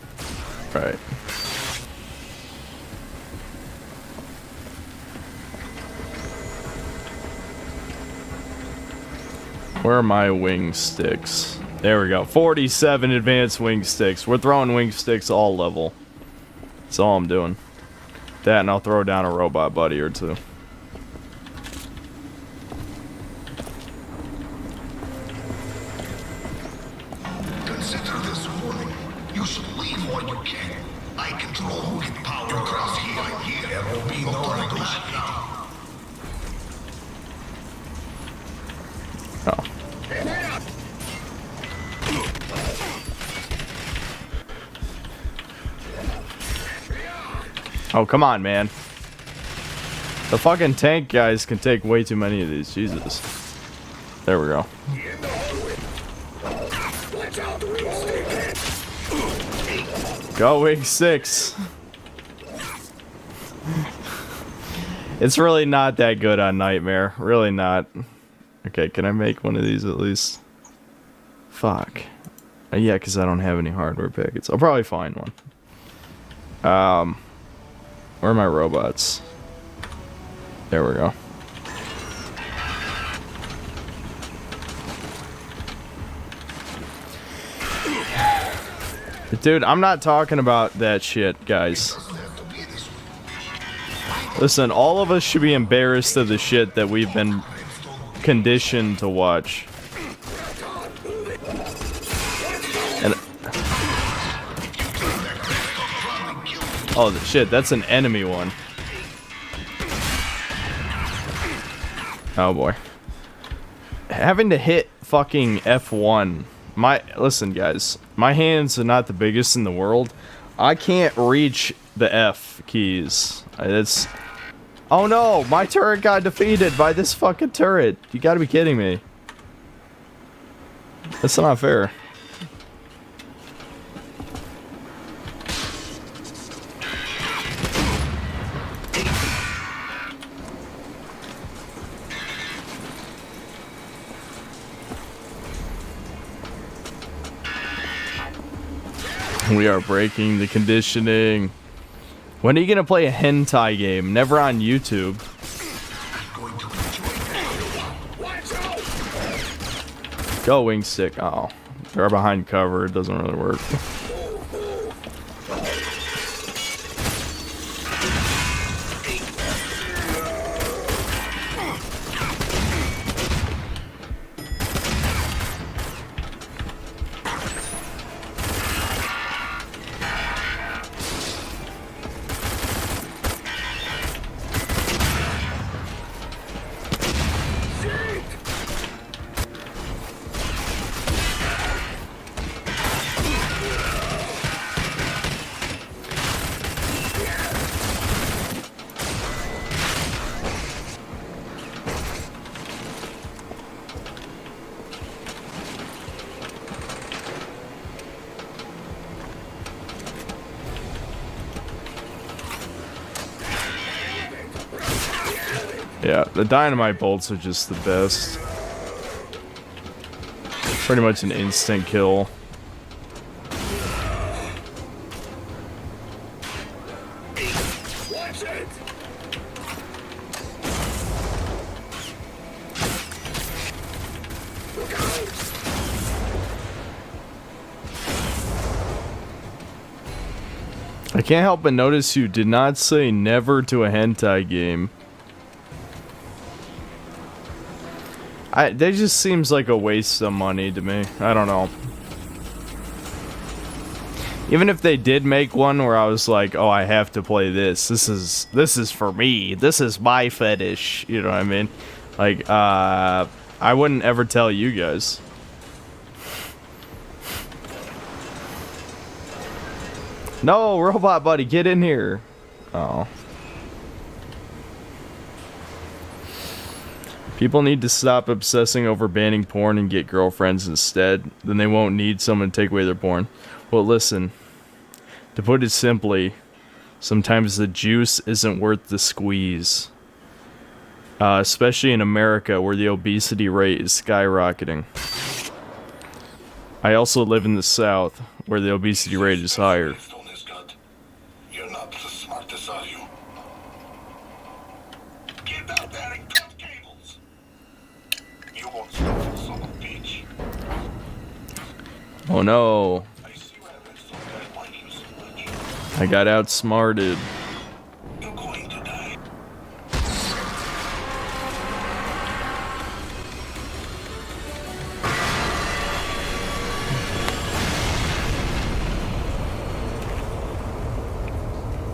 Right. Where are my wing sticks? There we go. 47 advanced wing sticks. We're throwing wing sticks all level. That's all I'm doing. That, and I'll throw down a robot buddy or two. Consider this warning. You should leave while you can. I control who can power across here. There will be no regulation now. Oh. Oh, come on, man. The fucking tank guys can take way too many of these. Jesus. There we go. Go, Wing 6. It's really not that good on Nightmare. Really not. Okay, can I make one of these at least? Fuck. Yeah, because I don't have any hardware packets. I'll probably find one. Where are my robots? There we go. Dude, I'm not talking about that shit, guys. Listen, all of us should be embarrassed of the shit that we've been conditioned to watch. And oh shit, that's an enemy one. Oh boy. Having to hit fucking F1. Listen guys, my hands are not the biggest in the world. I can't reach the F keys. It's oh no, my turret got defeated by this fucking turret. You gotta be kidding me. That's not fair. We are breaking the conditioning. When are you gonna play a hentai game? Never on YouTube. Go, wing stick. Oh, they're behind cover. It doesn't really work. Yeah, the dynamite bolts are just the best. Pretty much an instant kill. Watch it! Look out! I can't help but notice you did not say never to a hentai game. That just seems like a waste of money to me. I don't know. Even if they did make one where I was like, oh, I have to play this. This is for me. This is my fetish. You know what I mean? Like, I wouldn't ever tell you guys. No, robot buddy, get in here. Oh. People need to stop obsessing over banning porn and get girlfriends instead. Then they won't need someone to take away their porn. Well, listen. To put it simply, sometimes the juice isn't worth the squeeze. Especially in America, where the obesity rate is skyrocketing. I also live in the South, where the obesity rate is higher. You're not the smartest, are you? Get out there and cut cables! You won't stop this on the beach. Oh no. I got outsmarted. You're going to die.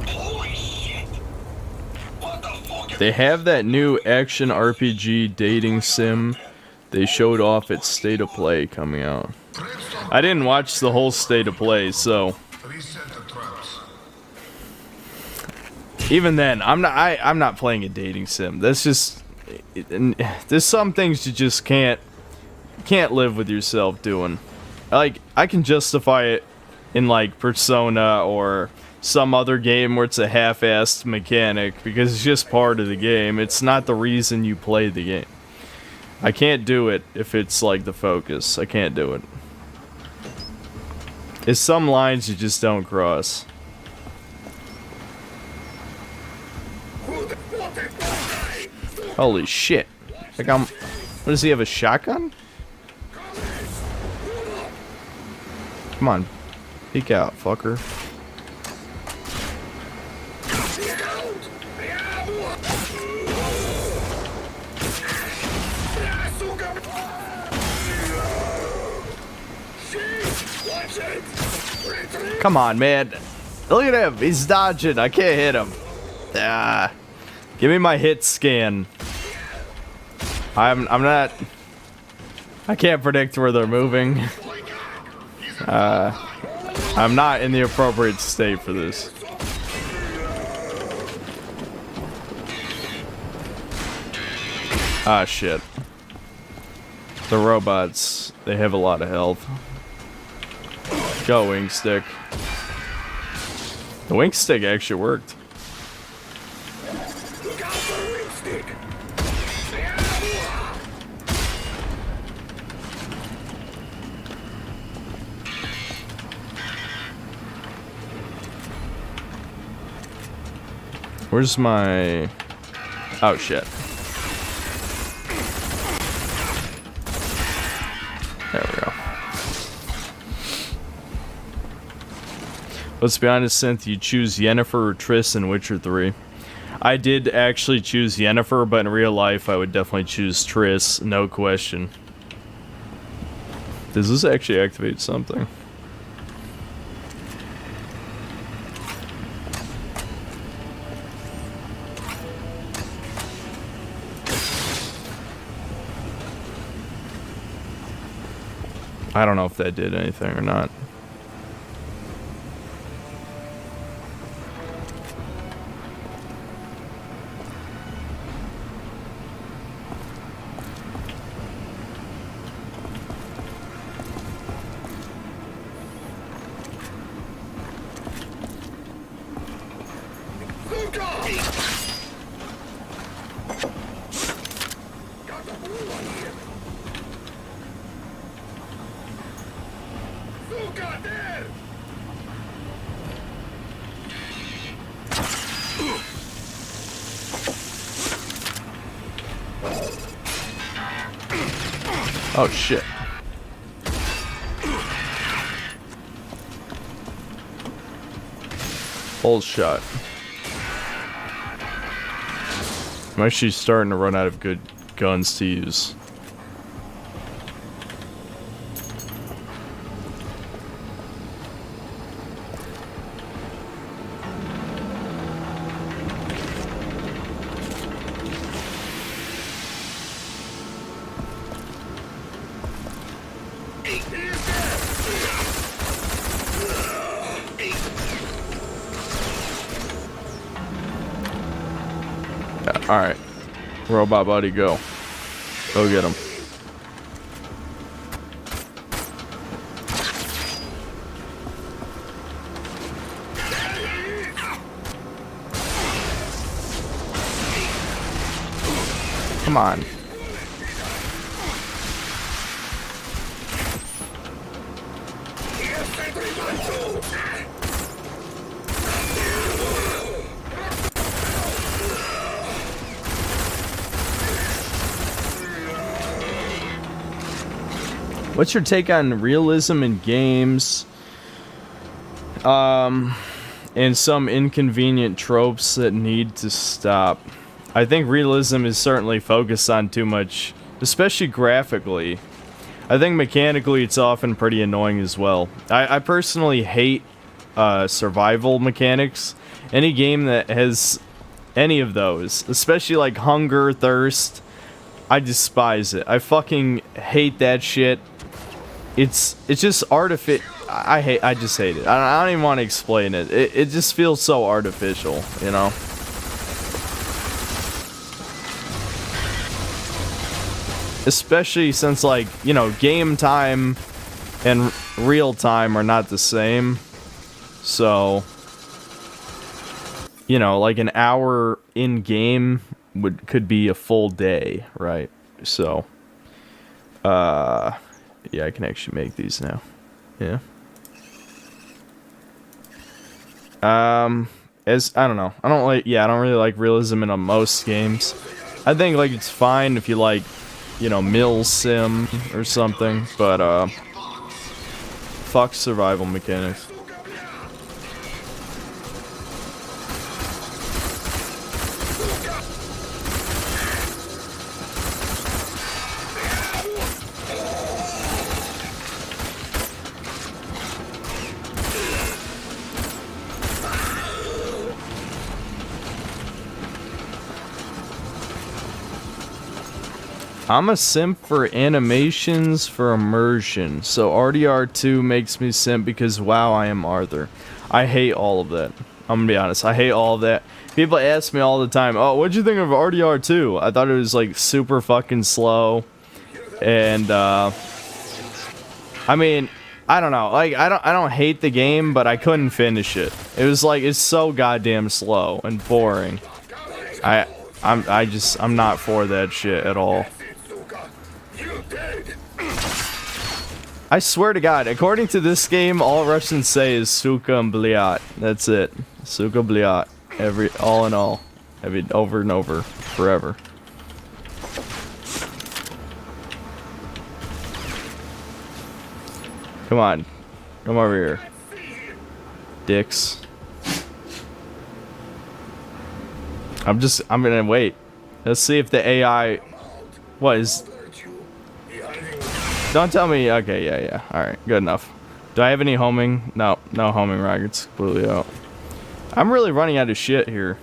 Holy shit! What the fuck? They have that new action RPG dating sim they showed off at State of Play coming out. I didn't watch the whole State of Play, so even then, I'm not playing a dating sim. That's just there's some things you just can't live with yourself doing. Like, I can justify it in like Persona or some other game where it's a half-assed mechanic because it's just part of the game. It's not the reason you play the game. I can't do it if it's like the focus. I can't do it. There's some lines you just don't cross. Holy shit. Like what does he have, a shotgun? Come on. Peek out, fucker. Come on, man. Look at him. He's dodging. I can't hit him. Ah. Give me my hit scan. I'm not... I can't predict where they're moving. I'm not in the appropriate state for this. Ah, shit. The robots, they have a lot of health. Go, wing stick. The wing stick actually worked. Look out for the wing stick! Where's my... Oh, shit. There we go. Let's be honest, Synth, you choose Yennefer or Triss in Witcher 3. I did actually choose Yennefer, but in real life I would definitely choose Triss, no question. Does this actually activate something? I don't know if that did anything or not. Oh shit. Full shot. I'm actually starting to run out of good guns to use. Alright. Robot buddy, go. Go get him. Come on. What's your take on realism in games? And some inconvenient tropes that need to stop. I think realism is certainly focused on too much, especially graphically. I think mechanically it's often pretty annoying as well. I personally hate survival mechanics. Any game that has any of those, especially like hunger, thirst, I despise it. I fucking hate that shit. It's just artificial. I just hate it. I don't even want to explain it. It just feels so artificial, you know? Especially since, like, you know, game time and real time are not the same. So, you know, like an hour in game could be a full day, right? So, yeah, I can actually make these now. Yeah. As I don't know. I don't really like realism in most games. I think like it's fine if you like, you know, mill sim or something, but fuck survival mechanics. I'm a simp for animations for immersion, so RDR2 makes me simp because wow, I am Arthur. I hate all of that. I'm gonna be honest, I hate all of that. People ask me all the time, oh, what'd you think of RDR2? I thought it was like super fucking slow, and I mean, I don't know, like I don't hate the game, but I couldn't finish it. It was like, it's so goddamn slow and boring. I'm not for that shit at all. I swear to God, according to this game, all Russians say is "suka and bliat." That's it, "suka bliat." All in all, over and over, forever. Come on, come over here, dicks. I'm gonna wait. Let's see if the AI, what is? Don't tell me. Okay, yeah. Alright, good enough. Do I have any homing? No homing rockets. Completely out. I'm really running out of shit here.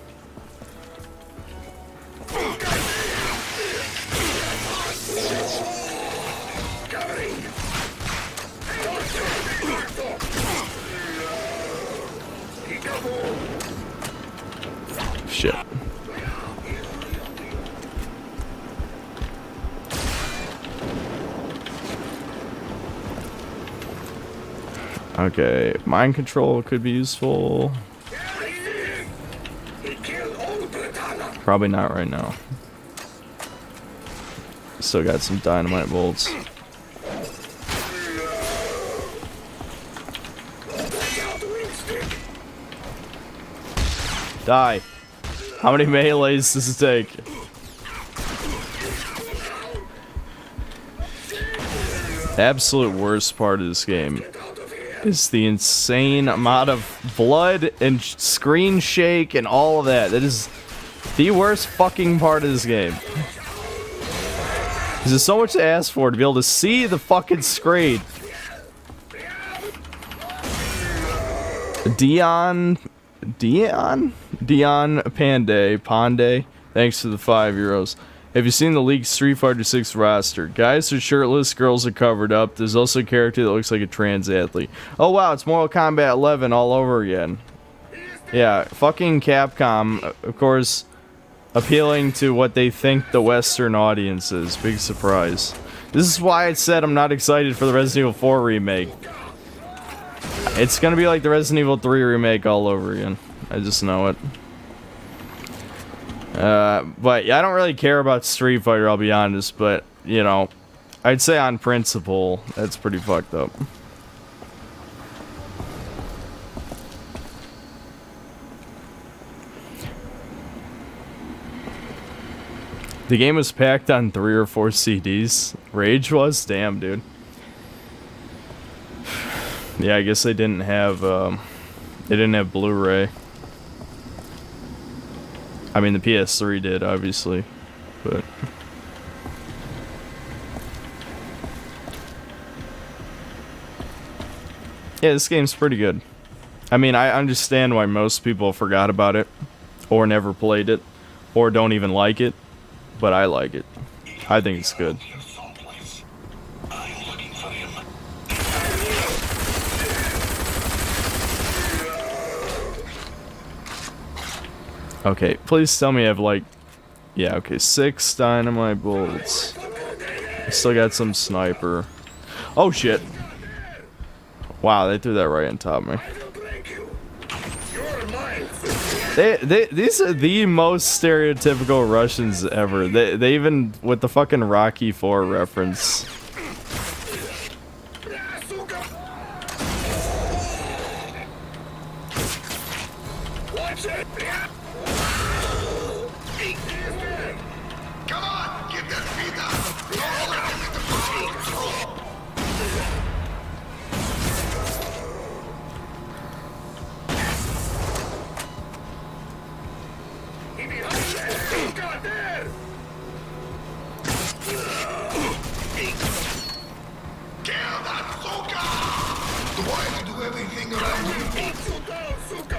Shit. Okay, mind control could be useful. Probably not right now. Still got some dynamite bolts. Die. How many melees does it take? The absolute worst part of this game is the insane amount of blood and screen shake and all of that. That is the worst fucking part of this game. There's so much to ask for to be able to see the fucking screen. Dion Panday, thanks to the €5. Have you seen the leaked Street Fighter 6 roster? Guys are shirtless, girls are covered up. There's also a character that looks like a trans athlete. Oh wow, it's Mortal Kombat 11 all over again. Yeah, fucking Capcom, of course, appealing to what they think the Western audience is. Big surprise. This is why I said I'm not excited for the Resident Evil 4 remake. It's gonna be like the Resident Evil 3 remake all over again. I just know it. But yeah, I don't really care about Street Fighter, I'll be honest, but, you know, I'd say on principle, that's pretty fucked up. The game was packed on 3 or 4 CDs. Rage was? Damn, dude. Yeah, I guess they didn't have Blu-ray. I mean, the PS3 did, obviously, but... Yeah, this game's pretty good. I mean, I understand why most people forgot about it, or never played it, or don't even like it, but I like it. I think it's good. Okay, please tell me I have like... Yeah, okay, 6 dynamite bullets. I still got some sniper. Oh shit! Wow, they threw that right on top of me. These are the most stereotypical Russians ever. They even, with the fucking Rocky IV reference.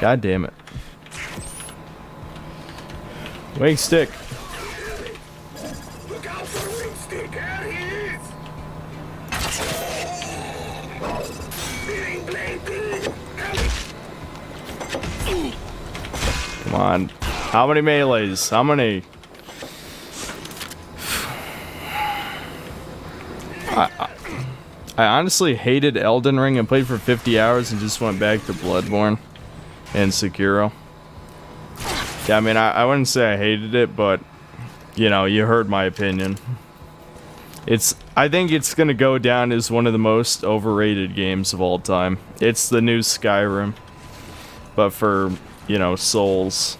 God damn it. Wing stick. Look out for wing stick, there he is! Come on. How many melees? How many? I honestly hated Elden Ring and played for 50 hours and just went back to Bloodborne and Sekiro. Yeah, I mean, I wouldn't say I hated it, but, you know, you heard my opinion. I think it's gonna go down as one of the most overrated games of all time. It's the new Skyrim, but for, you know, Souls.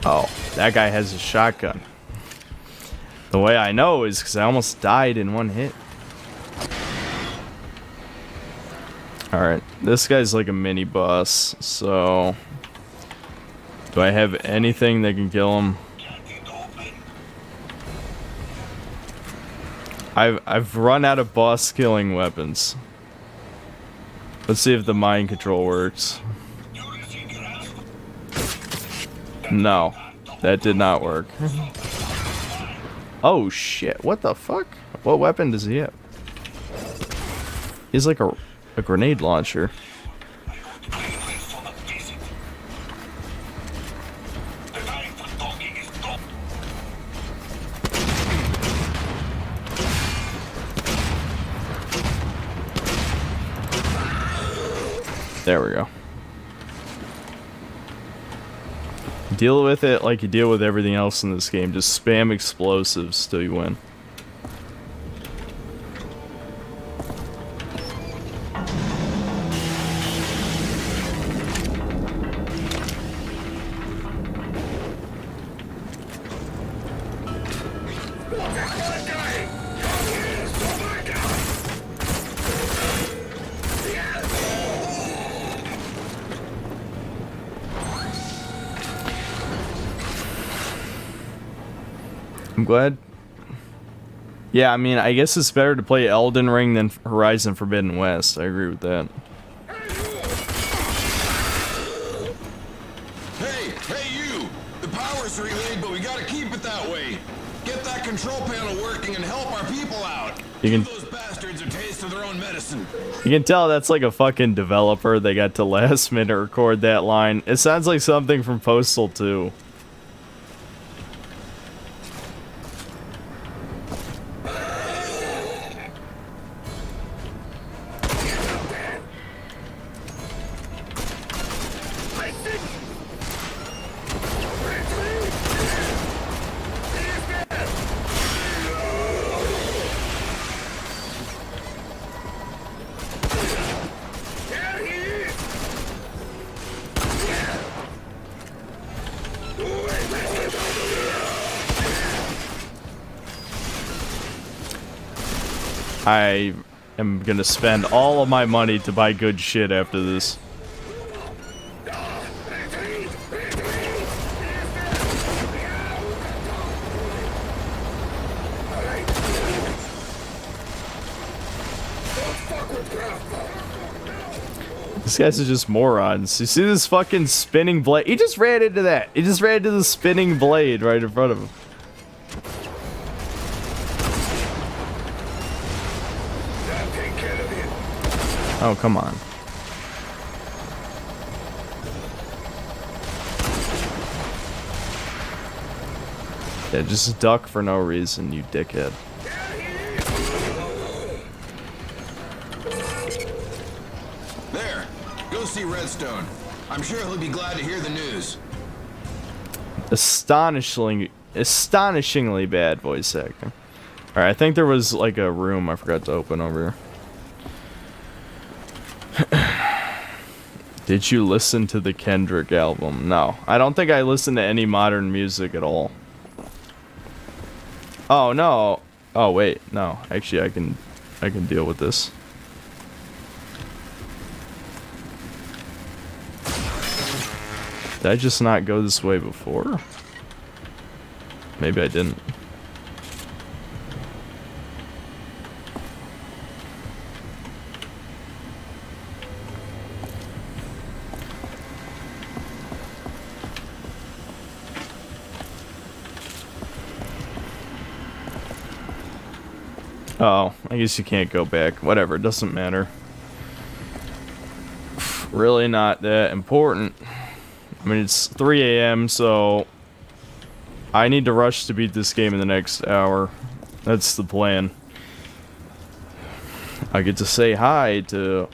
Oh, that guy has a shotgun. The way I know is because I almost died in one hit. Alright, this guy's like a mini boss, so... Do I have anything that can kill him? I've run out of boss killing weapons. Let's see if the mind control works. No, that did not work. Oh shit, what the fuck? What weapon does he have? He's like a A grenade launcher. There we go. Deal with it like you deal with everything else in this game. Just spam explosives till you win. I'm glad. Yeah, I mean, I guess it's better to play Elden Ring than Horizon Forbidden West. I agree with that. Hey you! The power's relayed, but we gotta keep it that way. Get that control panel working and help our people out. You can, Give those bastards a taste of their own medicine. you can tell that's like a fucking developer. They got to last minute record that line. It sounds like something from Postal 2. I am gonna spend all of my money to buy good shit after this. These guys are just morons. You see this fucking spinning blade? He just ran into that. He just ran into the spinning blade right in front of him. Oh, come on. Yeah, just duck for no reason, you dickhead. There, go see Redstone. I'm sure he'll be glad to hear the news. Astonishingly bad voice acting. Alright, I think there was like a room I forgot to open over here. Did you listen to the Kendrick album? No. I don't think I listened to any modern music at all. Oh, no. Oh, wait. No. Actually, I can deal with this. Did I just not go this way before? Maybe I didn't. Oh, I guess you can't go back. Whatever, it doesn't matter. Really not that important. I mean, it's 3 a.m., so I need to rush to beat this game in the next hour. That's the plan. I get to say hi to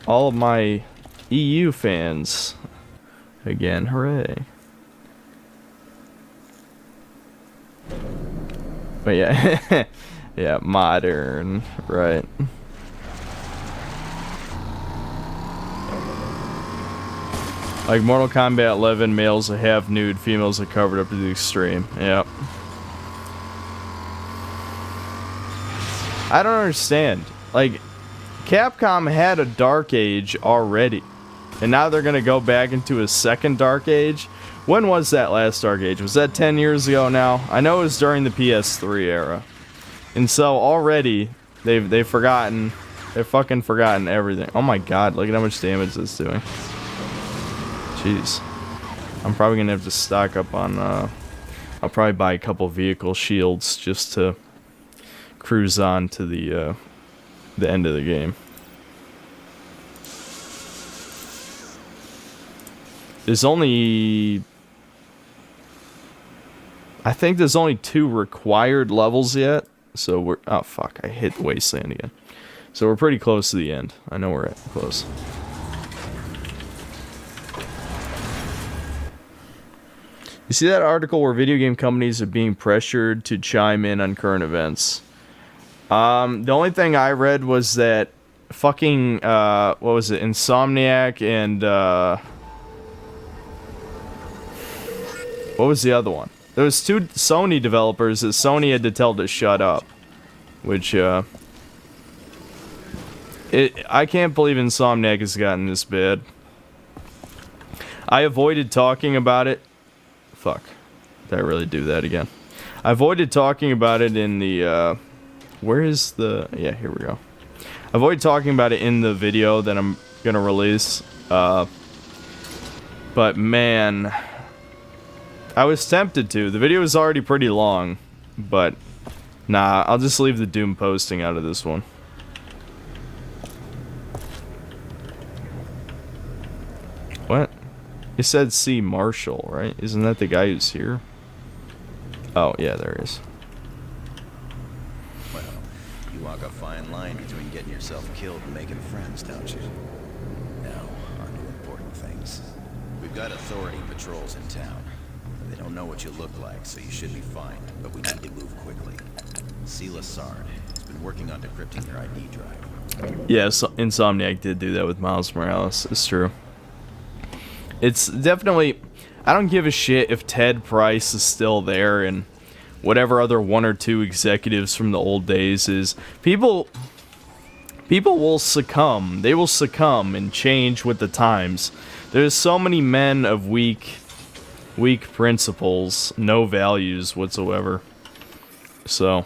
all of my EU fans again. Hooray. But yeah. Yeah, modern, right. Like Mortal Kombat 11, males are half nude, females are covered up to the extreme. Yep. I don't understand. Like, Capcom had a Dark Age already, and now they're gonna go back into a second Dark Age. When was that last Dark Age? Was that 10 years ago now? I know it was during the PS3 era. And so already they've forgotten, they've fucking forgotten everything. Oh my god, look at how much damage that's doing. Jeez. I'm probably gonna have to stock up on I'll probably buy a couple vehicle shields just to cruise on to the end of the game. there's only... I think there's only 2 required levels yet. So we're... Oh, fuck. I hit the Wasteland again. So we're pretty close to the end. I know we're close. You see that article where video game companies are being pressured to chime in on current events? The only thing I read was that fucking, what was it? Insomniac and, what was the other one? There was 2 Sony developers that Sony had to tell to shut up. Which, I can't believe Insomniac has gotten this bad. I avoided talking about it. Fuck. Did I really do that again? I avoided talking about it in the, where is the... Yeah, here we go. I avoided talking about it in the video that I'm gonna release. But man... I was tempted to. The video is already pretty long. But... Nah, I'll just leave the Doom posting out of this one. What? It said C. Marshall, right? Isn't that the guy who's here? Oh, yeah, there he is. Well, you walk a fine line between getting yourself killed and making friends, don't you? Now, on to important things. We've got authority patrols in town. They don't know what you look like, so you should be fine, but we need to move quickly. See Lassard. He's been working on decrypting your ID drive. Yeah, so Insomniac did do that with Miles Morales. It's true. It's definitely... I don't give a shit if Ted Price is still there and whatever other 1 or 2 executives from the old days is. People will succumb. They will succumb and change with the times. There's so many men of weak principles, no values whatsoever. So...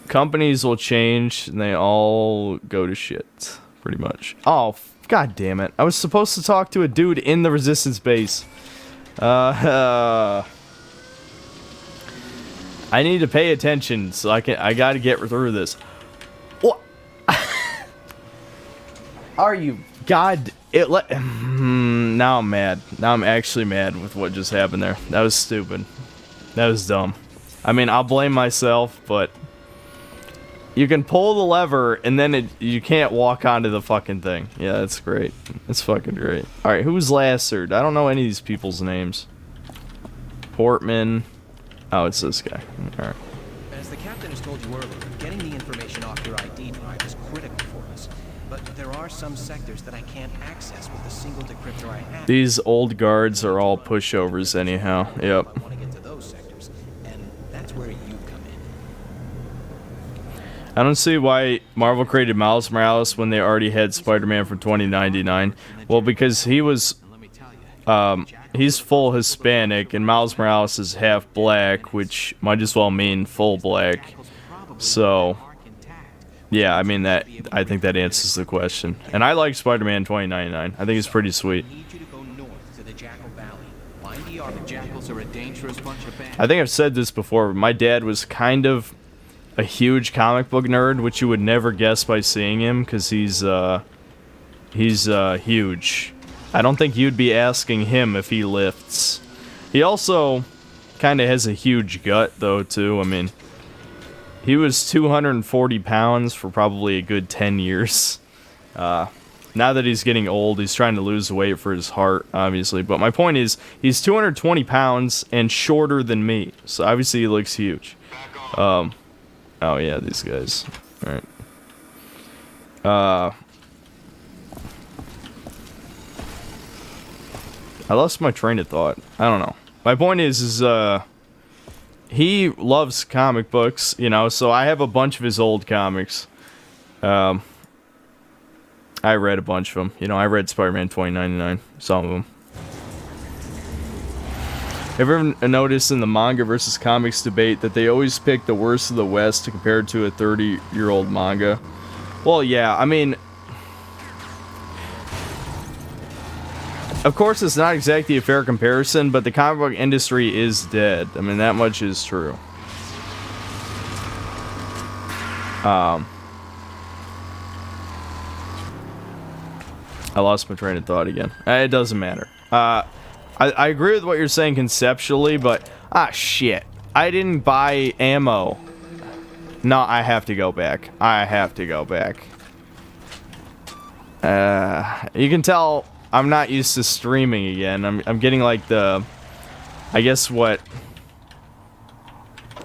companies will change and they all go to shit, pretty much. Oh, god damn it. I was supposed to talk to a dude in the Resistance base. I need to pay attention so I gotta get through this. What? Are you... God... Now I'm mad. Now I'm actually mad with what just happened there. That was stupid. That was dumb. I mean, I'll blame myself, but... you can pull the lever, and then you can't walk onto the fucking thing. Yeah, that's great. That's fucking great. Alright, who's Lassard? I don't know any of these people's names. Portman. Oh, it's this guy. Alright. As the captain has told you earlier, getting the information off your ID drive is critical for us. But there are some sectors that I can't access with the single decryptor I have. These old guards are all pushovers anyhow. Yep. I want to get to those sectors, and that's where you come in. I don't see why Marvel created Miles Morales when they already had Spider-Man from 2099. Well, because he was, he's full Hispanic, and Miles Morales is half black, which might as well mean full black. So, yeah, I mean that. I think that answers the question. And I like Spider-Man 2099. I think it's pretty sweet. I think I've said this before, but my dad was kind of a huge comic book nerd, which you would never guess by seeing him, because he's huge. I don't think you'd be asking him if he lifts. He also kind of has a huge gut, though, too. I mean, he was 240 pounds for probably a good 10 years. Now that he's getting old, he's trying to lose weight for his heart, obviously. But my point is, he's 220 pounds and shorter than me, so obviously he looks huge. Oh yeah, these guys. Alright. I lost my train of thought. I don't know. My point is he loves comic books, you know, so I have a bunch of his old comics. I read a bunch of them. You know, I read Spider-Man 2099, some of them. Ever noticed in the manga versus comics debate that they always pick the worst of the West to compare to a 30-year-old manga? Well, yeah, I mean... of course, it's not exactly a fair comparison, but the comic book industry is dead. I mean, that much is true. I lost my train of thought again. It doesn't matter. I agree with what you're saying conceptually, but... shit. I didn't buy ammo. No, I have to go back. I have to go back. You can tell I'm not used to streaming again. I'm getting like the... I guess what...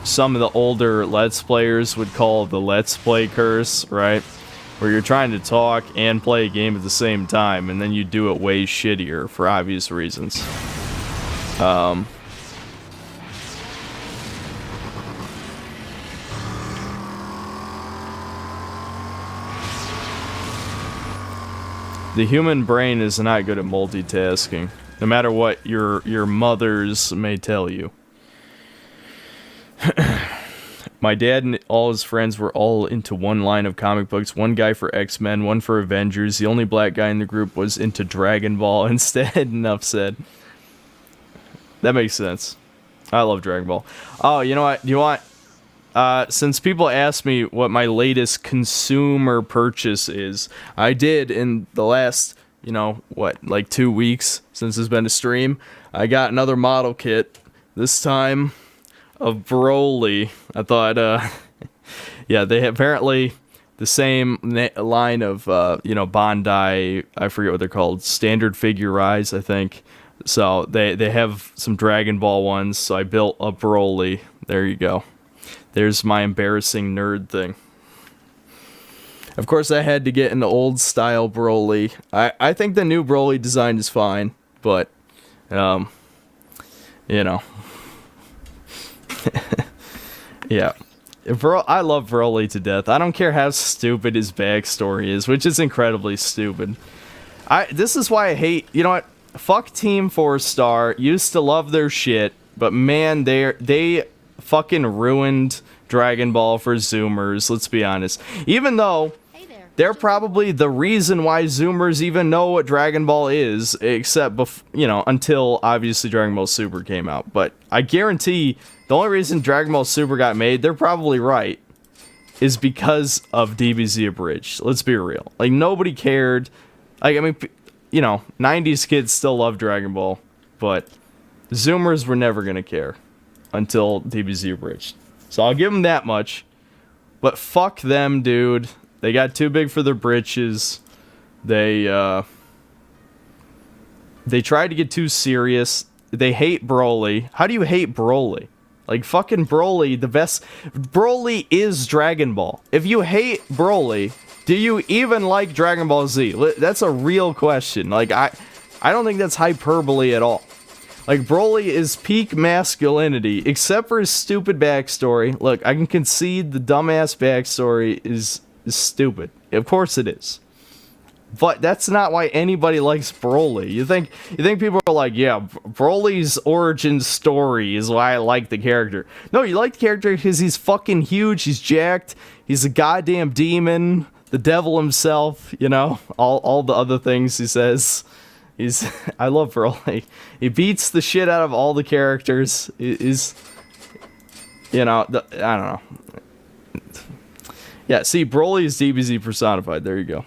some of the older Let's Players would call the Let's Play curse, right? Where you're trying to talk and play a game at the same time, and then you do it way shittier for obvious reasons. The human brain is not good at multitasking, no matter what your mothers may tell you. My dad and all his friends were all into one line of comic books. One guy for X-Men, one for Avengers. The only black guy in the group was into Dragon Ball instead. Enough said. That makes sense. I love Dragon Ball. Oh, you know what? Do you want... since people ask me what my latest consumer purchase is, I did in the last, you know, what, like 2 weeks since it's been a stream, I got another model kit. This time... of Broly. I thought, yeah, they have apparently the same line of, you know, Bandai, I forget what they're called, Standard Figure Rise, I think. So they have some Dragon Ball ones, so I built a Broly. There you go. There's my embarrassing nerd thing. Of course, I had to get an old style Broly. I think the new Broly design is fine, but, you know. Yeah. I love Broly to death. I don't care how stupid his backstory is, which is incredibly stupid. This is why I hate... You know what? Fuck Team 4-Star. Used to love their shit, but man, they fucking ruined Dragon Ball for Zoomers, let's be honest. Even though... they're probably the reason why Zoomers even know what Dragon Ball is, except, you know, until obviously Dragon Ball Super came out. But I guarantee the only reason Dragon Ball Super got made, they're probably right, is because of DBZ Abridged. Let's be real. Like, nobody cared. Like, I mean, you know, 90s kids still love Dragon Ball, but Zoomers were never gonna care until DBZ Abridged. So I'll give them that much. But fuck them, dude. They got too big for their britches. They tried to get too serious. They hate Broly. How do you hate Broly? Like, fucking Broly, the best... Broly is Dragon Ball. If you hate Broly, do you even like Dragon Ball Z? That's a real question. Like, I don't think that's hyperbole at all. Like, Broly is peak masculinity, except for his stupid backstory. Look, I can concede the dumbass backstory is stupid. Of course it is. But that's not why anybody likes Broly. You think people are like, yeah, Broly's origin story is why I like the character. No, you like the character because he's fucking huge, he's jacked, he's a goddamn demon, the devil himself, you know, all the other things he says. I love Broly. He beats the shit out of all the characters. He's, you know, I don't know. Yeah, see, Broly is DBZ personified. There you go.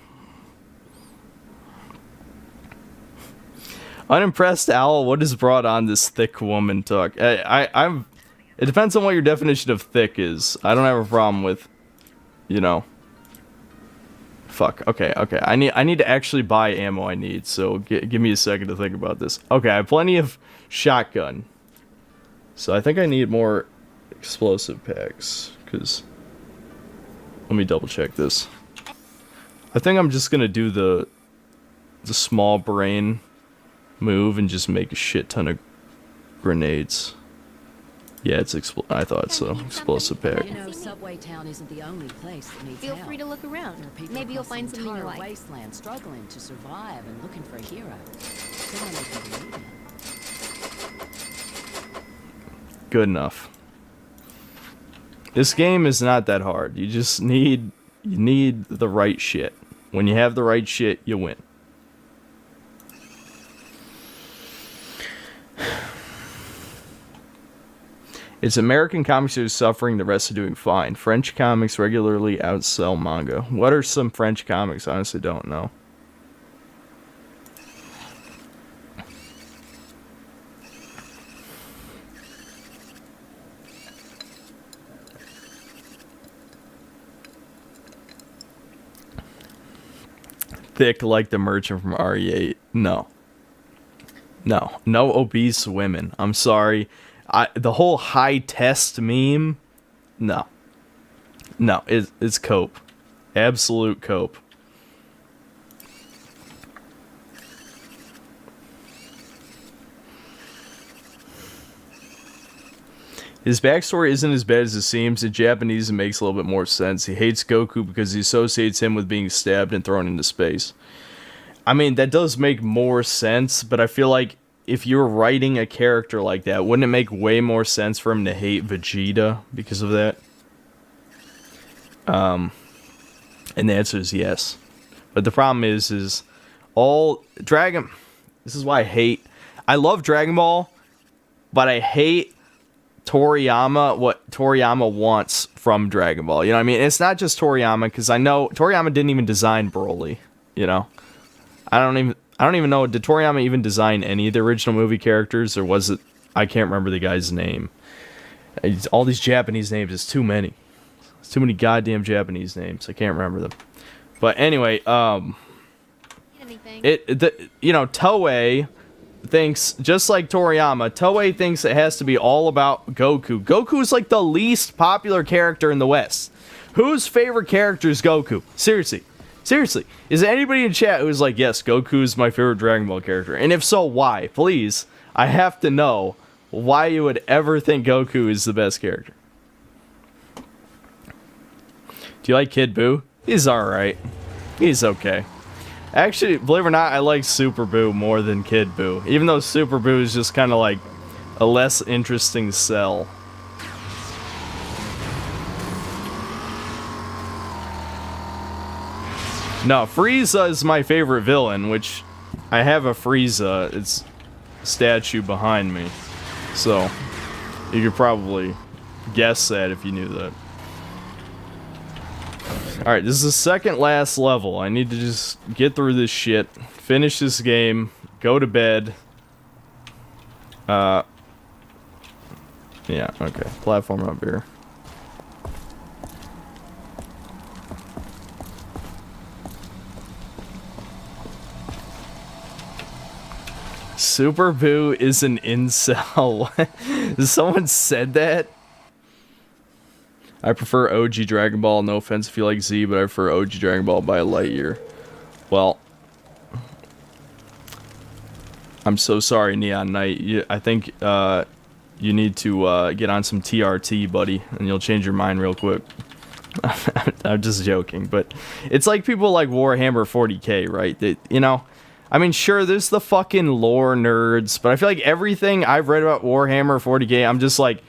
Unimpressed Owl, what has brought on this thick woman talk? It depends on what your definition of thick is. I don't have a problem with, you know. Fuck. Okay. I need to actually buy ammo I need, so give me a second to think about this. Okay, I have plenty of shotgun. So I think I need more explosive packs, because... Let me double check this. I think I'm just gonna do the small brain move and just make a shit ton of grenades. Yeah, it's I thought so. Explosive pack. You know, Subway Town isn't the only place that needs Feel help. free to look around. Maybe you'll find something you like. Wasteland, struggling to survive and looking for a hero. Someone they can believe in. Good enough. This game is not that hard. You just need the right shit. When you have the right shit, you win. It's American comics that are suffering, the rest are doing fine. French comics regularly outsell manga. What are some French comics? I honestly don't know. thick like the merchant from RE8. No. No. No obese women. I'm sorry. The whole high test meme, no. No, it's cope. Absolute cope. His backstory isn't as bad as it seems. In Japanese, it makes a little bit more sense. He hates Goku because he associates him with being stabbed and thrown into space. I mean, that does make more sense, but I feel like if you're writing a character like that, wouldn't it make way more sense for him to hate Vegeta because of that? And the answer is yes. But the problem is all Dragon... This is why I love Dragon Ball, but I hate Toriyama, what Toriyama wants from Dragon Ball. You know what I mean? It's not just Toriyama, because I know Toriyama didn't even design Broly, you know? I don't even know, did Toriyama even design any of the original movie characters, or was it, I can't remember the guy's name. All these Japanese names, it's too many. It's too many goddamn Japanese names, I can't remember them. But anyway, Toei thinks, just like Toriyama, Toei thinks it has to be all about Goku. Goku is like the least popular character in the West. Whose favorite character is Goku? Seriously. Is there anybody in chat who's like, yes, Goku is my favorite Dragon Ball character? And if so, why? Please, I have to know why you would ever think Goku is the best character. Do you like Kid Buu? He's alright. He's okay. Actually, believe it or not, I like Super Buu more than Kid Buu. Even though Super Buu is just kind of like a less interesting cell. No, Frieza is my favorite villain, which I have a Frieza. It's a statue behind me. So, you could probably guess that if you knew that. Alright, this is the second last level. I need to just get through this shit, finish this game, go to bed. Yeah, okay. Platform up here. Super Buu is an incel. Someone said that? I prefer OG Dragon Ball. No offense if you like Z, but I prefer OG Dragon Ball by a light year. Well, I'm so sorry, Neon Knight. I think you need to get on some TRT, buddy, and you'll change your mind real quick. I'm just joking, but it's like people like Warhammer 40k, right? That, you know, I mean, sure, there's the fucking lore nerds, but I feel like everything I've read about Warhammer 40k, I'm just like,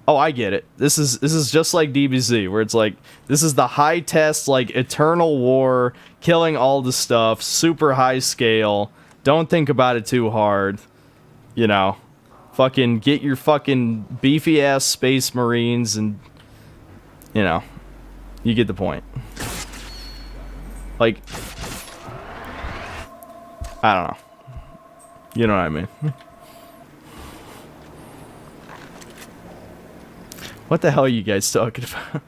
oh, I get it. This is just like DBZ, where it's like, this is the high test, like, eternal war, killing all the stuff, super high scale, don't think about it too hard, you know, fucking get your fucking beefy-ass space marines, and, you know, you get the point. Like, I don't know. You know what I mean. What the hell are you guys talking about?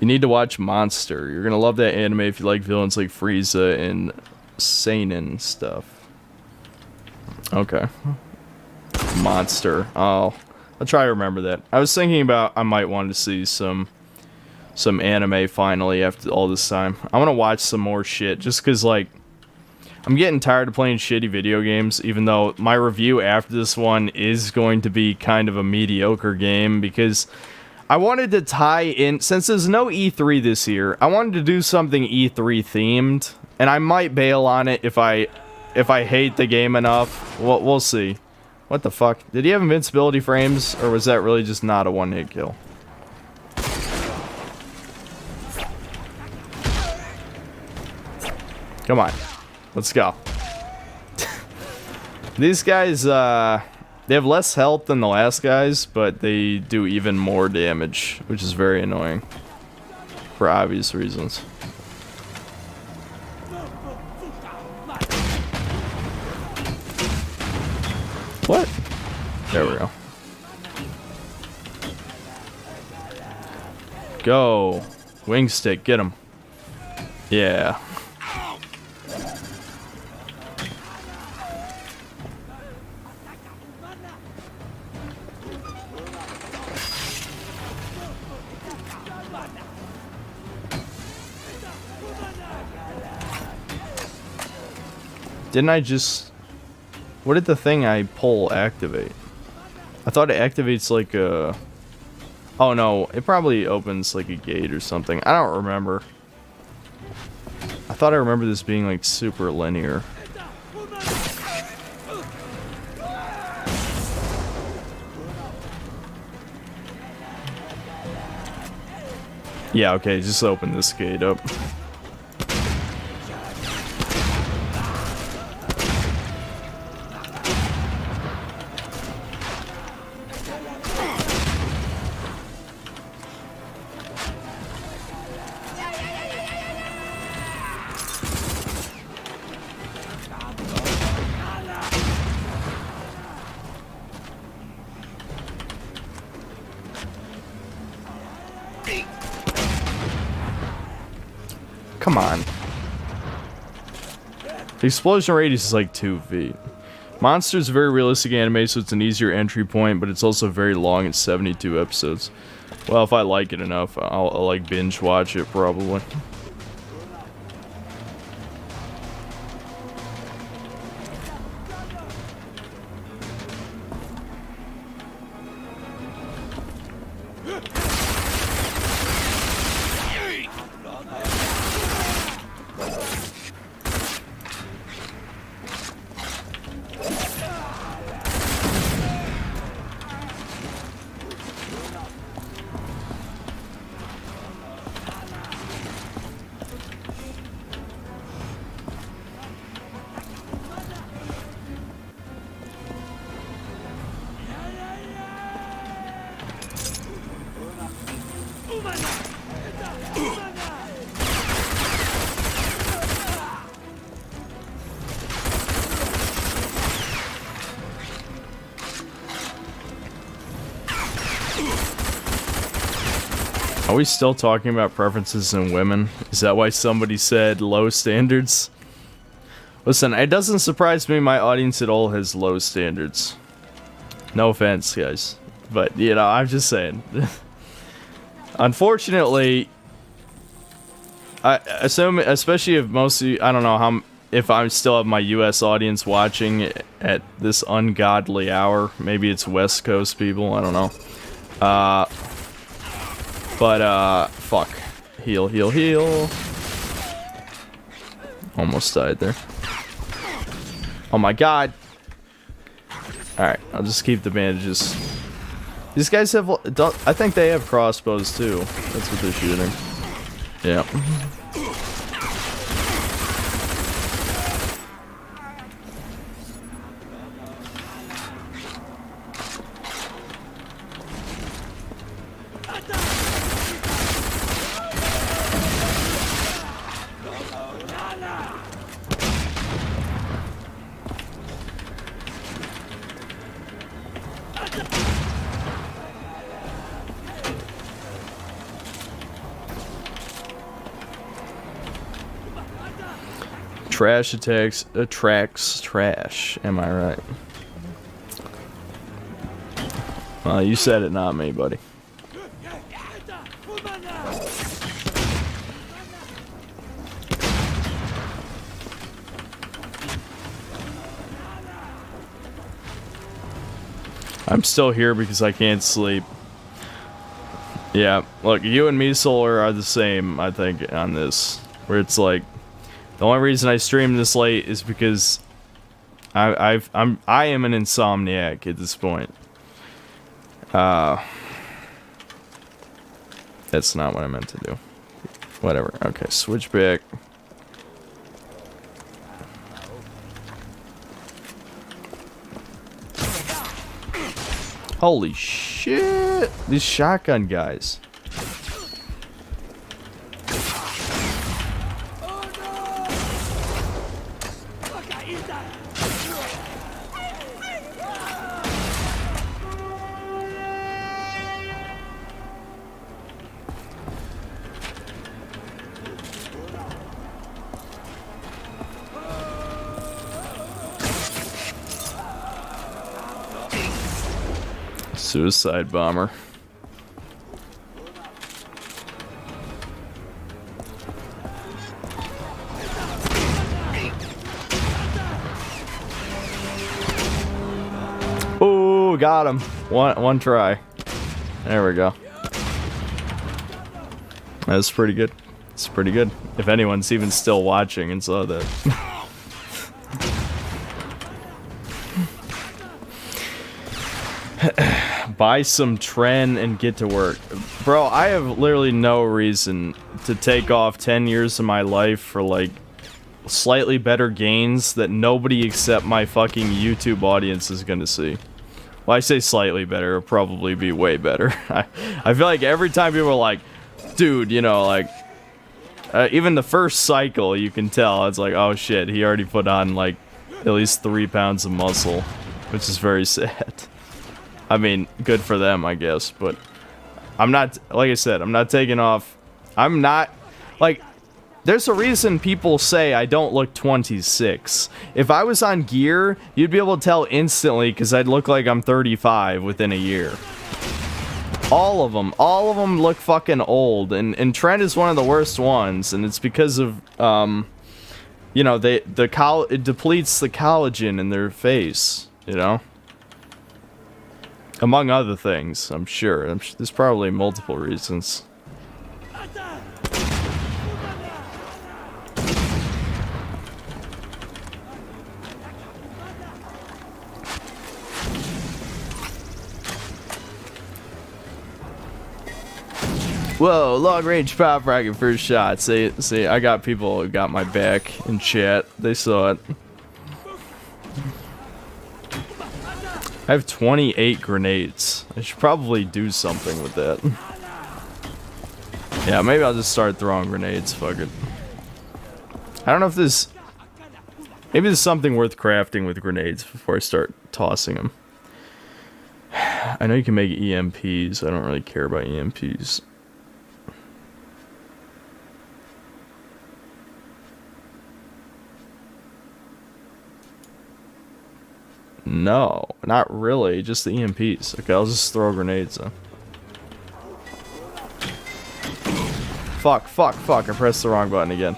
You need to watch Monster. You're gonna love that anime if you like villains like Frieza and seinen stuff. Okay. Monster. Oh, I'll try to remember that. I was thinking about I might want to see some anime finally after all this time. I want to watch some more shit just because, like, I'm getting tired of playing shitty video games, even though my review after this one is going to be kind of a mediocre game, because I wanted to tie in, since there's no E3 this year, I wanted to do something E3 themed, and I might bail on it if I hate the game enough. We'll see. What the fuck? Did he have invincibility frames, or was that really just not a one-hit kill? Come on. Let's go. These guys, they have less health than the last guys, but they do even more damage, which is very annoying. For obvious reasons. What? There we go. Go. Wing stick, get him. Yeah. Didn't I just... What did the thing I pull activate? I thought it activates like a... Oh no, it probably opens like a gate or something. I don't remember. I thought I remember this being like super linear. Yeah, okay, just open this gate up. Come on. The explosion radius is like 2 feet. Monster's a very realistic anime, so it's an easier entry point, but it's also very long. It's 72 episodes. Well, if I like it enough, I'll like binge watch it probably. Are we still talking about preferences in women? Is that why somebody said low standards? Listen, it doesn't surprise me my audience at all has low standards. No offense, guys. But, you know, I'm just saying. Unfortunately, I assume, especially if most of you, I don't know how, if I still have my US audience watching at this ungodly hour. Maybe it's West Coast people, I don't know. Fuck. Heal, heal, heal. Almost died there. Oh my god. Alright, I'll just keep the bandages. These guys have... I think they have crossbows too. That's what they're shooting. Yeah. Trash attracts trash. Am I right? You said it, not me, buddy. I'm still here because I can't sleep. Yeah, look, you and me, Solar, are the same, I think, on this. Where it's like, the only reason I stream this late is because I am an insomniac at this point. That's not what I meant to do. Whatever. Okay, switch back. Holy shit! These shotgun guys. Suicide bomber. Ooh, got him. One try. There we go. That's pretty good. It's pretty good. If anyone's even still watching and saw that. Buy some Tren and get to work. Bro, I have literally no reason to take off 10 years of my life for, like, slightly better gains that nobody except my fucking YouTube audience is gonna see. Well, I say slightly better, it'll probably be way better. I feel like every time people are like, dude, you know, like, even the first cycle, you can tell, it's like, oh shit, he already put on, like, at least 3 pounds of muscle, which is very sad. I mean, good for them, I guess, but I'm not, like I said, I'm not taking off, I'm not, like, there's a reason people say I don't look 26. If I was on gear, you'd be able to tell instantly because I'd look like I'm 35 within a year. All of them look fucking old, and Trent is one of the worst ones, and it's because of, you know, it depletes the collagen in their face, you know? Among other things, I'm sure. There's probably multiple reasons. Whoa, long range pop rocket first shot. See, I got people who got my back in chat. They saw it. I have 28 grenades. I should probably do something with that. Yeah, maybe I'll just start throwing grenades. Fuck it. I don't know if this... Maybe there's something worth crafting with grenades before I start tossing them. I know you can make EMPs. I don't really care about EMPs. No, not really. Just the EMPs. Okay, I'll just throw grenades then. Fuck. I pressed the wrong button again.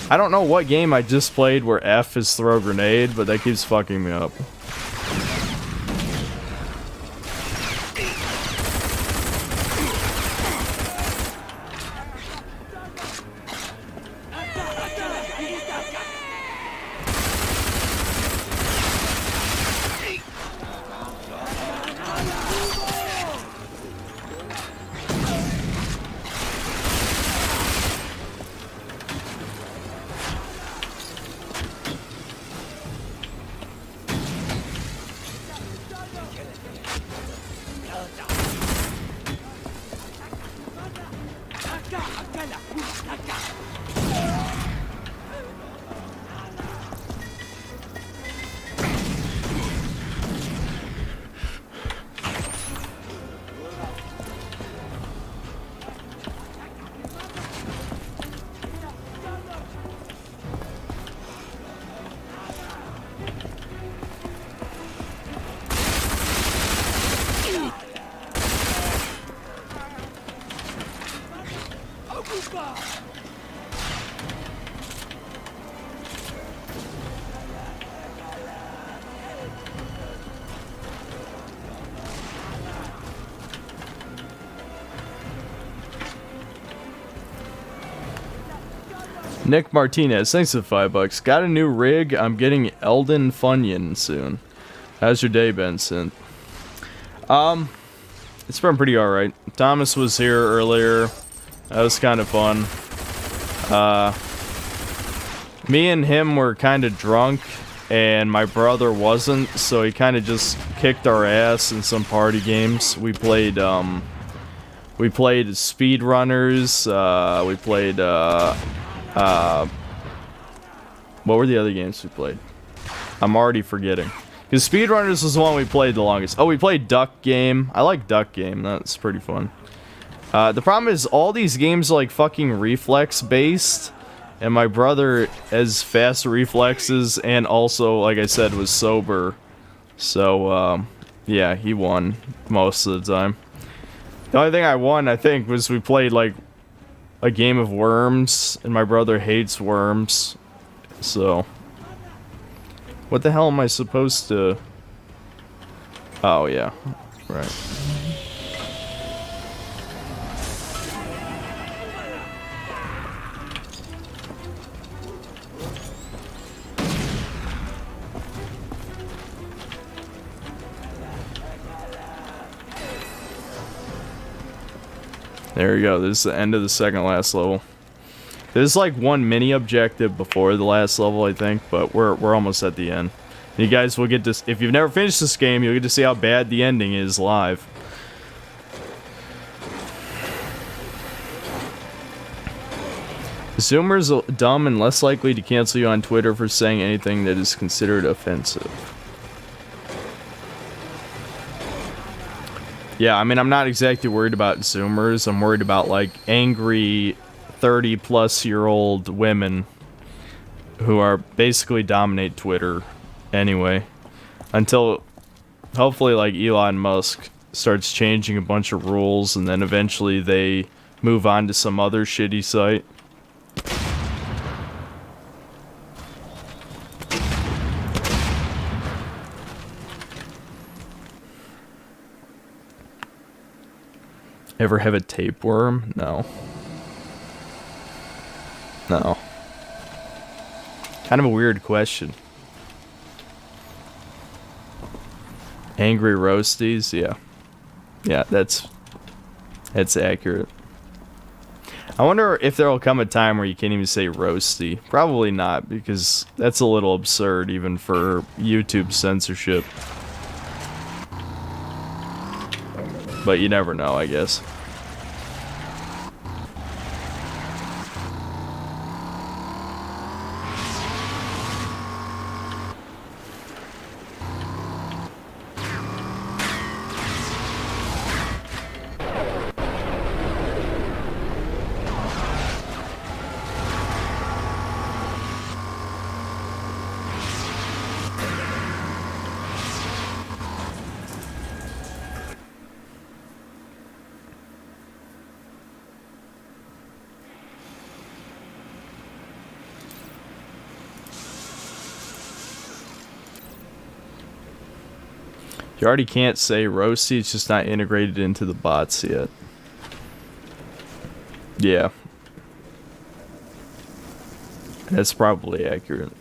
I don't know what game I just played where F is throw grenade, but that keeps fucking me up. Nick Martinez, thanks for $5. Got a new rig. I'm getting Elden Funyun soon. How's your day been, Synth? It's been pretty alright. Thomas was here earlier. That was kind of fun. Me and him were kind of drunk, and my brother wasn't, so he kind of just kicked our ass in some party games. We played Speedrunners, we played, what were the other games we played? I'm already forgetting. Because Speedrunners was the one we played the longest. Oh, we played Duck Game. I like Duck Game. That's pretty fun. The problem is all these games are like fucking reflex based. And my brother has fast reflexes and also, like I said, was sober. So, yeah, he won most of the time. The only thing I won, I think, was we played like a game of Worms, and my brother hates Worms. So, what the hell am I supposed to... Oh, yeah. Right. There you go. This is the end of the second last level. There's like one mini objective before the last level, I think, but we're almost at the end. You guys will get to, if you've never finished this game, you'll get to see how bad the ending is live. Zoomers are dumb and less likely to cancel you on Twitter for saying anything that is considered offensive. Yeah, I mean, I'm not exactly worried about Zoomers. I'm worried about, like, angry 30-plus-year-old women who are basically dominate Twitter anyway. Until, hopefully, like, Elon Musk starts changing a bunch of rules and then eventually they move on to some other shitty site. Ever have a tapeworm? No. No. Kind of a weird question. Angry roasties? Yeah. Yeah, that's accurate. I wonder if there will come a time where you can't even say roasty. Probably not, because that's a little absurd even for YouTube censorship. But you never know, I guess. You already can't say roasty, it's just not integrated into the bots yet. Yeah. That's probably accurate.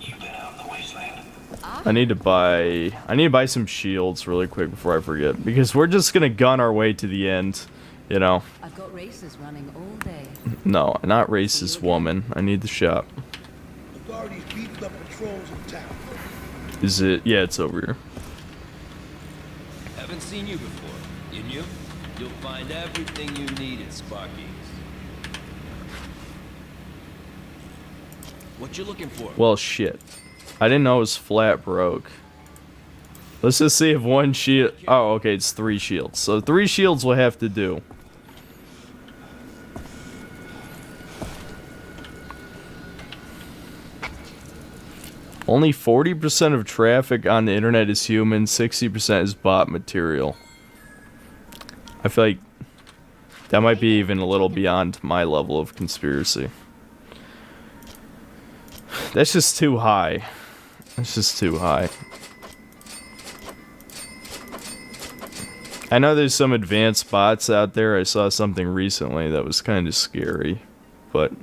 I need to buy some shields really quick before I forget, because we're just gonna gun our way to the end, you know. I've got races running all day. No, not racist woman. I need the shop. Authorities beefed up patrols in town. Is it? Yeah, it's over here. Haven't seen you before. You new? You'll find everything you need at Sparky's. What you looking for? Well, shit. I didn't know it was flat broke. Let's just see if one shield... Oh, okay, it's 3 shields. So 3 shields will have to do. Only 40% of traffic on the internet is human, 60% is bot material. I feel like that might be even a little beyond my level of conspiracy. That's just too high. That's just too high. I know there's some advanced bots out there. I saw something recently that was kind of scary, but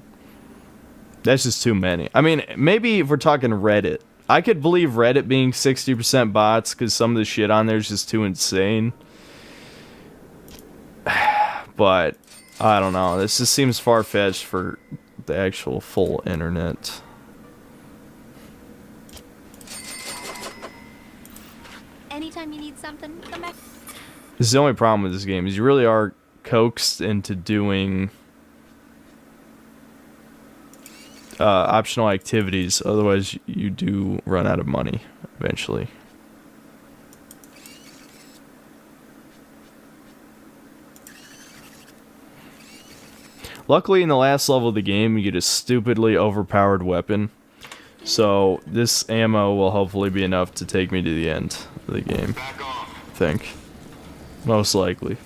that's just too many. I mean, maybe if we're talking Reddit, I could believe Reddit being 60% bots because some of the shit on there is just too insane. But I don't know. This just seems far-fetched for the actual full internet. Anytime you need something, come back. This is the only problem with this game, is you really are coaxed into doing optional activities, otherwise you do run out of money eventually. Luckily, in the last level of the game, you get a stupidly overpowered weapon, so this ammo will hopefully be enough to take me to the end of the game. I think. Most likely.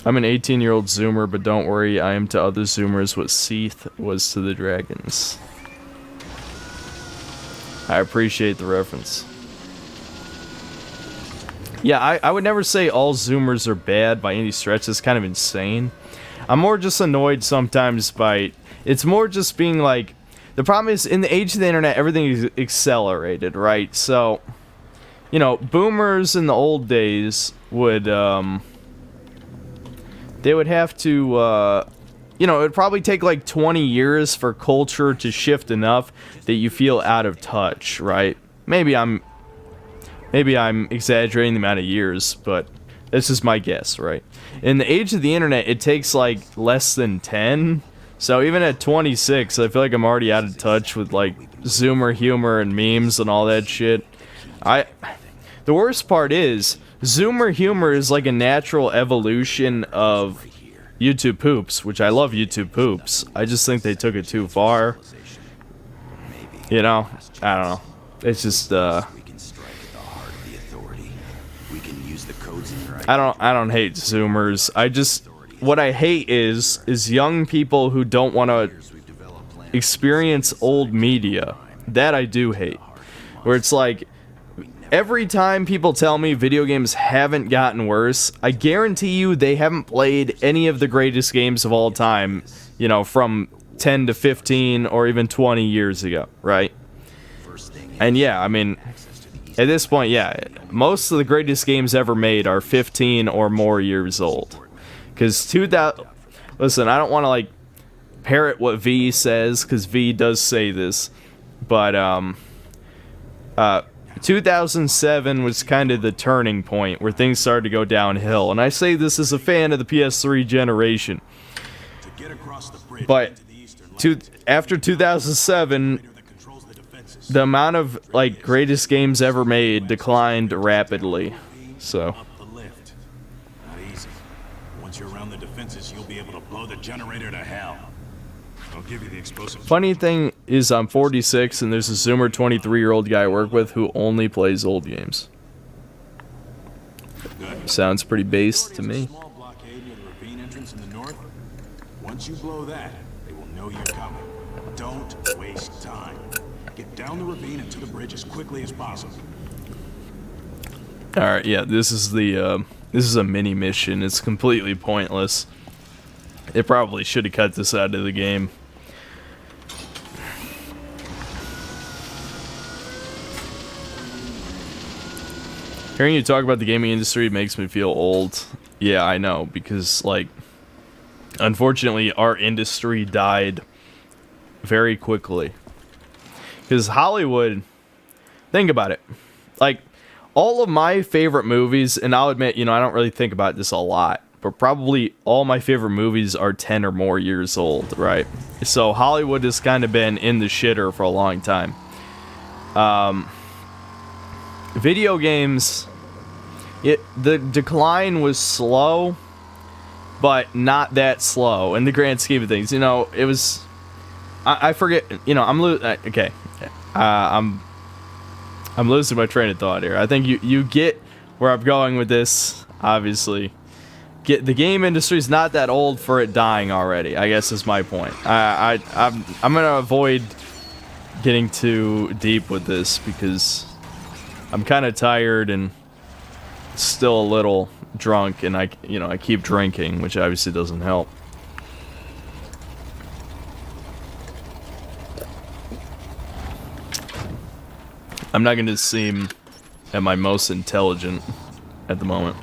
I'm an 18-year-old Zoomer, but don't worry, I am to other Zoomers what Seath was to the dragons. I appreciate the reference. Yeah, I would never say all Zoomers are bad by any stretch. It's kind of insane. I'm more just annoyed sometimes by... It's more just being like... The problem is, in the age of the internet, everything is accelerated, right? So, you know, boomers in the old days would, they would have to, you know, it would probably take like 20 years for culture to shift enough that you feel out of touch, right? Maybe I'm exaggerating the amount of years, but this is my guess, right? In the age of the internet, it takes like less than 10. So even at 26, I feel like I'm already out of touch with like Zoomer humor and memes and all that shit. The worst part is, Zoomer humor is like a natural evolution of YouTube poops, which I love YouTube poops. I just think they took it too far. You know? I don't know. It's just, I don't hate Zoomers. What I hate is young people who don't want to experience old media. That I do hate. Where it's like, every time people tell me video games haven't gotten worse, I guarantee you they haven't played any of the greatest games of all time, you know, from 10 to 15 or even 20 years ago, right? And yeah, I mean, at this point, yeah, most of the greatest games ever made are 15 or more years old. Because listen, I don't want to like parrot what V says, because V does say this, but 2007 was kind of the turning point where things started to go downhill, and I say this as a fan of the PS3 generation. But after 2007, the amount of like greatest games ever made declined rapidly. So. Once you're around the defenses, you'll be able to blow the generator to hell. I'll give you the explosive. Funny thing is, I'm 46, and there's a Zoomer 23-year-old guy I work with who only plays old games. Sounds pretty based to me. Once you blow that, they will know you're coming. Don't waste time. Get down the ravine and to the bridge as quickly as possible. All right, yeah, this is a mini mission. It's completely pointless. They probably should have cut this out of the game. Hearing you talk about the gaming industry makes me feel old. Yeah, I know, because, like, unfortunately, our industry died very quickly. Because Hollywood, think about it. Like, all of my favorite movies, and I'll admit, you know, I don't really think about this a lot, but probably all my favorite movies are 10 or more years old, right? So Hollywood has kind of been in the shitter for a long time. Video games, the decline was slow, but not that slow in the grand scheme of things. You know, it was, I forget, you know, I'm losing my train of thought here. I think you get where I'm going with this, obviously. The game industry is not that old for it dying already, I guess is my point. I'm going to avoid getting too deep with this because I'm kind of tired and still a little drunk, and I keep drinking, which obviously doesn't help. I'm not going to seem at my most intelligent at the moment.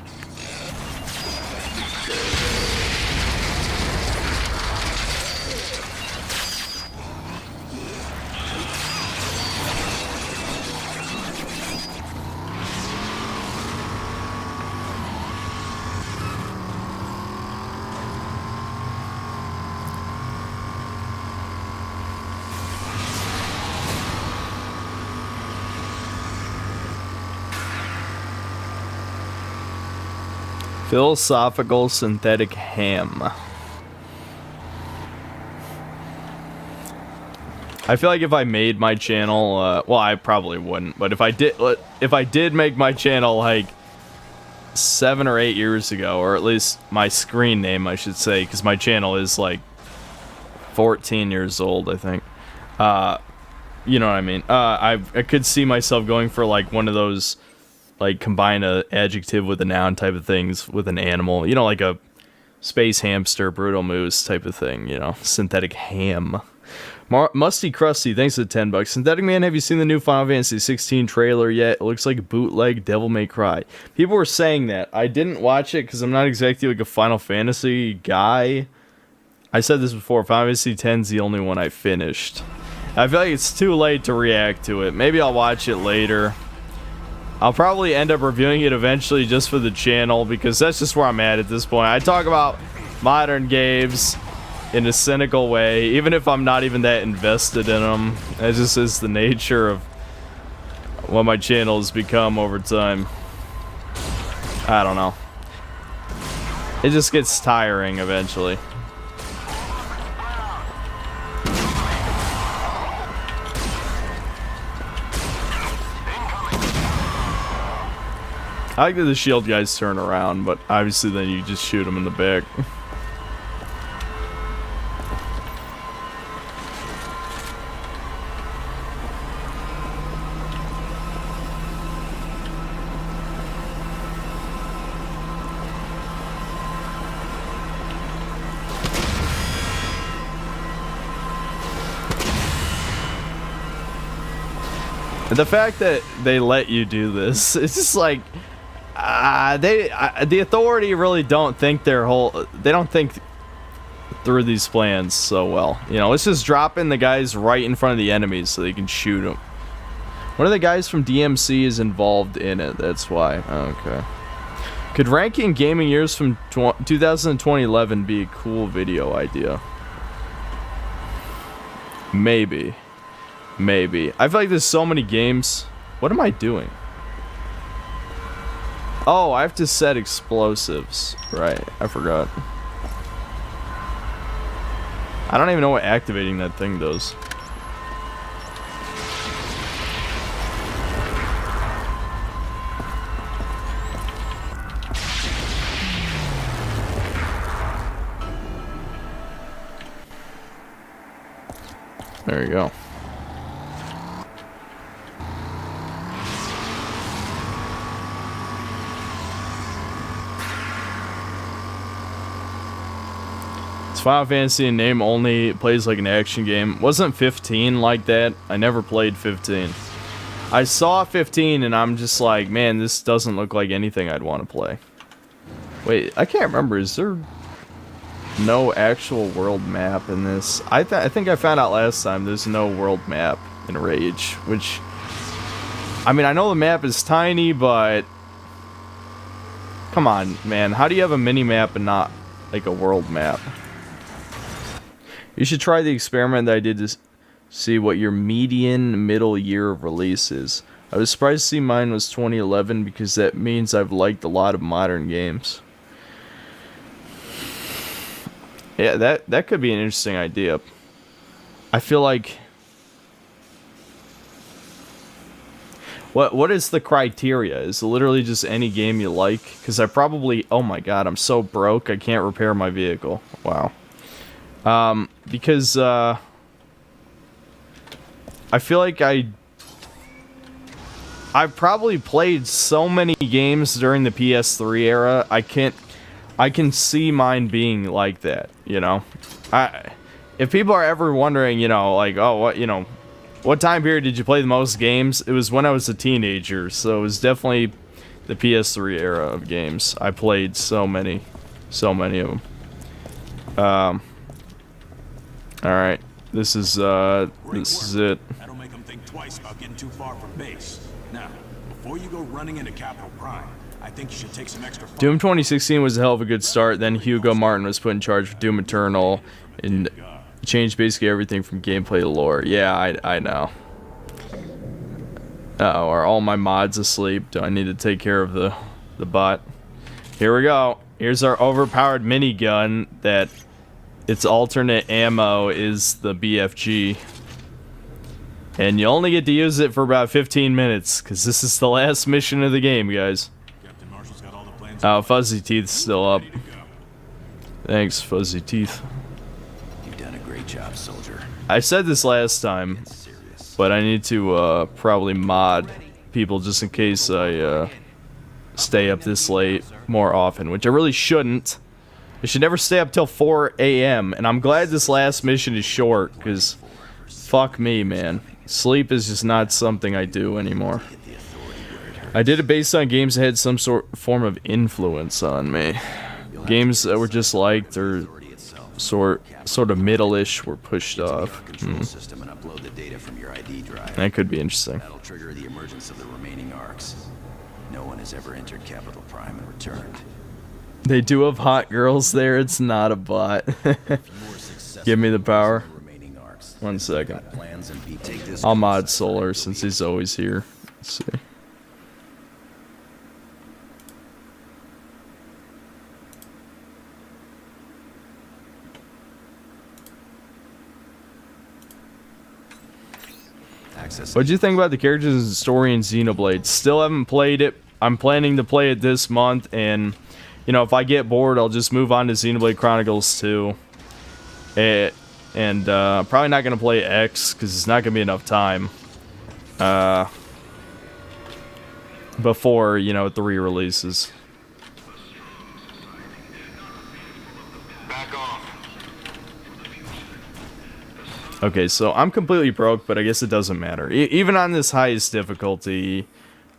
Philosophical synthetic ham. I feel like if I made my channel, well, I probably wouldn't, but if I did make my channel like 7 or 8 years ago, or at least my screen name, I should say, because my channel is like 14 years old, I think. you know what I mean. I could see myself going for like one of those, like combine a adjective with a noun type of things with an animal. You know, like a space hamster, brutal moose type of thing. You know, synthetic ham. Musty Krusty, thanks for the $10. Synthetic Man, have you seen the new Final Fantasy 16 trailer yet? It looks like a bootleg Devil May Cry. People were saying that. I didn't watch it because I'm not exactly like a Final Fantasy guy. I said this before, Final Fantasy 10 is the only one I finished. I feel like it's too late to react to it. Maybe I'll watch it later. I'll probably end up reviewing it eventually just for the channel because that's just where I'm at this point. I talk about modern games in a cynical way, even if I'm not even that invested in them. It just is the nature of what my channel has become over time. I don't know. It just gets tiring eventually. I like that the shield guys turn around, but obviously then you just shoot them in the back. The fact that they let you do this, it's just like, the authority really don't think they don't think through these plans so well. You know, let's just drop in the guys right in front of the enemies so they can shoot them. One of the guys from DMC is involved in it, that's why. Okay. Could ranking gaming years from 2000 to 2011 be a cool video idea? Maybe. Maybe. I feel like there's so many games. What am I doing? Oh, I have to set explosives. Right, I forgot. I don't even know what activating that thing does. There you go. It's Final Fantasy in name only, it plays like an action game. Wasn't 15 like that? I never played 15. I saw 15 and I'm just like, man, this doesn't look like anything I'd want to play. Wait, I can't remember. Is there no actual world map in this? I think I found out last time there's no world map in Rage, which, I mean, I know the map is tiny, but come on, man. How do you have a mini map and not like a world map? You should try the experiment that I did to see what your median middle year of release is. I was surprised to see mine was 2011 because that means I've liked a lot of modern games. Yeah, that could be an interesting idea. I feel like... What is the criteria? Is it literally just any game you like? Because I probably... Oh my god, I'm so broke I can't repair my vehicle. Wow. Because, I feel like I've probably played so many games during the PS3 era, I can see mine being like that, you know? If people are ever wondering, you know, like, oh, what time period did you play the most games? It was when I was a teenager, so it was definitely the PS3 era of games. I played so many of them. Alright, this is it. That'll make them think twice about getting too far from base. Now, before you go running into Capital Prime, I think you should take some extra... Doom 2016 was a hell of a good start, then Hugo Martin was put in charge of Doom Eternal, and changed basically everything from gameplay to lore. Yeah, I know. Uh-oh, are all my mods asleep? Do I need to take care of the bot? Here we go. Here's our overpowered minigun that... its alternate ammo is the BFG. And you only get to use it for about 15 minutes, because this is the last mission of the game, guys. Oh, Fuzzy Teeth's still up. Thanks, Fuzzy Teeth. You've done a great job, soldier. I said this last time. but I need to probably mod people just in case I stay up this late more often, which I really shouldn't. I should never stay up till 4 a.m. And I'm glad this last mission is short, because fuck me, man. Sleep is just not something I do anymore. I did it based on games that had some form of influence on me. Games that were just liked or sort of middle-ish were pushed off. That could be interesting. That'll trigger the emergence of the remaining arcs. No one has ever entered Capital Prime and returned. They do have hot girls there. It's not a bot. Give me the power. 1 second. I'll mod Solar since he's always here. Let's see. What'd you think about the characters and story in Xenoblade? Still haven't played it. I'm planning to play it this month, and you know, if I get bored, I'll just move on to Xenoblade Chronicles 2. And probably not gonna play X because it's not gonna be enough time. Before, you know, 3 releases. Okay, so I'm completely broke, but I guess it doesn't matter. Even on this highest difficulty,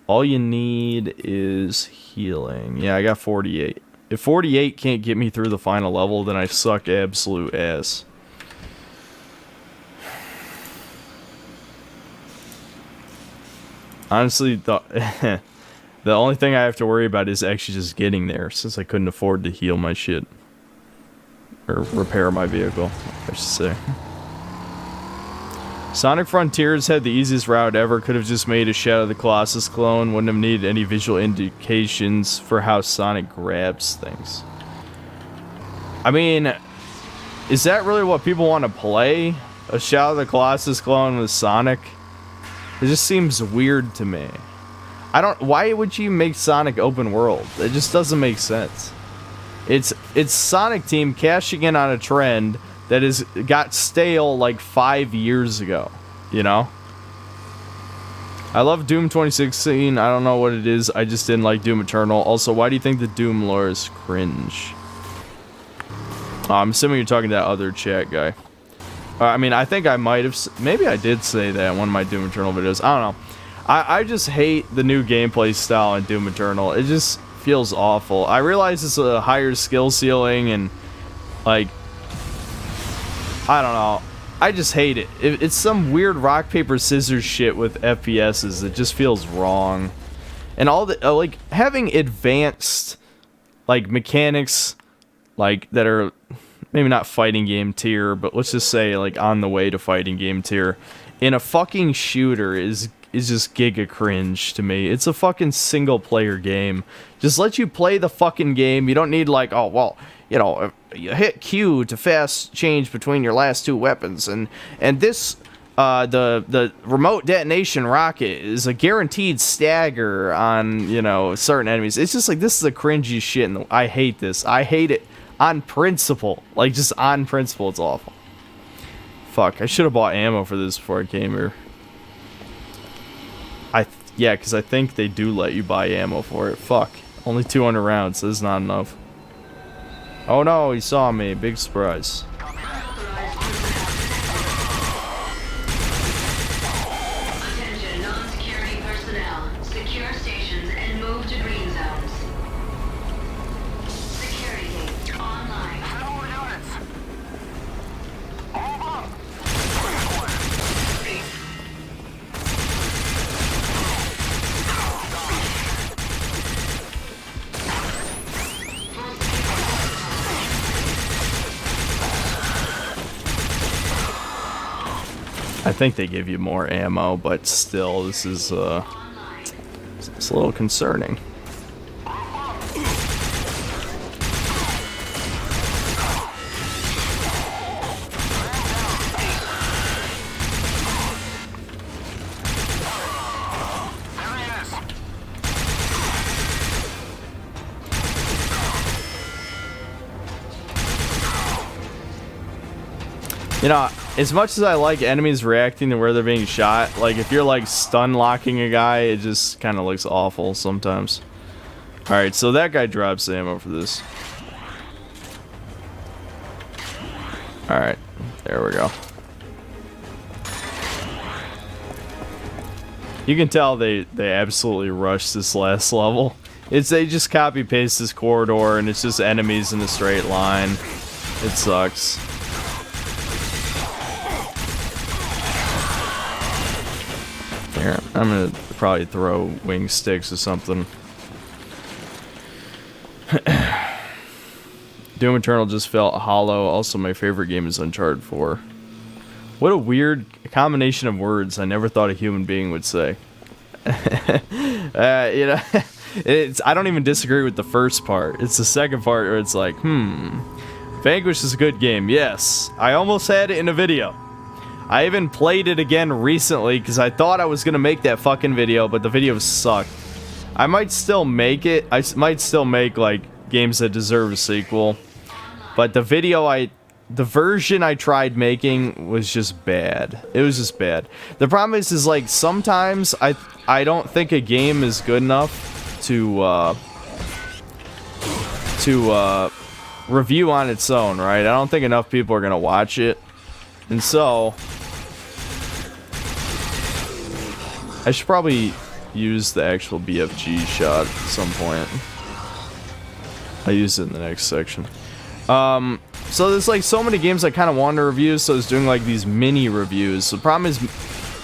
all you need is healing. Yeah, I got 48. If 48 can't get me through the final level, then I suck absolute ass. Honestly, the only thing I have to worry about is actually just getting there, since I couldn't afford to heal my shit. Or repair my vehicle, I should say. Sonic Frontiers had the easiest route ever. Could have just made a Shadow of the Colossus clone. Wouldn't have needed any visual indications for how Sonic grabs things. I mean, is that really what people want to play? A Shadow of the Colossus clone with Sonic? It just seems weird to me. Why would you make Sonic open world? It just doesn't make sense. It's Sonic Team cashing in on a trend that got stale like 5 years ago, you know? I love Doom 2016. I don't know what it is. I just didn't like Doom Eternal. Also, why do you think the Doom lore is cringe? I'm assuming you're talking to that other chat guy. I mean, I think I might have... Maybe I did say that in one of my Doom Eternal videos. I don't know. I just hate the new gameplay style in Doom Eternal. It just feels awful. I realize it's a higher skill ceiling and, like... I don't know. I just hate it. It's some weird rock, paper, scissors shit with FPSs. It just feels wrong. And all the, like, having advanced, like, mechanics, like, that are maybe not fighting game tier, but let's just say, like, on the way to fighting game tier, in a fucking shooter is just giga cringe to me. It's a fucking single player game. Just let you play the fucking game. You don't need, like, oh, well, you know, you hit Q to fast change between your last 2 weapons, and this the remote detonation rocket is a guaranteed stagger on, you know, certain enemies. It's just like, this is a cringy shit, and I hate this. I hate it on principle, like, just on principle. It's awful. Fuck, I should have bought ammo for this before I came here. Yeah, because I think they do let you buy ammo for it. Fuck, only 200 rounds. This is not enough. Oh no, he saw me. Big surprise. Attention, non-security personnel. Secure stations and move to green zones. Security gate online. I think they give you more ammo, but still, this is it's a little concerning. You know, as much as I like enemies reacting to where they're being shot, like if you're like stun locking a guy, it just kind of looks awful sometimes. Alright, so that guy drops ammo for this. Alright, there we go. You can tell they absolutely rushed this last level. They just copy paste this corridor and it's just enemies in a straight line. It sucks. Here, I'm gonna probably throw wing sticks or something. Doom Eternal just felt hollow. Also, my favorite game is Uncharted 4. What a weird combination of words I never thought a human being would say. You know, I don't even disagree with the first part. It's the second part where it's like, Vanquish is a good game. Yes, I almost had it in a video. I even played it again recently because I thought I was going to make that fucking video, but the video sucked. I might still make it. I might still make, like, games that deserve a sequel. But the version I tried making was just bad. It was just bad. The problem is like, sometimes I don't think a game is good enough to review on its own, right? I don't think enough people are gonna watch it. And so I should probably use the actual BFG shot at some point. I'll use it in the next section. So there's like so many games I kind of want to review, so I was doing like these mini reviews. The problem is,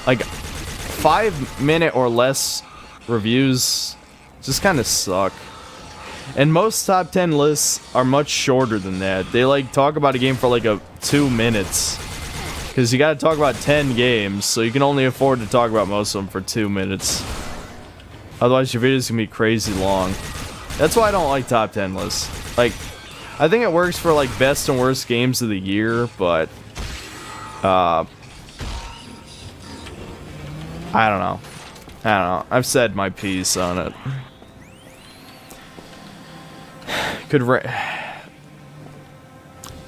like, 5-minute or less reviews just kind of suck. And most top 10 lists are much shorter than that. They like talk about a game for like 2 minutes. Because you gotta talk about 10 games, so you can only afford to talk about most of them for 2 minutes. Otherwise your video's gonna be crazy long. That's why I don't like top 10 lists. Like, I think it works for like best and worst games of the year, but I don't know. I've said my piece on it.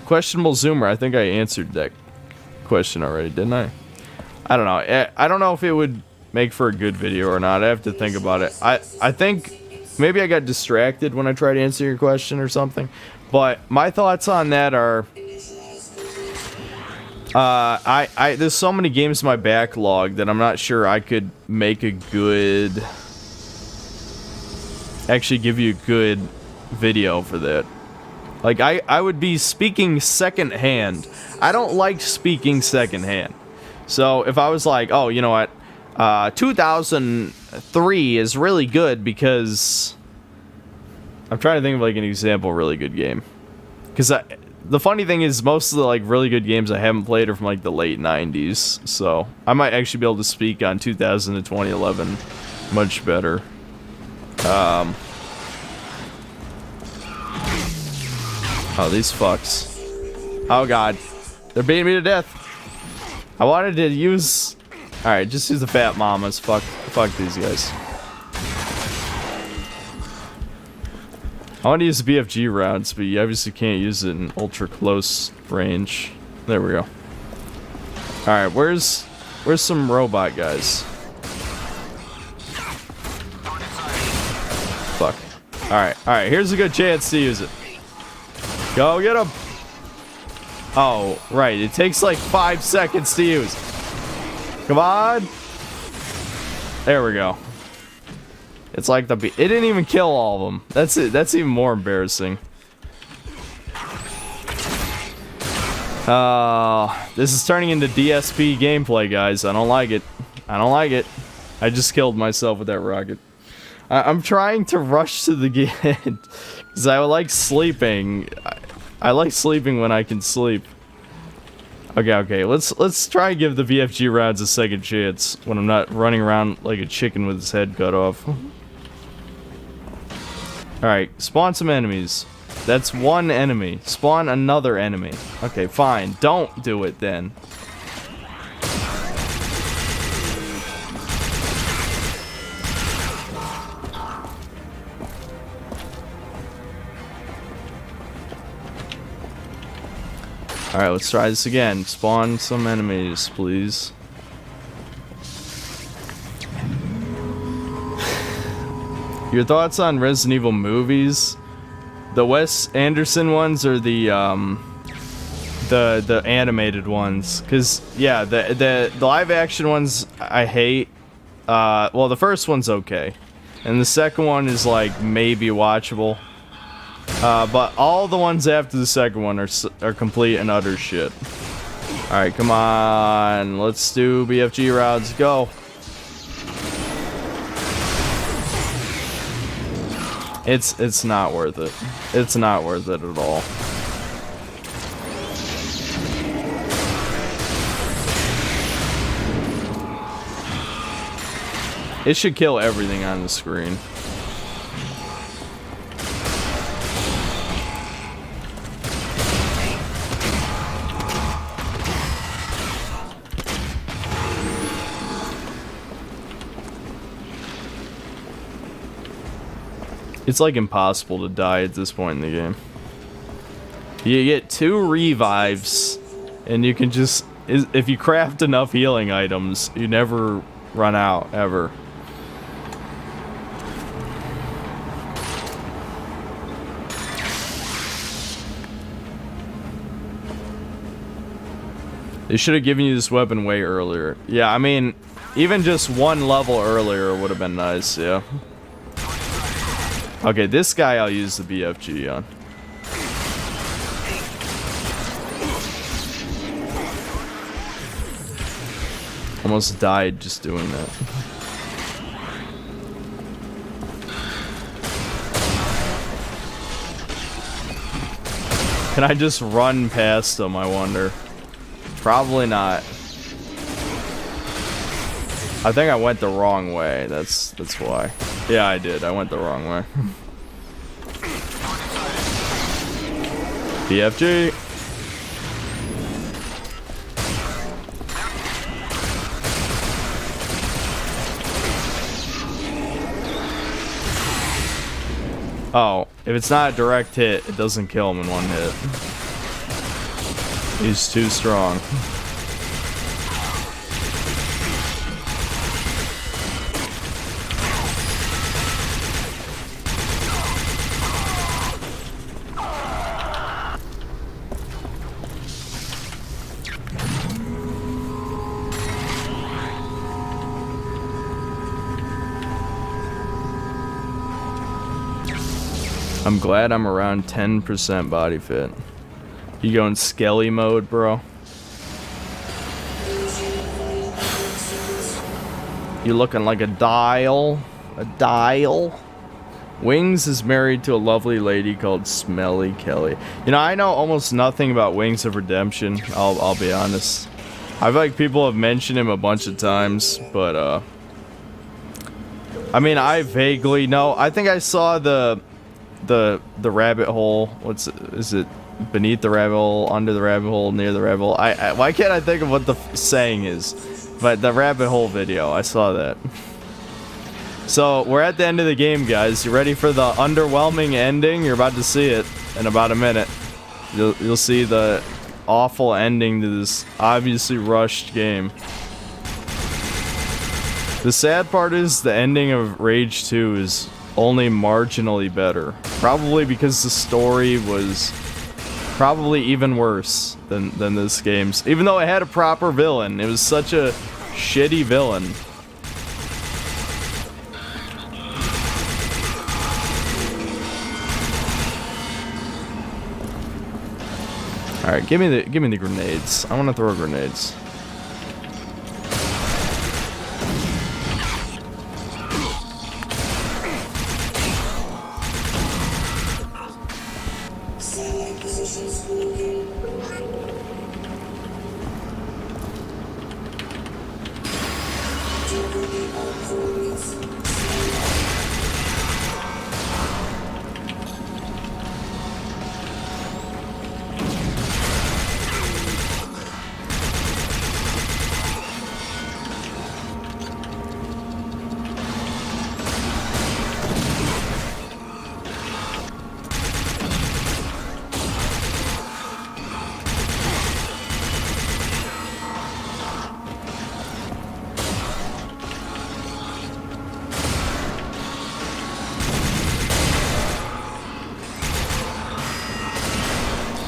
Questionable Zoomer. I think I answered that question already, didn't I? I don't know. I don't know if it would make for a good video or not. I have to think about it. I think maybe I got distracted when I tried to answer your question or something. But my thoughts on that are, there's so many games in my backlog that I'm not sure I could make a good, actually give you a good video for that. Like, I would be speaking secondhand. I don't like speaking secondhand. So if I was like, oh, you know what, 2003 is really good because... I'm trying to think of like an example really good game. Because the funny thing is most of the like really good games I haven't played are from like the late 90s. So I might actually be able to speak on 2000 to 2011 much better. Oh, these fucks. Oh god. They're beating me to death. I wanted to use... Alright, just use the fat mamas. Fuck these guys. I want to use the BFG rounds, but you obviously can't use it in ultra close range. There we go. Alright, where's some robot guys? Fuck. Alright, here's a good chance to use it. Go get him! Oh, right, it takes like 5 seconds to use. Come on! There we go. It's like it didn't even kill all of them. That's it. That's even more embarrassing. This is turning into DSP gameplay, guys. I don't like it. I don't like it. I just killed myself with that rocket. I'm trying to rush to the game because I like sleeping. I like sleeping when I can sleep. Okay. Let's try and give the BFG rounds a second chance when I'm not running around like a chicken with his head cut off. Alright, spawn some enemies. That's one enemy. Spawn another enemy. Okay, fine. Don't do it then. Alright, let's try this again. Spawn some enemies, please. Your thoughts on Resident Evil movies? The Wes Anderson ones or the animated ones? Cause yeah, the live action ones I hate. Well, the first one's okay, and the second one is like maybe watchable. But all the ones after the second one are complete and utter shit. All right, come on, let's do BFG routes. Go. It's not worth it. It's not worth it at all. It should kill everything on the screen. It's like impossible to die at this point in the game. You get 2 revives, and you can just, if you craft enough healing items, you never run out, ever. They should have given you this weapon way earlier. Yeah, I mean, even just 1 level earlier would have been nice, yeah. Okay, this guy I'll use the BFG on. Almost died just doing that. Can I just run past him, I wonder? Probably not. I think I went the wrong way. That's why. Yeah, I did. I went the wrong way. BFG. Oh, if it's not a direct hit, it doesn't kill him in 1 hit. He's too strong. I'm glad I'm around 10% body fit. You going skelly mode, bro? You looking like a dial? A dial? Wings is married to a lovely lady called Smelly Kelly. You know, I know almost nothing about Wings of Redemption. I'll be honest. I feel like people have mentioned him a bunch of times, but I mean, I vaguely know. I think I saw the rabbit hole. Is it beneath the rabbit hole, under the rabbit hole, near the rabbit hole? Why can't I think of what the saying is? But the rabbit hole video, I saw that. So we're at the end of the game, guys. You ready for the underwhelming ending? You're about to see it in about a minute. You'll see the awful ending to this obviously rushed game. The sad part is the ending of Rage 2 is only marginally better. Probably because the story was probably even worse than this game's. Even though it had a proper villain, it was such a shitty villain. All right, give me the grenades. I want to throw grenades.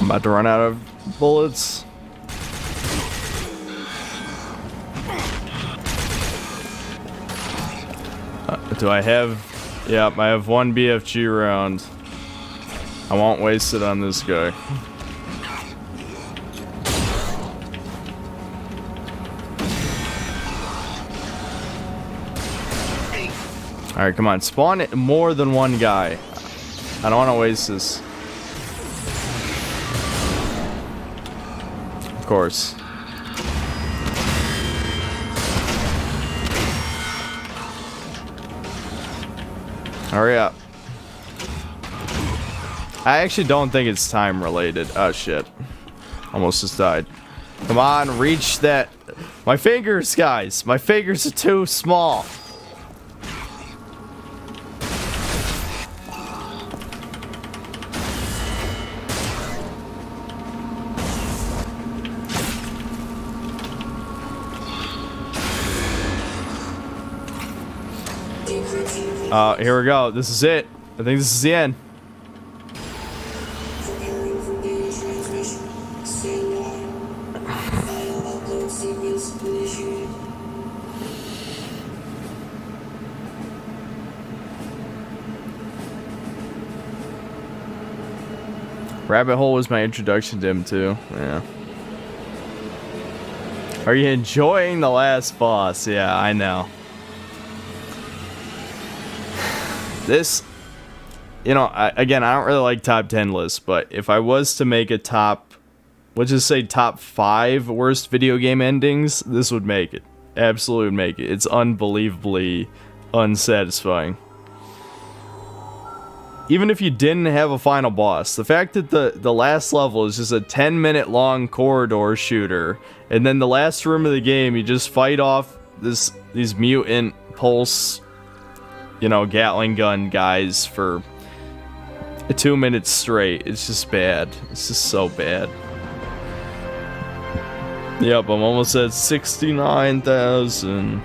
about to run out of bullets. Do I have... Yep, I have one BFG round. I won't waste it on this guy. Alright, come on. Spawn more than one guy. I don't want to waste this. Of course. Hurry up. I actually don't think it's time related. Oh shit. Almost just died. Come on, reach that. My fingers, guys. My fingers are too small. Here we go. This is it. I think this is the end. Rabbit Hole was my introduction to him too. Yeah. Are you enjoying the last boss? Yeah, I know. This, you know, again, I don't really like top 10 lists, but if I was to make a top, let's just say top 5 worst video game endings, this would make it. Absolutely would make it. It's unbelievably unsatisfying. Even if you didn't have a final boss, the fact that the last level is just a 10-minute long corridor shooter, and then the last room of the game, you just fight off these mutant pulse, you know, Gatling gun guys for 2 minutes straight. It's just bad. It's just so bad. Yep, I'm almost at 69,000.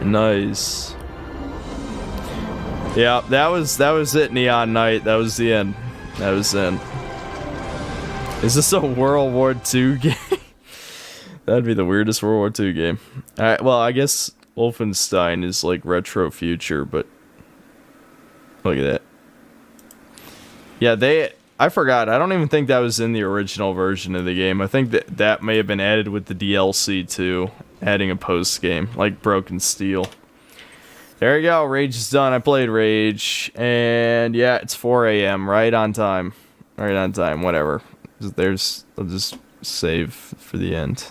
Nice. Yeah, that was it, Neon Knight. That was the end. That was it. Is this a World War II game? That'd be the weirdest World War II game. Alright, well, I guess Wolfenstein is like retro future, but look at that. Yeah, I forgot. I don't even think that was in the original version of the game. I think that may have been added with the DLC too, adding a post game like Broken Steel. There you go. Rage is done. I played Rage, and yeah, it's 4 a.m. Right on time. Right on time. Whatever. I'll just save for the end.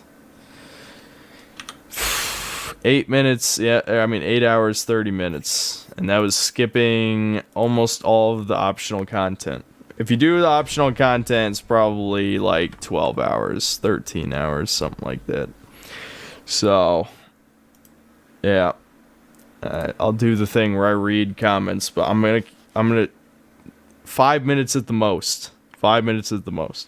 8 minutes, yeah, I mean 8 hours, 30 minutes. And that was skipping almost all of the optional content. If you do the optional content, it's probably like 12 hours, 13 hours, something like that. So, yeah. I'll do the thing where I read comments, but I'm gonna 5 minutes at the most. 5 minutes at the most.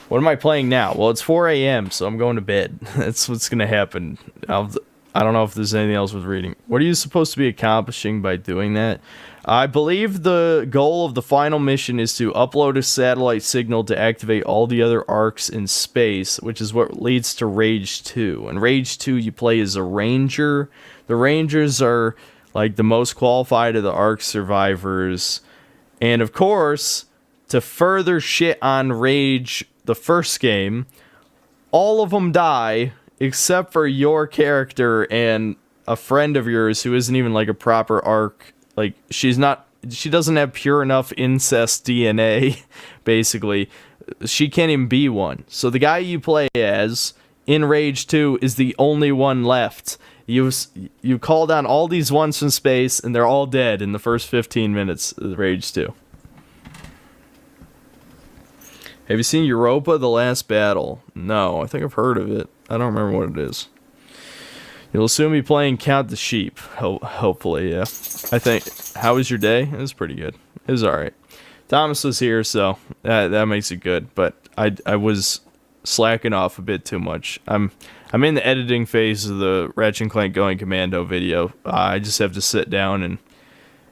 What am I playing now? Well, it's 4 a.m., so I'm going to bed. That's what's going to happen. I don't know if there's anything else with reading. What are you supposed to be accomplishing by doing that? I believe the goal of the final mission is to upload a satellite signal to activate all the other arcs in space, which is what leads to Rage 2. In Rage 2, you play as a ranger. The rangers are like the most qualified of the arc survivors. And of course, to further shit on Rage, the first game, all of them die except for your character and a friend of yours who isn't even like a proper arc. Like, she doesn't have pure enough incest DNA, basically. She can't even be one. So the guy you play as in Rage 2 is the only one left. You call down all these ones from space, and they're all dead in the first 15 minutes of Rage 2. Have you seen Europa: The Last Battle? No, I think I've heard of it. I don't remember what it is. You'll soon be playing Count the Sheep. Hopefully, yeah. I think. How was your day? It was pretty good. It was alright. Thomas was here, so that makes it good. But I was slacking off a bit too much. I'm in the editing phase of the Ratchet & Clank Going Commando video. I just have to sit down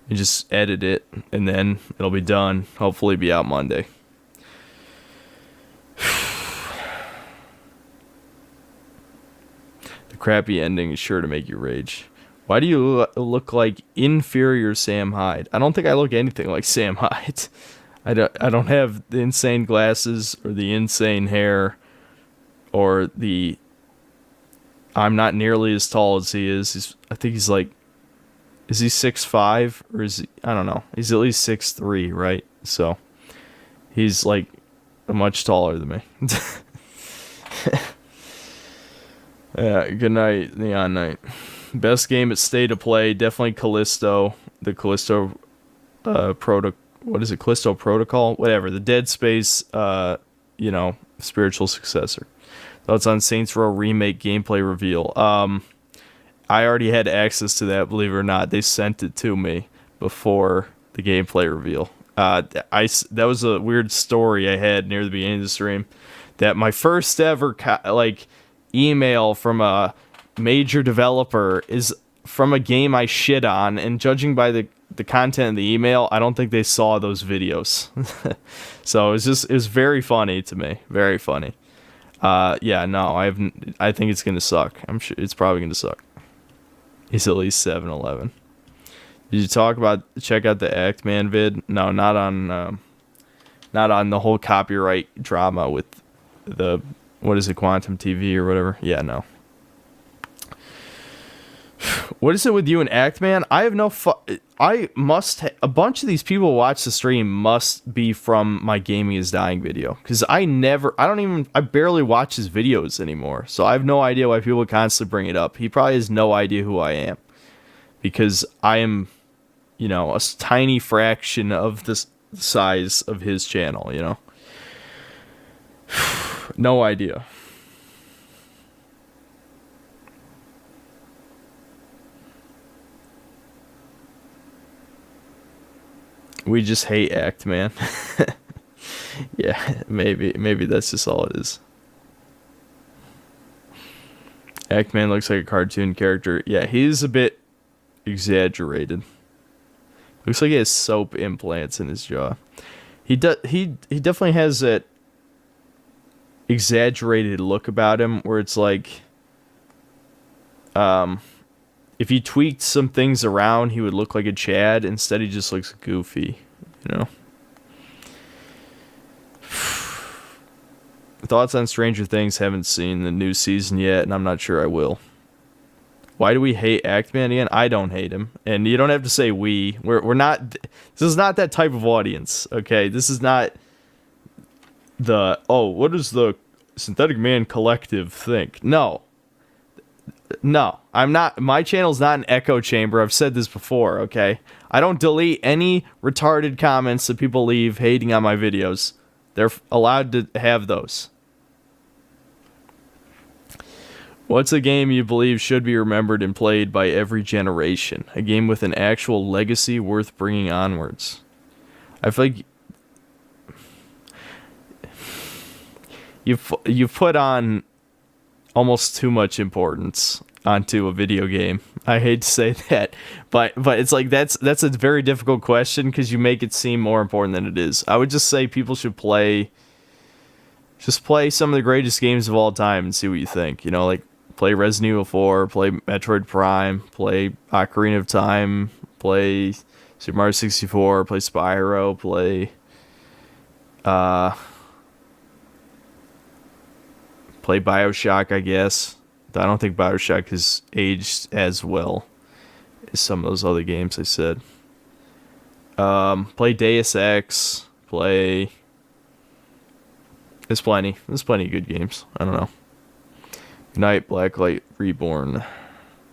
and just edit it, and then it'll be done. Hopefully be out Monday. The crappy ending is sure to make you rage. Why do you look like inferior Sam Hyde? I don't think I look anything like Sam Hyde. I don't have the insane glasses or the insane hair or the... I'm not nearly as tall as he is. I think he's like... Is he 6'5"? Or is he... I don't know. He's at least 6'3", right? So, he's like much taller than me. Yeah, good night, Neon Knight. Best game at State of Play, definitely Callisto. The Callisto what is it? Callisto Protocol? Whatever. The Dead Space, spiritual successor. Thoughts on Saints Row Remake gameplay reveal. I already had access to that, believe it or not. They sent it to me before the gameplay reveal. That was a weird story I had near the beginning of the stream. That my first ever email from a major developer is from a game I shit on, and judging by the content of the email, I don't think they saw those videos. So it was very funny to me. Very funny. I think it's gonna suck. I'm sure it's probably gonna suck. He's at least 7'11". Did you check out the Actman vid? No, not on the whole copyright drama with the, what is it, Quantum TV or whatever? Yeah, no. What is it with you and Actman? I have no a bunch of these people who watch the stream must be from my Gaming is Dying video. Because I barely watch his videos anymore. So I have no idea why people constantly bring it up. He probably has no idea who I am. Because I am, a tiny fraction of the size of his channel, No idea. We just hate Actman. Yeah, maybe that's just all it is. Actman looks like a cartoon character. Yeah, he's a bit exaggerated. Looks like he has soap implants in his jaw. He definitely has that exaggerated look about him where it's like if he tweaked some things around, he would look like a Chad. Instead, he just looks goofy, Thoughts on Stranger Things? Haven't seen the new season yet, and I'm not sure I will. Why do we hate Actman again? I don't hate him, and you don't have to say we. We're not. This is not that type of audience. Okay, this is not what does the Synthetic Man Collective think? No, I'm not. My channel's not an echo chamber. I've said this before, okay? I don't delete any retarded comments that people leave hating on my videos. They're allowed to have those. What's a game you believe should be remembered and played by every generation? A game with an actual legacy worth bringing onwards. I feel like you've put on almost too much importance onto a video game. I hate to say that, but it's like that's a very difficult question because you make it seem more important than it is. I would just say people should play some of the greatest games of all time and see what you think. Play Resident Evil 4, play Metroid Prime, play Ocarina of Time, play Super Mario 64, play Spyro, play BioShock, I guess. I don't think BioShock has aged as well as some of those other games I said. Play Deus Ex. There's plenty of good games. I don't know. Good night, Blacklight Reborn.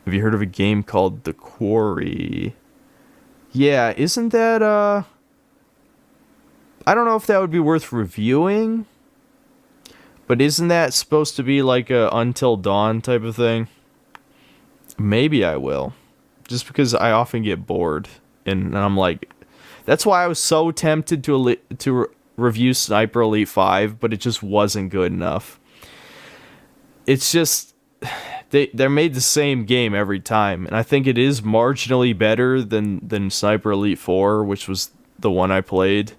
Have you heard of a game called The Quarry? Yeah, isn't that, I don't know if that would be worth reviewing. But isn't that supposed to be like a Until Dawn type of thing? Maybe I will. Just because I often get bored. And I'm like... That's why I was so tempted to review Sniper Elite 5, but it just wasn't good enough. It's just... they're made the same game every time, and I think it is marginally better than Sniper Elite 4, which was the one I played.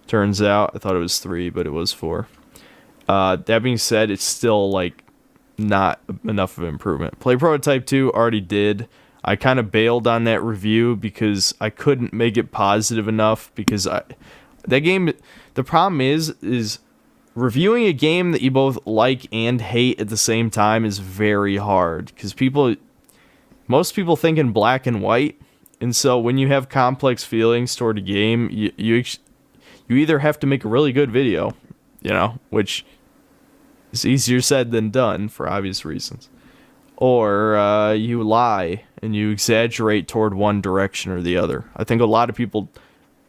Turns out I thought it was 3, but it was 4. That being said, it's still like not enough of an improvement. Play Prototype 2 already did. I kind of bailed on that review because I couldn't make it positive enough, because that game, the problem is reviewing a game that you both like and hate at the same time is very hard, because most people think in black and white, and so when you have complex feelings toward a game, you either have to make a really good video, which is easier said than done for obvious reasons, or you lie and you exaggerate toward one direction or the other. I think a lot of people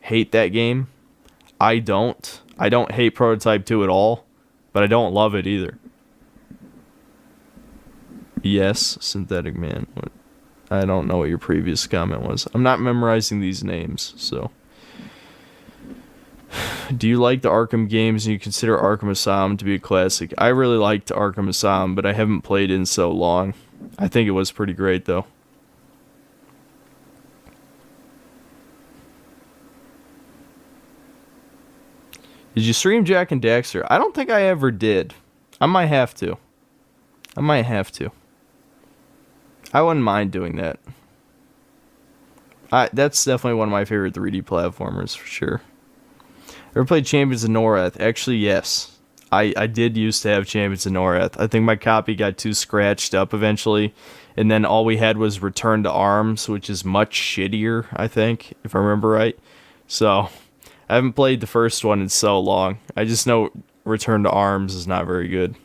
hate that game. I don't hate Prototype 2 at all, but I don't love it either. Yes, Synthetic Man. I don't know what your previous comment was. I'm not memorizing these names, so. Do you like the Arkham games and you consider Arkham Asylum to be a classic? I really liked Arkham Asylum, but I haven't played it in so long. I think it was pretty great, though. Did you stream Jak and Daxter? I don't think I ever did. I might have to. I wouldn't mind doing that. That's definitely one of my favorite 3D platformers, for sure. Ever played Champions of Norath? Actually, yes. I did used to have Champions of Norath. I think my copy got too scratched up eventually, and then all we had was Return to Arms, which is much shittier, I think, if I remember right. So, I haven't played the first one in so long. I just know Return to Arms is not very good.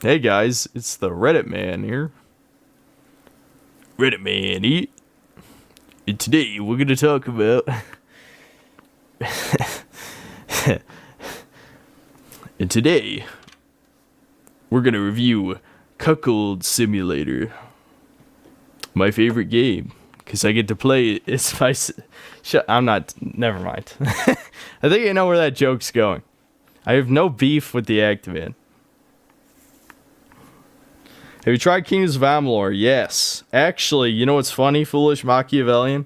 Hey guys, it's the Reddit Man here. Reddit Man, and today we're going to talk about... and today we're going to review Cuckold Simulator. My favorite game. Because I get to play it. It's my... I'm not... Never mind. I think I know where that joke's going. I have no beef with the Activan. Have you tried Kingdoms of Amalur? Yes. Actually, you know what's funny, Foolish Machiavellian?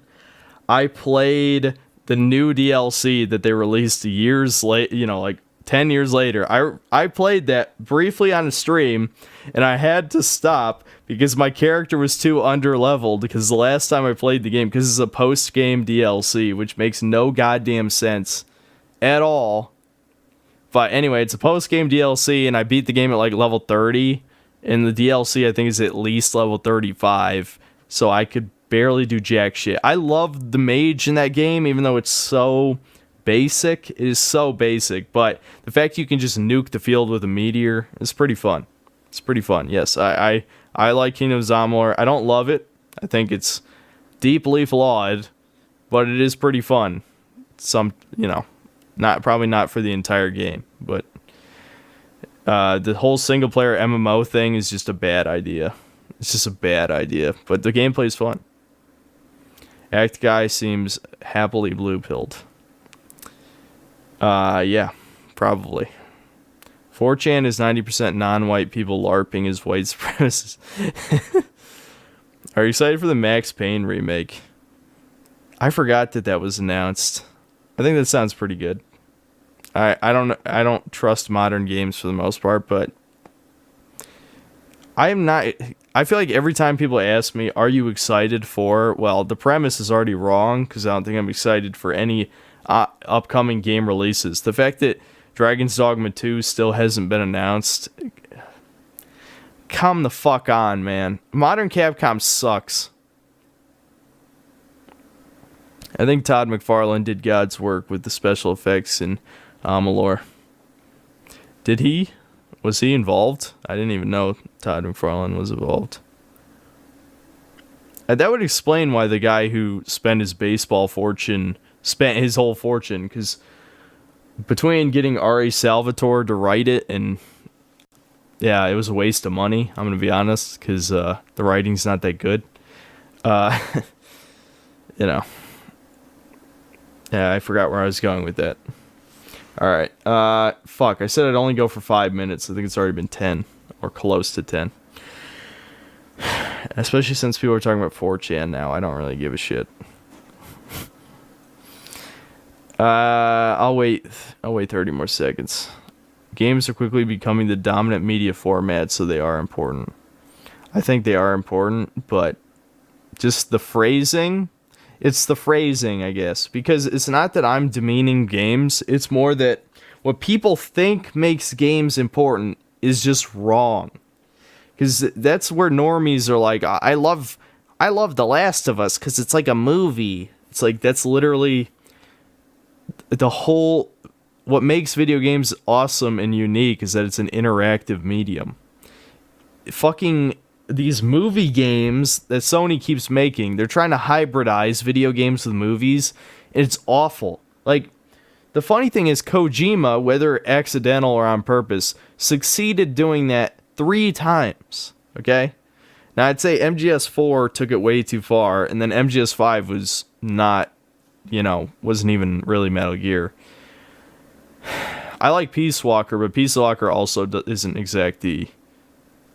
I played the new DLC that they released years late, like 10 years later. I played that briefly on a stream, and I had to stop because my character was too underleveled, because the last time I played the game, because it's a post-game DLC, which makes no goddamn sense at all. But anyway, it's a post-game DLC, and I beat the game at like level 30, and the DLC I think is at least level 35, so I could barely do jack shit. I love the mage in that game, even though it's so basic. It is so basic, but the fact you can just nuke the field with a meteor is pretty fun. It's pretty fun. Yes, I like Kingdoms of Amalur. I don't love it. I think it's deeply flawed, but it is pretty fun. Probably not for the entire game, but the whole single player MMO thing is just a bad idea. It's just a bad idea, but the gameplay is fun. Act Guy seems happily blue-pilled. Yeah, probably. 4chan is 90% non-white people LARPing as white supremacists. Are you excited for the Max Payne remake? I forgot that was announced. I think that sounds pretty good. I don't trust modern games for the most part, but I feel like every time people ask me, are you excited for, well, the premise is already wrong, because I don't think I'm excited for any upcoming game releases. The fact that Dragon's Dogma 2 still hasn't been announced, come the fuck on, man. Modern Capcom sucks. I think Todd McFarlane did God's work with the special effects in Amalur. Did he? Was he involved? I didn't even know Todd McFarlane was involved. That would explain why the guy who spent his whole fortune, because between getting Ari Salvatore to write it and, yeah, it was a waste of money, I'm going to be honest, because the writing's not that good. Yeah, I forgot where I was going with that. Alright. Fuck, I said I'd only go for 5 minutes. I think it's already been 10, or close to 10. Especially since people are talking about 4chan now. I don't really give a shit. I'll wait 30 more seconds. Games are quickly becoming the dominant media format, so they are important. I think they are important, but just the phrasing, it's the phrasing, I guess, because it's not that I'm demeaning games, it's more that what people think makes games important is just wrong. Because that's where normies are like, I love The Last of Us because it's like a movie. It's like, that's literally the whole, what makes video games awesome and unique is that it's an interactive medium. Fucking these movie games that Sony keeps making, they're trying to hybridize video games with movies, and it's awful. Like, the funny thing is Kojima, whether accidental or on purpose, succeeded doing that 3 times, okay? Now, I'd say MGS4 took it way too far, and then MGS5 was not, wasn't even really Metal Gear. I like Peace Walker, but Peace Walker also isn't exactly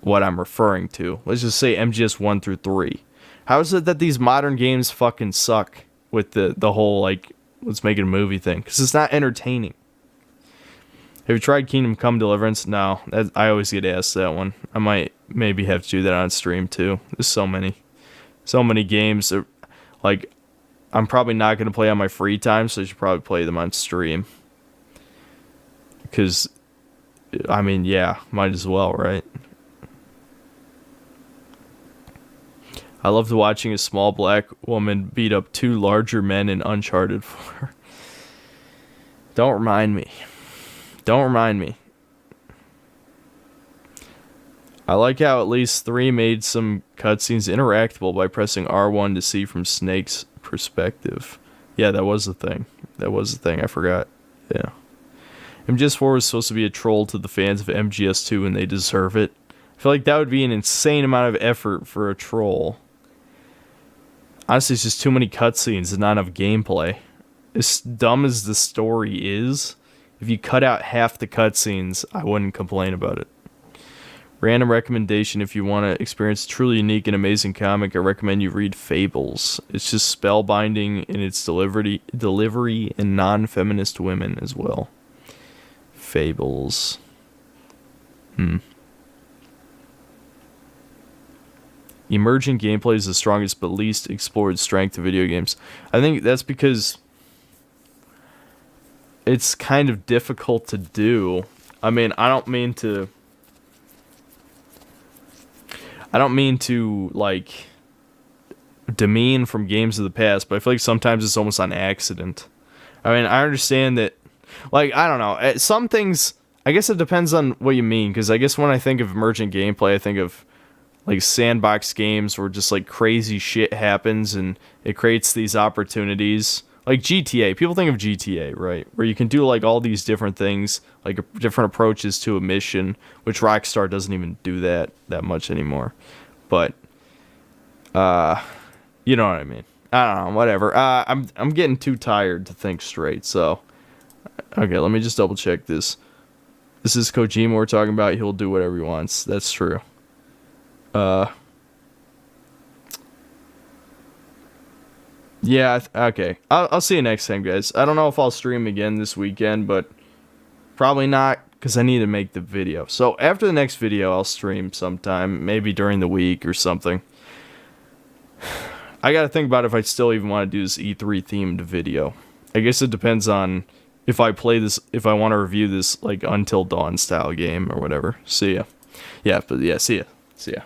what I'm referring to. Let's just say MGS 1 through 3. How is it that these modern games fucking suck with the whole, like, let's make it a movie thing? Because it's not entertaining. Have you tried Kingdom Come Deliverance? No. I always get asked that one. I might maybe have to do that on stream, too. There's so many games that, like, I'm probably not going to play on my free time, so I should probably play them on stream. Because, I mean, yeah, might as well, right? I loved watching a small black woman beat up 2 larger men in Uncharted 4. Don't remind me. Don't remind me. I like how at least 3 made some cutscenes interactable by pressing R1 to see from Snake's perspective. Yeah, that was the thing. I forgot. Yeah. MGS4 was supposed to be a troll to the fans of MGS2, and they deserve it. I feel like that would be an insane amount of effort for a troll. Honestly, it's just too many cutscenes and not enough gameplay. As dumb as the story is, if you cut out half the cutscenes, I wouldn't complain about it. Random recommendation: if you want to experience a truly unique and amazing comic, I recommend you read Fables. It's just spellbinding in its delivery and non-feminist women as well. Fables. Emergent gameplay is the strongest but least explored strength of video games. I think that's because it's kind of difficult to do. I mean, I don't mean to like demean from games of the past, but I feel like sometimes it's almost on accident. I mean, I understand that, like, I don't know, some things, I guess it depends on what you mean, because I guess when I think of emergent gameplay, I think of like sandbox games where just like crazy shit happens and it creates these opportunities. Like GTA, people think of GTA, right? Where you can do like all these different things, like different approaches to a mission, which Rockstar doesn't even do that much anymore. But, you know what I mean. I don't know, whatever. I'm getting too tired to think straight, so. Okay, let me just double check this. This is Kojima we're talking about. He'll do whatever he wants. That's true. Yeah, okay. I'll see you next time, guys. I don't know if I'll stream again this weekend, but probably not, because I need to make the video. So after the next video, I'll stream sometime, maybe during the week or something. I gotta think about if I still even want to do this E3 themed video. I guess it depends on if I play this, if I want to review this like Until Dawn style game or whatever. See ya. Yeah, but yeah, see ya. See ya.